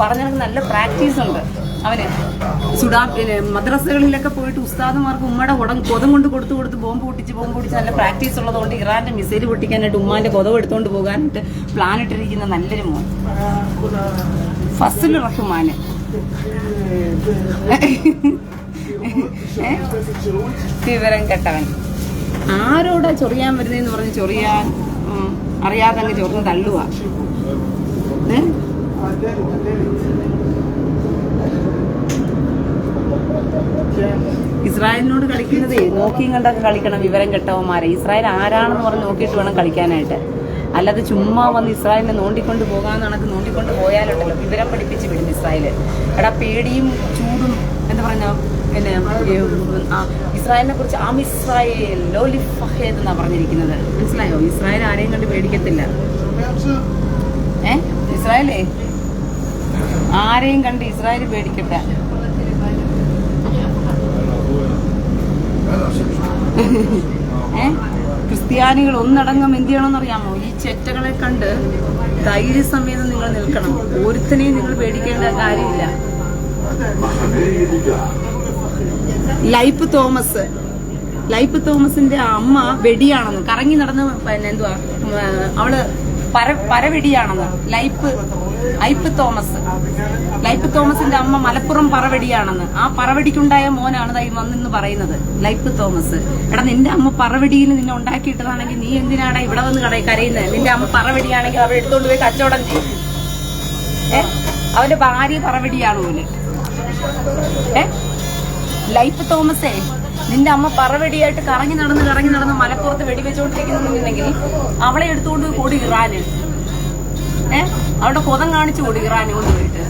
പറഞ്ഞിട്ട് നല്ല പ്രാക്ടീസ് ഉണ്ട് അവന്. മദ്രസകളിലൊക്കെ പോയിട്ട് ഉസ്താദുമാർക്ക് ഉമ്മയുടെ കൊതം കൊണ്ട് കൊടുത്ത് ബോംബ് പൊട്ടിച്ച് നല്ല പ്രാക്ടീസ് ഉള്ളതുകൊണ്ട് ഇറാന്റെ മിസൈൽ പൊട്ടിക്കാനായിട്ട് ഉമ്മാന്റെ കൊതം എടുത്തുകൊണ്ട് പോകാനായിട്ട് പ്ലാൻ ഇട്ടിരിക്കുന്ന നല്ലൊരു മോൻ ഫസലുർ റഹ്മാൻ. വിവരം കേട്ടവൻ. ആരോടാ ചൊറിയാൻ വരുന്നതെന്ന് പറഞ്ഞ് ചൊറിയാൻ അറിയാതെ അങ്ങ് ചൊറിഞ്ഞ് തള്ളുക. ഇസ്രായേലിനോട് കളിക്കുന്നതേ നോക്കിയും കണ്ടൊക്കെ കളിക്കണം വിവരം കെട്ടവന്മാരെ. ഇസ്രായേൽ ആരാണെന്ന് പറഞ്ഞ് നോക്കിയിട്ട് വേണം കളിക്കാനായിട്ട്. അല്ലാതെ ചുമ്മാ വന്ന് ഇസ്രായേലിനെ നോണ്ടിക്കൊണ്ട് പോകാന്ന് കണക്ക് നോണ്ടിക്കൊണ്ട് പോയാലുണ്ടല്ലോ വിവരം പഠിപ്പിച്ച് വിടും ഇസ്രായേൽ. എടാ പേടിയും ചൂടും എന്താ പറഞ്ഞ പിന്നെ ഇസ്രായേലിനെ കുറിച്ച് ഇസ്രായേൽ ലോലി ഫഹേദ് എന്നാ പറഞ്ഞിരിക്കുന്നത്. മനസ്സിലായോ? ഇസ്രായേൽ ആരെയും കണ്ട് പേടിക്കത്തില്ല. ഇസ്രായേലേ ആരെയും കണ്ട് ഇസ്രായേൽ പേടിക്കട്ടെ. ക്രിസ്ത്യാനികൾ ഒന്നടങ്കം എന്ത് ചെയ്യണമെന്ന് അറിയാമോ? ഈ ചെറ്റകളെ കണ്ട് ധൈര്യസമേതം നിങ്ങൾ നിൽക്കണം. ഒരുത്തനെയും നിങ്ങൾ പേടിക്കേണ്ട കാര്യമില്ല. ലൈഫ് തോമസിന്റെ അമ്മ വെടിയാണെന്ന് കറങ്ങി നടന്ന് പിന്നെ എന്തുവാ അവള് പരവെടിയാണെന്ന്. ലൈഫ് തോമസിന്റെ അമ്മ മലപ്പുറം പറവെടിയാണെന്ന്. ആ പറവെടിക്കുണ്ടായ മോനാണ് വന്നിന്ന് പറയുന്നത് ലൈഫ് തോമസ്. എടാ നിന്റെ അമ്മ പറവെടിയിൽ നിന്നെ ഉണ്ടാക്കിയിട്ടതാണെങ്കിൽ നീ എന്തിനാടാ ഇവിടെ വന്ന് കരയുന്നത്? നിന്റെ അമ്മ പറവെടിയാണെങ്കിൽ അവൾ എടുത്തോണ്ട് പോയി കച്ചവടം ചെയ്യും. അവന്റെ ഭാര്യ പറവെടിയാണ് പോലെ. ലൈഫ് തോമസേ, നിന്റെ അമ്മ പറവെടിയായിട്ട് കറങ്ങി നടന്ന് മലപ്പുറത്ത് വെടിവെച്ചോണ്ടിരിക്കുന്നുണ്ടെങ്കിൽ അവളെ എടുത്തുകൊണ്ട് കൂടി ഇറാന് അവളുടെ കൊതം കാണിച്ചു കൂടി ഇറാന് കൊണ്ടുപോയിട്ട്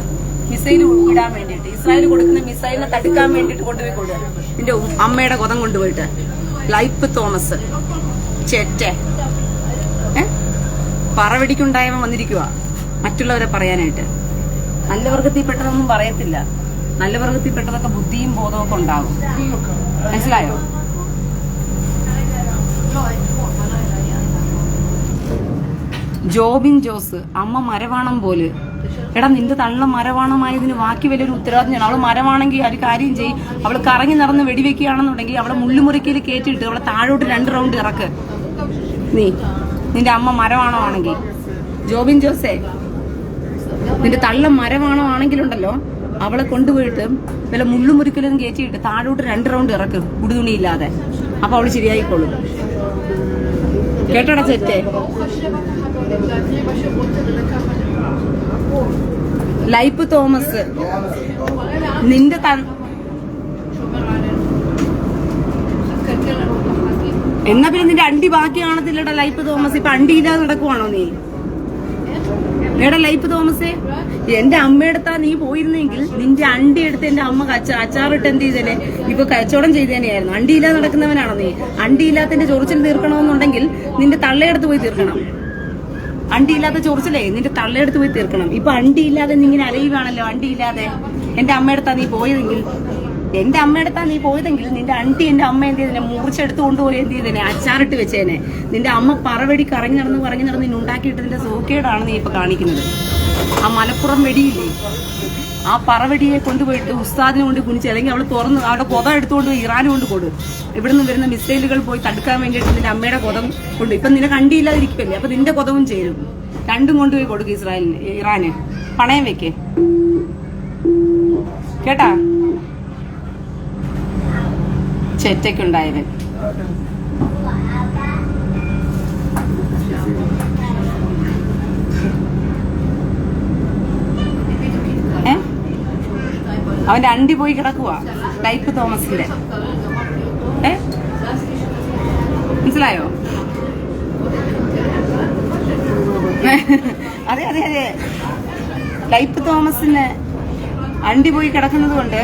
മിസൈൽ ഇടാൻ വേണ്ടിയിട്ട്, ഇസ്രായേൽ കൊടുക്കുന്ന മിസൈലിനെ തടുക്കാൻ വേണ്ടിയിട്ട് കൊണ്ടുപോയി കൊടുക്കുക നിന്റെ അമ്മയുടെ കൊതം കൊണ്ടുപോയിട്ട്. ലൈഫ് തോമസ് ചെറ്റ പറവെടിക്കുണ്ടായവൻ വന്നിരിക്കുക മറ്റുള്ളവരെ പറയാനായിട്ട്. നല്ല വർഗത്തിൽപ്പെട്ടതൊന്നും പറയത്തില്ല. നല്ല വർഗത്തിൽപ്പെട്ടതൊക്കെ ബുദ്ധിയും ബോധവും ഒക്കെ ഉണ്ടാകും. മനസ്സിലായോ? ജോബിൻ ജോസ് അമ്മ മരവാണം പോലെ. എടാ നിന്റെ തള്ള മരവാണമായതിന് ബാക്കി വലിയൊരു ഉത്തരവാദിത്തമാണ്. അവള് മരവാണെങ്കിൽ ഒരു കാര്യം ചെയ്യും, അവള് കറങ്ങി നടന്ന് വെടിവെക്കുകയാണെന്നുണ്ടെങ്കിൽ അവളെ മുള്ളുമുറിക്കയിൽ കയറ്റിയിട്ട് അവളെ താഴോട്ട് 2 റൗണ്ട് ഇറക്ക്. നിന്റെ അമ്മ മരവാണമാണെങ്കിൽ. ജോബിൻ ജോസേ, നിന്റെ തള്ള മരവാണമാണെങ്കിലുണ്ടല്ലോ അവളെ കൊണ്ടുപോയിട്ട് വല്ല മുള്ളുമുറിക്കലൊന്നും കയറ്റിയിട്ട് താഴോട്ട് 2 റൗണ്ട് ഇറക്ക് ഉടുതുണിയില്ലാതെ. അപ്പൊ അവള് ശരിയായിക്കോളും. കേട്ടോടാ ചെറ്റേ. ലൈഫ് തോമസ് നിന്റെ എന്നാ പിന്നെ നിന്റെ അണ്ടി ബാക്കി കാണത്തില്ലടാ ലൈഫ് തോമസ്. ഇപ്പൊ അണ്ടിയില്ലാതെ നടക്കുവാണോ നീ? എടാ ലൈഫ് തോമസേ, എന്റെ അമ്മയെടുത്താ നീ പോയിരുന്നെങ്കിൽ നിന്റെ അണ്ടി എടുത്ത് എന്റെ അമ്മ അച്ചാറിട്ട് എന്ത് ചെയ്തേനെ? ഇപ്പൊ കച്ചവടം ചെയ്തേനെയായിരുന്നു. അണ്ടിയില്ലാതെ നടക്കുന്നവനാണോ നീ? അണ്ടിയില്ലാത്തതിന്റെ ചൊറിച്ചിൽ തീർക്കണമെന്നുണ്ടെങ്കിൽ നിന്റെ തള്ളയെടുത്ത് പോയി തീർക്കണം. അണ്ടിയില്ലാത്ത ചൊറിച്ചിലേ നിന്റെ തള്ളയെടുത്ത് പോയി തീർക്കണം. ഇപ്പൊ അണ്ടിയില്ലാതെ നീ ഇങ്ങനെ അലയുവാണല്ലോ. അണ്ടിയില്ലാതെ എന്റെ അമ്മയെടുത്താ നീ പോയതെങ്കിൽ നിന്റെ അണ്ടി എന്റെ അമ്മ എന്ത് ചെയ്തേനെ? മുറിച്ചെടുത്ത് കൊണ്ടുപോയി എന്ത് ചെയ്തേനെ? അച്ചാറിട്ട് വെച്ചേനെ. നിന്റെ അമ്മ പറവെടി കറങ്ങി നടന്ന് നിന്നെ ഉണ്ടാക്കിയിട്ടതിന്റെ സോക്കേടാണ് നീ ഇപ്പൊ കാണിക്കുന്നത്. ആ മലപ്പുറം വെടിയില്ലേ, ആ പറവെടിയെ കൊണ്ടുപോയിട്ട് ഉസ്താദിനെ കൊണ്ട് കുനിച്ച്, അല്ലെങ്കിൽ അവള് തുറന്ന് അവിടെ കൊത എടുത്തുകൊണ്ട് ഇറാന് കൊണ്ട് കൊടു. ഇവിടുന്ന് വരുന്ന മിസൈലുകൾ പോയി തടുക്കാൻ വേണ്ടിയിട്ട് നിന്റെ അമ്മയുടെ കൊതം കൊണ്ട്. ഇപ്പൊ നിന്നെ കണ്ടിയില്ലാതിരിക്കല്ലേ, അപ്പൊ നിന്റെ കൊതവും ചേരും. രണ്ടും കൊണ്ടുപോയി കൊടുക്കും ഇറാന്. പണയം വെക്കേ കേട്ടാ ചെറ്റയ്ക്കുണ്ടായവൻ. അവന്റെ അണ്ടി പോയി കിടക്കുക ലൈഫ് തോമസിന്റെ. മനസ്സിലായോ? അതെ അതെ അതെ, ലൈഫ് തോമസിന് അണ്ടി പോയി കിടക്കുന്നത് കൊണ്ട്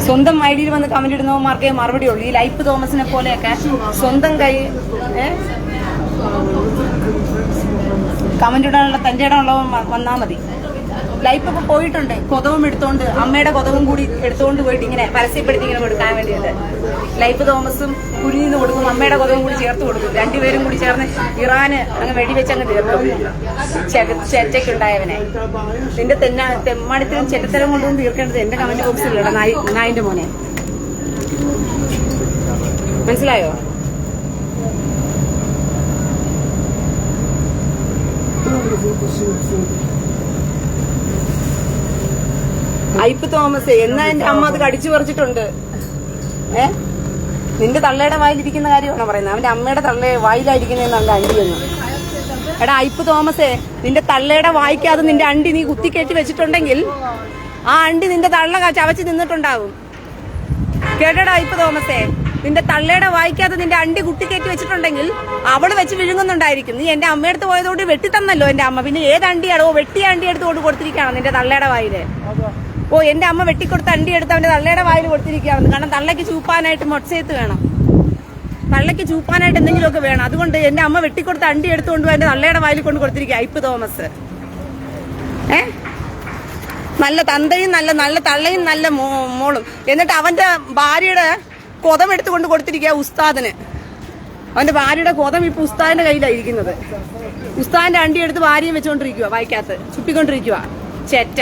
സ്വന്തം ഐഡിയിൽ വന്ന് കമന്റ് ഇടുന്നവന്മാർക്കേ മറുപടി ഉള്ളൂ. ഈ ലൈഫ് തോമസിനെ പോലെയൊക്കെ സ്വന്തം കൈ കമന്റ് ഇടാനുള്ള തന്റെ ഇടമുള്ളവൻ വന്നാൽ മതി. ലൈഫ് ഇപ്പൊ പോയിട്ടുണ്ട്, കൊതവും എടുത്തോണ്ട്, അമ്മയുടെ കൊതവും കൂടി എടുത്തോണ്ട് പോയിട്ട് ഇങ്ങനെ പരസ്യപ്പെടുത്തി ഇങ്ങനെ കൊടുക്കാൻ വേണ്ടിയിട്ട്. ലൈഫ് തോമസും കുഞ്ഞിന്ന് കൊടുക്കും, അമ്മയുടെ കൊതവും കൂടി ചേർത്ത് കൊടുക്കും. രണ്ടുപേരും കൂടി ചേർന്ന് ഇറാന് അങ്ങ് വെടിവെച്ച് അങ്ങ് തീർക്കും ചെറ്റയ്ക്കുണ്ടായവനെ. നിന്റെ തെമ്മാടിത്തരം ചെറ്റത്തരം കൊണ്ടൊന്നും തീർക്കേണ്ടത് എന്റെ കമന്റ് ബോക്സിലൂടെ നായിന്റെ മോനെ. മനസ്സിലായോ? ലൈഫ് തോമസ് എന്നാ എന്റെ അമ്മ അത് കടിച്ചു പറിച്ചിട്ടുണ്ട്. നിന്റെ തള്ളയുടെ വായിലിരിക്കുന്ന കാര്യമാണോ പറയുന്നത്? അവന്റെ അമ്മയുടെ വായിലായിരിക്കുന്നതെന്നാണ് അണ്ടിയെന്ന്. എടാ ലൈഫ് തോമസേ, നിന്റെ തള്ളയുടെ വായിക്കാതെ നിന്റെ അണ്ടി നീ കുത്തിക്കയറ്റി വെച്ചിട്ടുണ്ടെങ്കിൽ ആ അണ്ടി നിന്റെ തള്ള ചവച്ച് നിന്നിട്ടുണ്ടാവും. കേട്ടോടാ ലൈഫ് തോമസേ, നിന്റെ തള്ളയുടെ വായിക്കാതെ നിന്റെ അണ്ടി കുത്തിക്കയറ്റി വെച്ചിട്ടുണ്ടെങ്കിൽ അവള് വെച്ച് വിഴുങ്ങുന്നുണ്ടായിരിക്കും. നീ എന്റെ അമ്മയെടുത്ത് പോയതുകൊണ്ട് വെട്ടി തന്നല്ലോ എന്റെ അമ്മ. പിന്നെ ഏത് അണ്ടിയാണോ? വെട്ടിയ അണ്ടി എടുത്തുകൊണ്ട് കൊടുത്തിരിക്കുകയാണോ നിന്റെ തള്ളയുടെ വായില്? ഓ എന്റെ അമ്മ വെട്ടിക്കൊടുത്ത് അണ്ടി എടുത്ത് അവന്റെ തള്ളയുടെ വായിൽ കൊടുത്തിരിക്കുകയാണെന്ന്. കാരണം തള്ളയ്ക്ക് ചൂപ്പാനായിട്ട് മൊച്ചയത്ത് വേണം, തള്ളയ്ക്ക് ചൂപ്പാനായിട്ട് എന്തെങ്കിലുമൊക്കെ വേണം. അതുകൊണ്ട് എന്റെ അമ്മ വെട്ടിക്കൊടുത്ത് അണ്ടി എടുത്തുകൊണ്ട് എന്റെ തള്ളയുടെ വായിൽ കൊണ്ട് കൊടുത്തിരിക്കുക ഐപ്പ് തോമസ്. നല്ല തന്തയും നല്ല തള്ളയും നല്ല മോളും. എന്നിട്ട് അവന്റെ ഭാര്യയുടെ കൊതം എടുത്തുകൊണ്ട് കൊടുത്തിരിക്കുക ഉസ്താദിന്. അവന്റെ ഭാര്യയുടെ കൊതം ഇപ്പൊ ഉസ്താദിന്റെ കയ്യിലായിരിക്കുന്നത്. ഉസ്താദിന്റെ അണ്ടി എടുത്ത് ഭാര്യയും വെച്ചോണ്ടിരിക്കുക, വായിക്കാത്ത ചുപ്പിക്കൊണ്ടിരിക്കുക ചെറ്റ.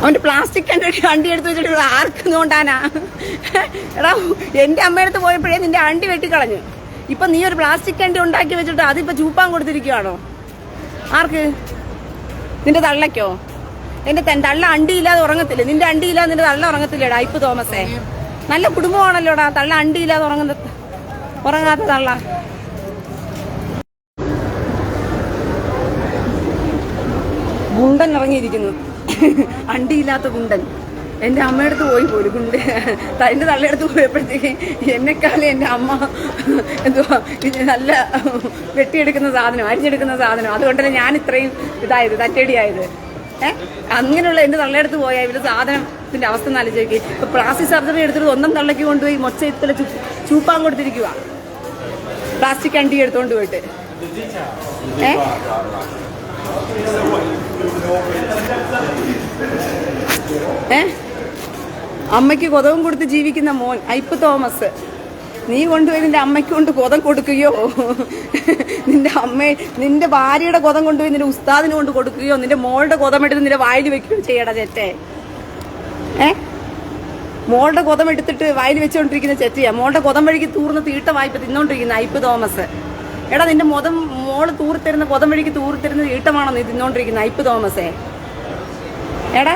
അവന്റെ പ്ലാസ്റ്റിക് അണ്ടി എടുത്ത് വെച്ചിട്ട് ആർക്ക് നോണ്ടാനാ? എടാ എന്റെ അമ്മയടുത്ത് പോയപ്പോഴേ നിന്റെ അണ്ടി വെട്ടിക്കളഞ്ഞു. ഇപ്പൊ നീ ഒരു പ്ലാസ്റ്റിക് അണ്ടി ഉണ്ടാക്കി വെച്ചിട്ട് അതിപ്പോ ചൂപ്പാൻ കൊടുത്തിരിക്കുകയാണോ? ആർക്ക്? നിന്റെ തള്ളയ്ക്കോ? എന്റെ തള്ള അണ്ടിയില്ലാതെ ഉറങ്ങത്തില്ലേ? നിന്റെ അണ്ടിയില്ലാതെ നിന്റെ തള്ള ഉറങ്ങത്തില്ലേടാ ഐപ്പ് തോമസേ? നല്ല കുടുംബമാണല്ലോടാ തള്ള അണ്ടിയില്ലാതെ ഉറങ്ങാത്ത തള്ള. ഗുണ്ടൻ ഇറങ്ങിയിരിക്കുന്നു, അണ്ടിയില്ലാത്ത ഗുണ്ടൻ. എന്റെ അമ്മയടുത്ത് പോയി പോലും ഗുണ്ട. എന്റെ തള്ളയടുത്ത് പോയപ്പോഴത്തേക്ക് എന്നെക്കാളും എന്റെ അമ്മ എന്തുവാ നല്ല വെട്ടിയെടുക്കുന്ന സാധനം, അരിഞ്ഞെടുക്കുന്ന സാധനം. അതുകൊണ്ടല്ലേ ഞാൻ ഇത്രയും ഇതായത്, തറ്റടിയായത്. അങ്ങനെയുള്ള എന്റെ തള്ളയടുത്ത് പോയാൽ ഇവര് സാധനത്തിന്റെ അവസ്ഥ ആലോചിക്കുക. ഇപ്പൊ പ്ലാസ്റ്റിക് സർജറി എടുത്തിട്ട് ഒന്നും തള്ളയ്ക്ക് കൊണ്ടുപോയി മൊച്ച ഇത്തല ചൂപ്പാൻ കൊടുത്തിരിക്കുക, പ്ലാസ്റ്റിക് അണ്ടി എടുത്തോണ്ട് പോയിട്ട്. അമ്മയ്ക്ക് കൊതവും കൊടുത്ത് ജീവിക്കുന്ന മോൻ ഐപ്പ് തോമസ്. നീ കൊണ്ടുപോയി നിന്റെ അമ്മയ്ക്ക് കൊണ്ട് കൊതം കൊടുക്കുകയോ, നിന്റെ ഭാര്യയുടെ കൊതം കൊണ്ടുപോയി നിന്റെ ഉസ്താദിന് കൊണ്ട് കൊടുക്കുകയോ, നിന്റെ മോളുടെ കൊതം എടുത്ത് നിന്റെ വായിൽ വെക്കുകയോ ചെയ്യടാ ചെറ്റേ. മോളുടെ കൊതം എടുത്തിട്ട് വായിൽ വെച്ചുകൊണ്ടിരിക്കുന്ന ചെറ്റയാ. മോളുടെ കൊതം വഴിക്ക് തൂർന്ന് തീട്ട വായ്പ തിന്നോണ്ടിരിക്കുന്ന ഐപ്പ് തോമസ്. എടാ നിന്റെ മോള് തൂറിത്തരുന്ന കൊതം വഴിക്ക് തൂറിത്തരുന്ന തീട്ടമാണോ നീ തിന്നോണ്ടിരിക്കുന്ന ഐപ്പ് തോമസേ? എടാ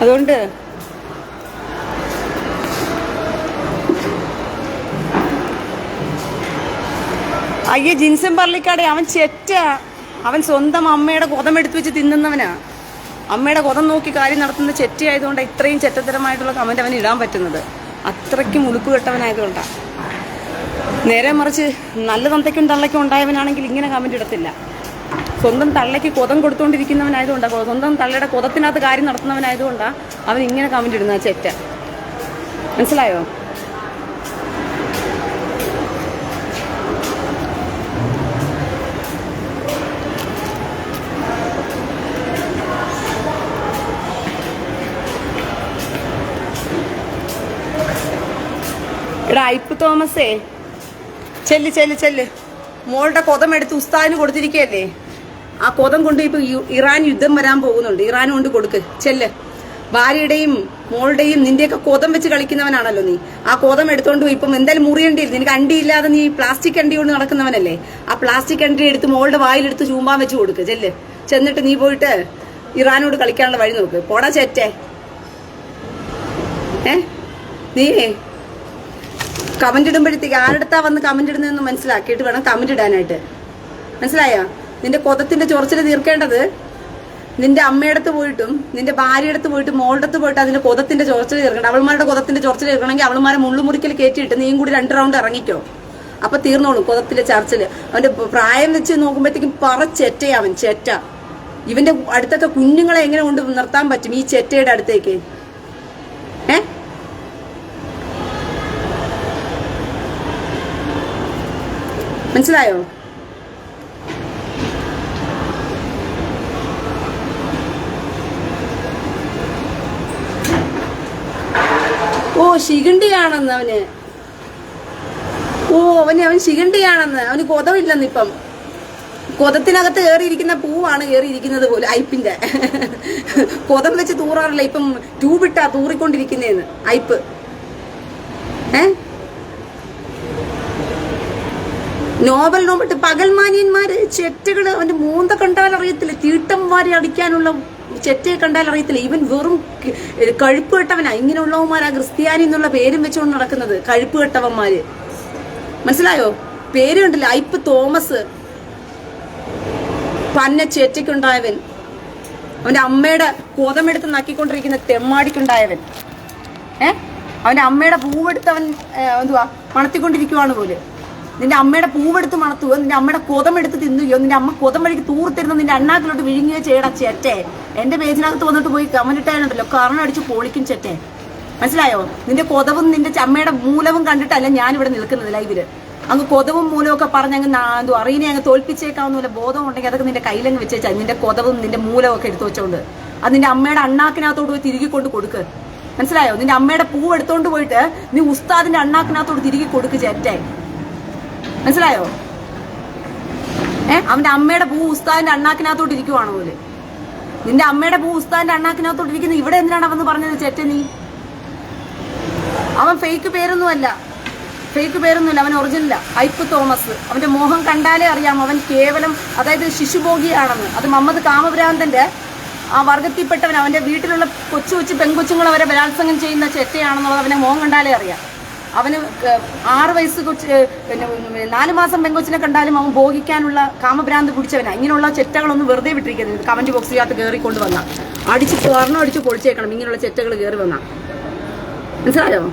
അതുകൊണ്ട് അയ്യ ജിൻസൻ പള്ളിക്കാടെ അവൻ ചെറ്റ. അവൻ സ്വന്തം അമ്മയുടെ കൊതം എടുത്തു വെച്ച് തിന്നുന്നവനാ. അമ്മയുടെ കൊതം നോക്കി കാര്യം നടത്തുന്ന ചെറ്റയായതുകൊണ്ട് ഇത്രയും ചെറ്റത്തരമായിട്ടുള്ള കമന്റ് അവന് ഇടാൻ പറ്റുന്നത്. അത്രയ്ക്കും ഉളുപ്പ് കെട്ടവനായതുകൊണ്ടാണ്. നേരെ മറിച്ച് നല്ല തന്തയ്ക്കും തള്ളയ്ക്കും ഉണ്ടായവനാണെങ്കിൽ ഇങ്ങനെ കമന്റ് ഇടത്തില്ല. സ്വന്തം തള്ളയ്ക്ക് കൊതം കൊടുത്തുകൊണ്ടിരിക്കുന്നവനായതുകൊണ്ടാണ്, സ്വന്തം തള്ളയുടെ കൊതത്തിനകത്ത് കാര്യം നടത്തുന്നവനായതുകൊണ്ടാണ് അവൻ ഇങ്ങനെ കമന്റ് ഇടുന്ന ചെറ്റ. മനസ്സിലായോ? എടാ ഐപ്പ് തോമസേ, ചെല്ല് മോളുടെ കൊതം എടുത്ത് ഉസ്താദിന് കൊടുത്തിരിക്കുകയല്ലേ. ആ കൊതം കൊണ്ട് ഇപ്പൊ ഇറാൻ യുദ്ധം വരാൻ പോകുന്നുണ്ട്, ഇറാൻ കൊണ്ട് കൊടുക്ക്. ചെല്ല്. ഭാര്യയുടെയും മോളുടെയും നിന്റെയൊക്കെ കൊതം വെച്ച് കളിക്കുന്നവനാണല്ലോ നീ. ആ കൊതം എടുത്തോണ്ട് ഇപ്പം എന്തായാലും മുറിയേണ്ടിയിരുന്നു. നിനക്ക് അണ്ടിയില്ലാതെ നീ പ്ലാസ്റ്റിക് അണ്ടി കൊണ്ട് നടക്കുന്നവനല്ലേ. ആ പ്ലാസ്റ്റിക് അണ്ടി എടുത്ത് മോളുടെ വായിലെടുത്ത് ചൂമ്പാൻ വെച്ച് കൊടുക്ക്. ചെല്ല്. ചെന്നിട്ട് നീ പോയിട്ട് ഇറാനോട് കളിക്കാനുള്ള വഴി നോക്ക്. പോടാ ചെറ്റേ. നീ കമന്റ് ഇടുമ്പോഴത്തേക്ക് ആരുടെടുത്താ വന്ന് കമന്റ് ഇടുന്നതെന്ന് മനസ്സിലാക്കിയിട്ട് വേണം കമന്റ് ഇടാനായിട്ട്. മനസ്സിലായോ? നിന്റെ കൊതത്തിന്റെ ചൊറച്ചിൽ തീർക്കേണ്ടത് നിന്റെ അമ്മയടുത്ത് പോയിട്ടും നിന്റെ ഭാര്യയടുത്ത് പോയിട്ടും മോളുടെ പോയിട്ട് അതിന്റെ കൊതത്തിന്റെ ചൊറച്ചിൽ തീർക്കണം. അവൾമാരുടെ കൊതത്തിന്റെ ചൊറച്ചിൽ തീർക്കണമെങ്കിൽ അവൾമാരെ മുള്ളുമുറിക്കൽ കയറ്റിയിട്ട് നീയും കൂടി 2 റൗണ്ട് ഇറങ്ങിക്കോ. അപ്പൊ തീർന്നോളൂ കൊതത്തിലെ ചർച്ചില്. അവന്റെ പ്രായം വെച്ച് നോക്കുമ്പോഴത്തേക്കും ചെറ്റയാ അവൻ, ചെറ്റ. ഇവന്റെ അടുത്തൊക്കെ കുഞ്ഞുങ്ങളെ എങ്ങനെ കൊണ്ട് നിർത്താൻ പറ്റും ഈ ചെറ്റയുടെ അടുത്തേക്ക്? മനസ്സിലായോ? ഓ ശിഖണ്ഡിയാണെന്ന് അവന്. അവൻ ശിഖണ്ഡിയാണെന്ന്. അവന് കൊതമില്ലെന്ന്. ഇപ്പം കൊതത്തിനകത്ത് കയറിയിരിക്കുന്ന പൂവാണ് കയറിയിരിക്കുന്നത് പോലെ ഐപ്പിന്റെ. കൊതം വെച്ച് തൂറാറില്ല, ഇപ്പം ട്യൂബിട്ടാ തൂറിക്കൊണ്ടിരിക്കുന്നേന്ന് ഐപ്പ്. നോബൽ നോബിട്ട് പകൽമാന്യന്മാര് ചെറ്റകള് അവന്റെ മൂന്ത കണ്ടാൽ അറിയത്തില്ല, തീട്ടം വാരി അടിക്കാനുള്ള ചെറ്റയെ കണ്ടാൽ അറിയത്തില്ല. ഇവൻ വെറും കഴുപ്പ് കെട്ടവനാ. ഇങ്ങനെയുള്ളവന്മാരാ ക്രിസ്ത്യാനി എന്നുള്ള പേരും വെച്ചുകൊണ്ട് നടക്കുന്നത്, കഴുപ്പ് കെട്ടവന്മാര്. മനസ്സിലായോ? പേര് കണ്ടില്ല, ഐപ്പ് തോമസ്, പന്ന ചെറ്റയ്ക്കുണ്ടായവൻ, അവന്റെ അമ്മയുടെ കോതമെടുത്ത് നക്കിക്കൊണ്ടിരിക്കുന്ന തെമ്മാടിക്കുണ്ടായവൻ. അവന്റെ അമ്മയുടെ പൂവെടുത്ത് അവൻ എന്തുവാ മണത്തിക്കൊണ്ടിരിക്കുവാണ് പോലും. നിന്റെ അമ്മയുടെ പൂവെടുത്ത് മണത്തുകയോ, നിന്റെ അമ്മയുടെ കൊതമെടുത്ത് തിന്നുകയോ, നിന്റെ അമ്മ കൊതം വഴിക്ക് തൂർത്തിരുന്ന് നിന്റെ അണ്ണാക്കിലോട്ട് വിഴുങ്ങുകയോ ചെയ്യടാ ചെറ്റെ. എന്റെ പേജിനകത്ത് വന്നിട്ട് പോയി കമന്റ് ഇട്ടാലുണ്ടല്ലോ കാരണം അടിച്ച് പൊളിക്കും ചെറ്റെ. മനസ്സിലായോ? നിന്റെ കൊതവും നിന്റെ അമ്മയുടെ മൂലവും കണ്ടിട്ടല്ല ഞാനിവിടെ നിൽക്കുന്നത് ലൈവില്. അങ്ങ് കൊതവും മൂലവും ഒക്കെ പറഞ്ഞ് അങ്ങ് എന്തോ അറിയിനെ അങ്ങ് തോൽപ്പിച്ചേക്കാവുന്ന ബോധം ഉണ്ടെങ്കിൽ അതൊക്കെ നിന്റെ കയ്യിലങ്ങ് വെച്ചേച്ചാ. നിന്റെ കൊതവും നിന്റെ മൂലവും ഒക്കെ എടുത്തു വെച്ചോണ്ട് അത് നിന്റെ അമ്മയുടെ അണ്ണാക്കിനകത്തോട്ട് പോയി തിരികെ കൊണ്ട് കൊടുക്ക്. മനസ്സിലായോ? നിന്റെ അമ്മയുടെ പൂ എടുത്തോണ്ട് പോയിട്ട് നീ ഉസ്താദിന്റെ അണ്ണാക്കിനകത്തോട് തിരികെ കൊടുക്ക് ചെറ്റെ. മനസ്സിലായോ? അവന്റെ അമ്മയുടെ പൂ ഉസ്താദിന്റെ അണ്ണാക്കിനകത്തോട്ട് ഇരിക്കുവാണ് പോലെ. നിന്റെ അമ്മയുടെ പൂ ഉസ്താദിന്റെ അണ്ണാക്കിനകത്തോട്ട് ഇരിക്കുന്നത് ഇവിടെ എന്തിനാണ് അവന്ന് പറഞ്ഞത് ചെറ്റ നീ? അവൻ ഫേക്ക് പേരൊന്നുമല്ല, അവൻ ഒറിജിനല ഐപ്പ് തോമസ്. അവന്റെ മോഹം കണ്ടാലേ അറിയാം അവൻ കേവലം അതായത് ശിശുഭോഗിയാണെന്ന്. അത് മുഹമ്മദ് കാമഭ്രാന്തന്റെ ആ വർഗത്തിൽപ്പെട്ടവൻ. അവന്റെ വീട്ടിലുള്ള കൊച്ചു പെൺകൊച്ചുങ്ങൾ അവരെ ബലാത്സംഗം ചെയ്യുന്ന ചെറ്റയാണെന്നുള്ളത് അവന്റെ മോഹം കണ്ടാലേ അറിയാം. അവന് 6 വയസ്സ് 4 മാസം പെങ്കൊച്ചിനെ കണ്ടാലും അവൻ ഭോഗിക്കാനുള്ള കാമഭ്രാന്ത് പിടിച്ചവനാ. ഇങ്ങനെയുള്ള ചെറ്റകളൊന്നും വെറുതെ വിട്ടിരിക്കരുത്. കമന്റ് ബോക്സിനകത്ത് കയറിക്കൊണ്ട് വന്ന അടിച്ച് പറഞ്ഞു അടിച്ച് പൊളിച്ചേക്കണം ഇങ്ങനെയുള്ള ചെറ്റകൾ കയറി വന്ന. മനസ്സിലായോ?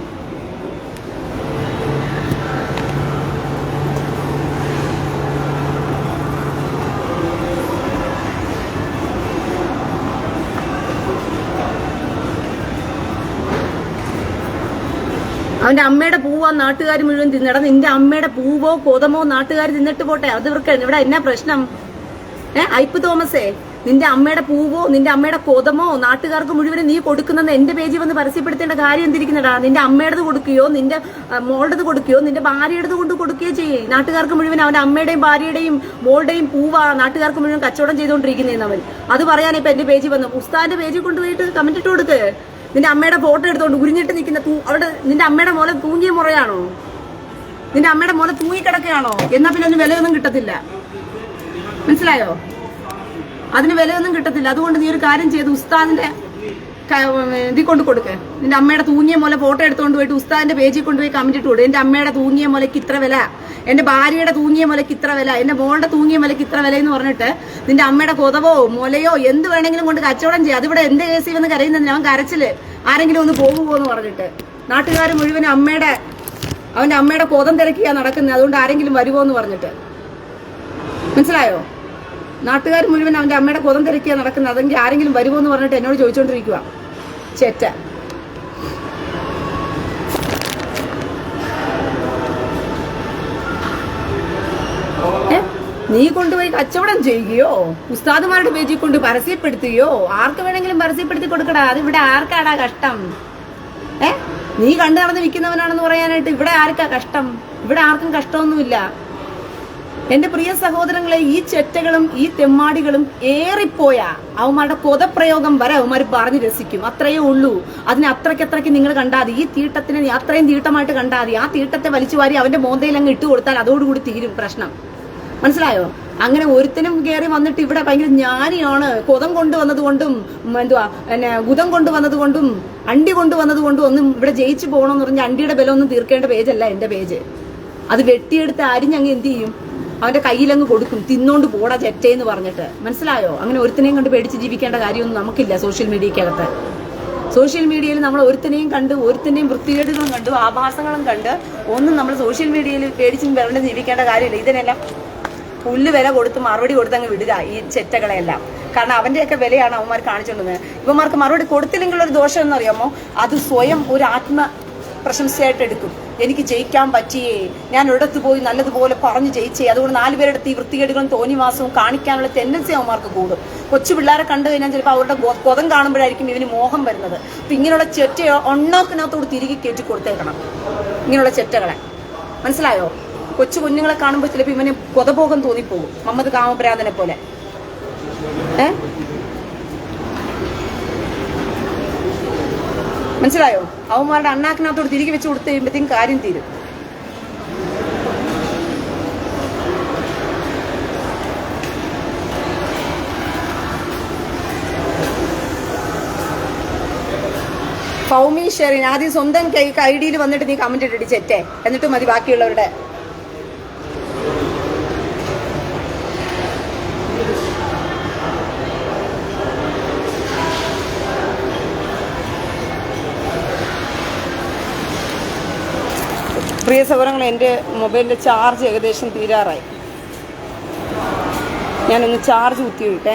അവന്റെ അമ്മയുടെ പൂവോ നാട്ടുകാർ മുഴുവൻ തിന്നട. നിന്റെ അമ്മയുടെ പൂവോ കൊതമോ നാട്ടുകാർ തിന്നിട്ട് പോട്ടെ, അത് ഇവർക്ക് ഇവിടെ എന്നാ പ്രശ്നം? ഐപ്പ് തോമസേ, നിന്റെ അമ്മയുടെ പൂവോ നിന്റെ അമ്മയുടെ കൊതമോ നാട്ടുകാർക്ക് മുഴുവനും നീ കൊടുക്കുന്നെന്ന് എന്റെ പേജിൽ വന്ന് പരസ്യപ്പെടുത്തേണ്ട കാര്യം എന്തിരിക്കുന്നടാ? നിന്റെ അമ്മയുടേത് കൊടുക്കുകയോ നിന്റെ മോളുടേത് കൊടുക്കുകയോ നിന്റെ ഭാര്യയുടേത് കൊണ്ട് കൊടുക്കുകയോ ചെയ്യേ. നാട്ടുകാർക്ക് മുഴുവൻ അവന്റെ അമ്മയുടെയും ഭാര്യയുടെയും മോളുടെയും പൂവാ നാട്ടുകാർക്ക് മുഴുവൻ കച്ചവടം ചെയ്തുകൊണ്ടിരിക്കുന്നതെന്ന് അവൻ. അത് പറയാൻ ഇപ്പൊ എന്റെ പേജിൽ വന്നു. ഉസ്താദിന്റെ പേജിൽ കൊണ്ടുപോയിട്ട് കമന്റ് ഇട്ട് കൊടുക്ക്. നിന്റെ അമ്മയുടെ ഫോട്ടോ എടുത്തോണ്ട് ഉരിഞ്ഞിട്ട് നിൽക്കുന്ന അവിടെ നിന്റെ അമ്മയുടെ മോലെ തൂങ്ങിയ മുറയാണോ? നിന്റെ അമ്മയുടെ മോലെ തൂങ്ങിക്കിടക്കുകയാണോ? എന്നാ പിന്നെ അതിന് വിലയൊന്നും കിട്ടത്തില്ല. മനസ്സിലായോ? അതിന് വിലയൊന്നും കിട്ടത്തില്ല. അതുകൊണ്ട് നീ ഒരു കാര്യം ചെയ്ത് ഉസ്താദിന്റെ ഇതിൽ കൊണ്ട് കൊടുക്ക്. നിന്റെ അമ്മയുടെ തൂങ്ങിയ മോലെ ഫോട്ടോ എടുത്തോണ്ട് പോയിട്ട് ഉസ്താദിന്റെ പേജിൽ കൊണ്ടുപോയി കമന്റ് ഇട്ട് കൊടുക്കും. എന്റെ അമ്മയുടെ തൂങ്ങിയ മോലയ്ക്ക് ഇത്ര വില, എന്റെ ഭാര്യയുടെ തൂങ്ങിയ മോലയ്ക്ക് ഇത്ര വില, എന്റെ മോളുടെ തൂങ്ങിയ മോലയ്ക്ക് ഇത്ര വില എന്ന് പറഞ്ഞിട്ട് നിന്റെ അമ്മയുടെ കൊതവോ മുലയോ എന്ത് വേണമെങ്കിലും കൊണ്ട് കച്ചവടം ചെയ്യാം. അതിവിടെ എന്റെ കേസിൽ വന്ന് കരയുന്നതിന് അവൻ കരച്ചില് ആരെങ്കിലും ഒന്ന് പോകുമോന്ന് പറഞ്ഞിട്ട് നാട്ടുകാർ മുഴുവൻ അവന്റെ അമ്മയുടെ കൊതം തിരക്കിയാ നടക്കുന്നത്. അതുകൊണ്ട് ആരെങ്കിലും വരുമോ എന്ന് പറഞ്ഞിട്ട്. മനസ്സിലായോ? നാട്ടുകാർ മുഴുവൻ അവന്റെ അമ്മയുടെ കൊതം തിരക്കിയാ നടക്കുന്നത്. അതെങ്കിൽ ആരെങ്കിലും വരുമോ എന്ന് പറഞ്ഞിട്ട് എന്നോട് ചോദിച്ചോണ്ടിരിക്കുക ചെറ്റ. നീ കൊണ്ടുപോയി കച്ചവടം ചെയ്യുകയോ ഉസ്താദുമാരുടെ പേജിൽ കൊണ്ട് പരസ്യപ്പെടുത്തുകയോ ആർക്ക് വേണമെങ്കിലും പരസ്യപ്പെടുത്തി കൊടുക്കടാ. അത് ഇവിടെ ആർക്കാടാ കഷ്ടം? നീ കണ്ടു നടന്ന് വിൽക്കുന്നവനാണെന്ന് പറയാനായിട്ട് ഇവിടെ ആർക്കാ കഷ്ടം? ഇവിടെ ആർക്കും കഷ്ടമൊന്നുമില്ല. എന്റെ പ്രിയ സഹോദരങ്ങളെ, ഈ ചെറ്റകളും ഈ തെമ്മാടികളും ഏറിപ്പോയാ അവന്മാരുടെ കൊതപ്രയോഗം വരെ അവന്മാർ പറഞ്ഞ് രസിക്കും. അത്രയേ ഉള്ളൂ. അതിന് അത്രയ്ക്ക് നിങ്ങൾ കണ്ടാതി. ഈ തീട്ടത്തിനെ അത്രയും തീട്ടമായിട്ട് കണ്ടാതി. ആ തീട്ടത്തെ വലിച്ചു വാരി അവന്റെ മോന്തയിൽ അങ്ങ് ഇട്ട് കൊടുത്താൽ അതോടുകൂടി തീരും പ്രശ്നം. മനസ്സിലായോ? അങ്ങനെ ഒരുത്തനും കയറി വന്നിട്ട് ഇവിടെ ഭയങ്കര ജ്ഞാനിയാണ്, കൊതം കൊണ്ടുവന്നത് കൊണ്ടും ഗുദം കൊണ്ടുവന്നത് കൊണ്ടും അണ്ടി കൊണ്ടുവന്നത് കൊണ്ടും ഒന്നും ഇവിടെ ജയിച്ചു പോകണമെന്ന് പറഞ്ഞ അണ്ടിയുടെ ബലം ഒന്നും തീർക്കേണ്ട പേജല്ല എന്റെ പേജ്. അത് വെട്ടിയെടുത്ത് അരിഞ്ഞങ്ങ് എന്ത് ചെയ്യും? അവന്റെ കയ്യിലങ്ങ് കൊടുക്കും. തിന്നോണ്ട് പോടാ ചെറ്റേന്ന് പറഞ്ഞിട്ട്. മനസ്സിലായോ? അങ്ങനെ ഒരുത്തനെയും കണ്ട് പേടിച്ച് ജീവിക്കേണ്ട കാര്യമൊന്നും നമുക്കില്ല. സോഷ്യൽ മീഡിയക്കകത്ത് സോഷ്യൽ മീഡിയയിൽ നമ്മൾ ഒരുത്തനെയും കണ്ട് ഒരുത്തനെയും വൃത്തികേടുകളും കണ്ടു ആഭാസങ്ങളും കണ്ട് ഒന്നും നമ്മൾ സോഷ്യൽ മീഡിയയിൽ പേടിച്ചും വരണ്ട് ജീവിക്കേണ്ട കാര്യമില്ല. ഇതിനെല്ലാം പുല്ല് വില കൊടുത്ത് മറുപടി കൊടുത്ത് അങ്ങ് വിടുക ഈ ചെറ്റകളെല്ലാം. കാരണം അവന്റെയൊക്കെ വിലയാണ് അവന്മാർ കാണിച്ചുകൊണ്ടിരുന്നത്. ഇവന്മാർക്ക് മറുപടി കൊടുത്തില്ലെങ്കിലുള്ള ഒരു ദോഷം എന്നറിയാമോ? അത് സ്വയം ഒരു പ്രശംസയായിട്ട് എടുക്കും. എനിക്ക് ജയിക്കാൻ പറ്റിയേ, ഞാൻ ഒരിടത്ത് പോയി നല്ലതുപോലെ പറഞ്ഞു ജയിച്ചേ, അതുകൊണ്ട് 4 പേരെടുത്ത് ഈ വൃത്തികേടുകളും തോന്നിവാസവും കാണിക്കാനുള്ള ടെൻഡൻസി അവന്മാർക്ക് കൂടും. കൊച്ചു പിള്ളേരെ കണ്ടു കഴിഞ്ഞാൽ ചിലപ്പോൾ അവരുടെ കൊതം കാണുമ്പോഴായിരിക്കും ഇവന് മോഹം വരുന്നത്. അപ്പൊ ഇങ്ങനെയുള്ള ചെറ്റയോ ഒണ്ണാക്കിനകത്തോട് തിരികെ കയറ്റി കൊടുത്തേക്കണം ഇങ്ങനെയുള്ള ചെറ്റകളെ. മനസ്സിലായോ? കൊച്ചു കുഞ്ഞുങ്ങളെ കാണുമ്പോൾ ചിലപ്പോൾ ഇവന് കൊതഭോഗം തോന്നിപ്പോകും, മുഹമ്മദ് കാമഭ്രാന്തനെ പോലെ. മനസ്സിലായോ? അവന്മാരുടെ അണ്ണാക്കിനകത്തോട് തിരികെ വെച്ച് കൊടുത്ത് കഴിയുമ്പോഴത്തേക്കും കാര്യം തീരും. ഫൗമി ഷെറിൻ ആദ്യം സ്വന്തം ഐ ഡിയിൽ വന്നിട്ട് നീ കമന്റ് ഇട്ടിട്ട് ചെറ്റേ, എന്നിട്ട് മതി ബാക്കിയുള്ളവരുടെ. പ്രിയ സഹോദരങ്ങൾ, എൻ്റെ മൊബൈലിൻ്റെ ചാർജ് ഏകദേശം തീരാറായി. ഞാനൊന്ന് ചാർജ് കുത്തി വിട്ടേ.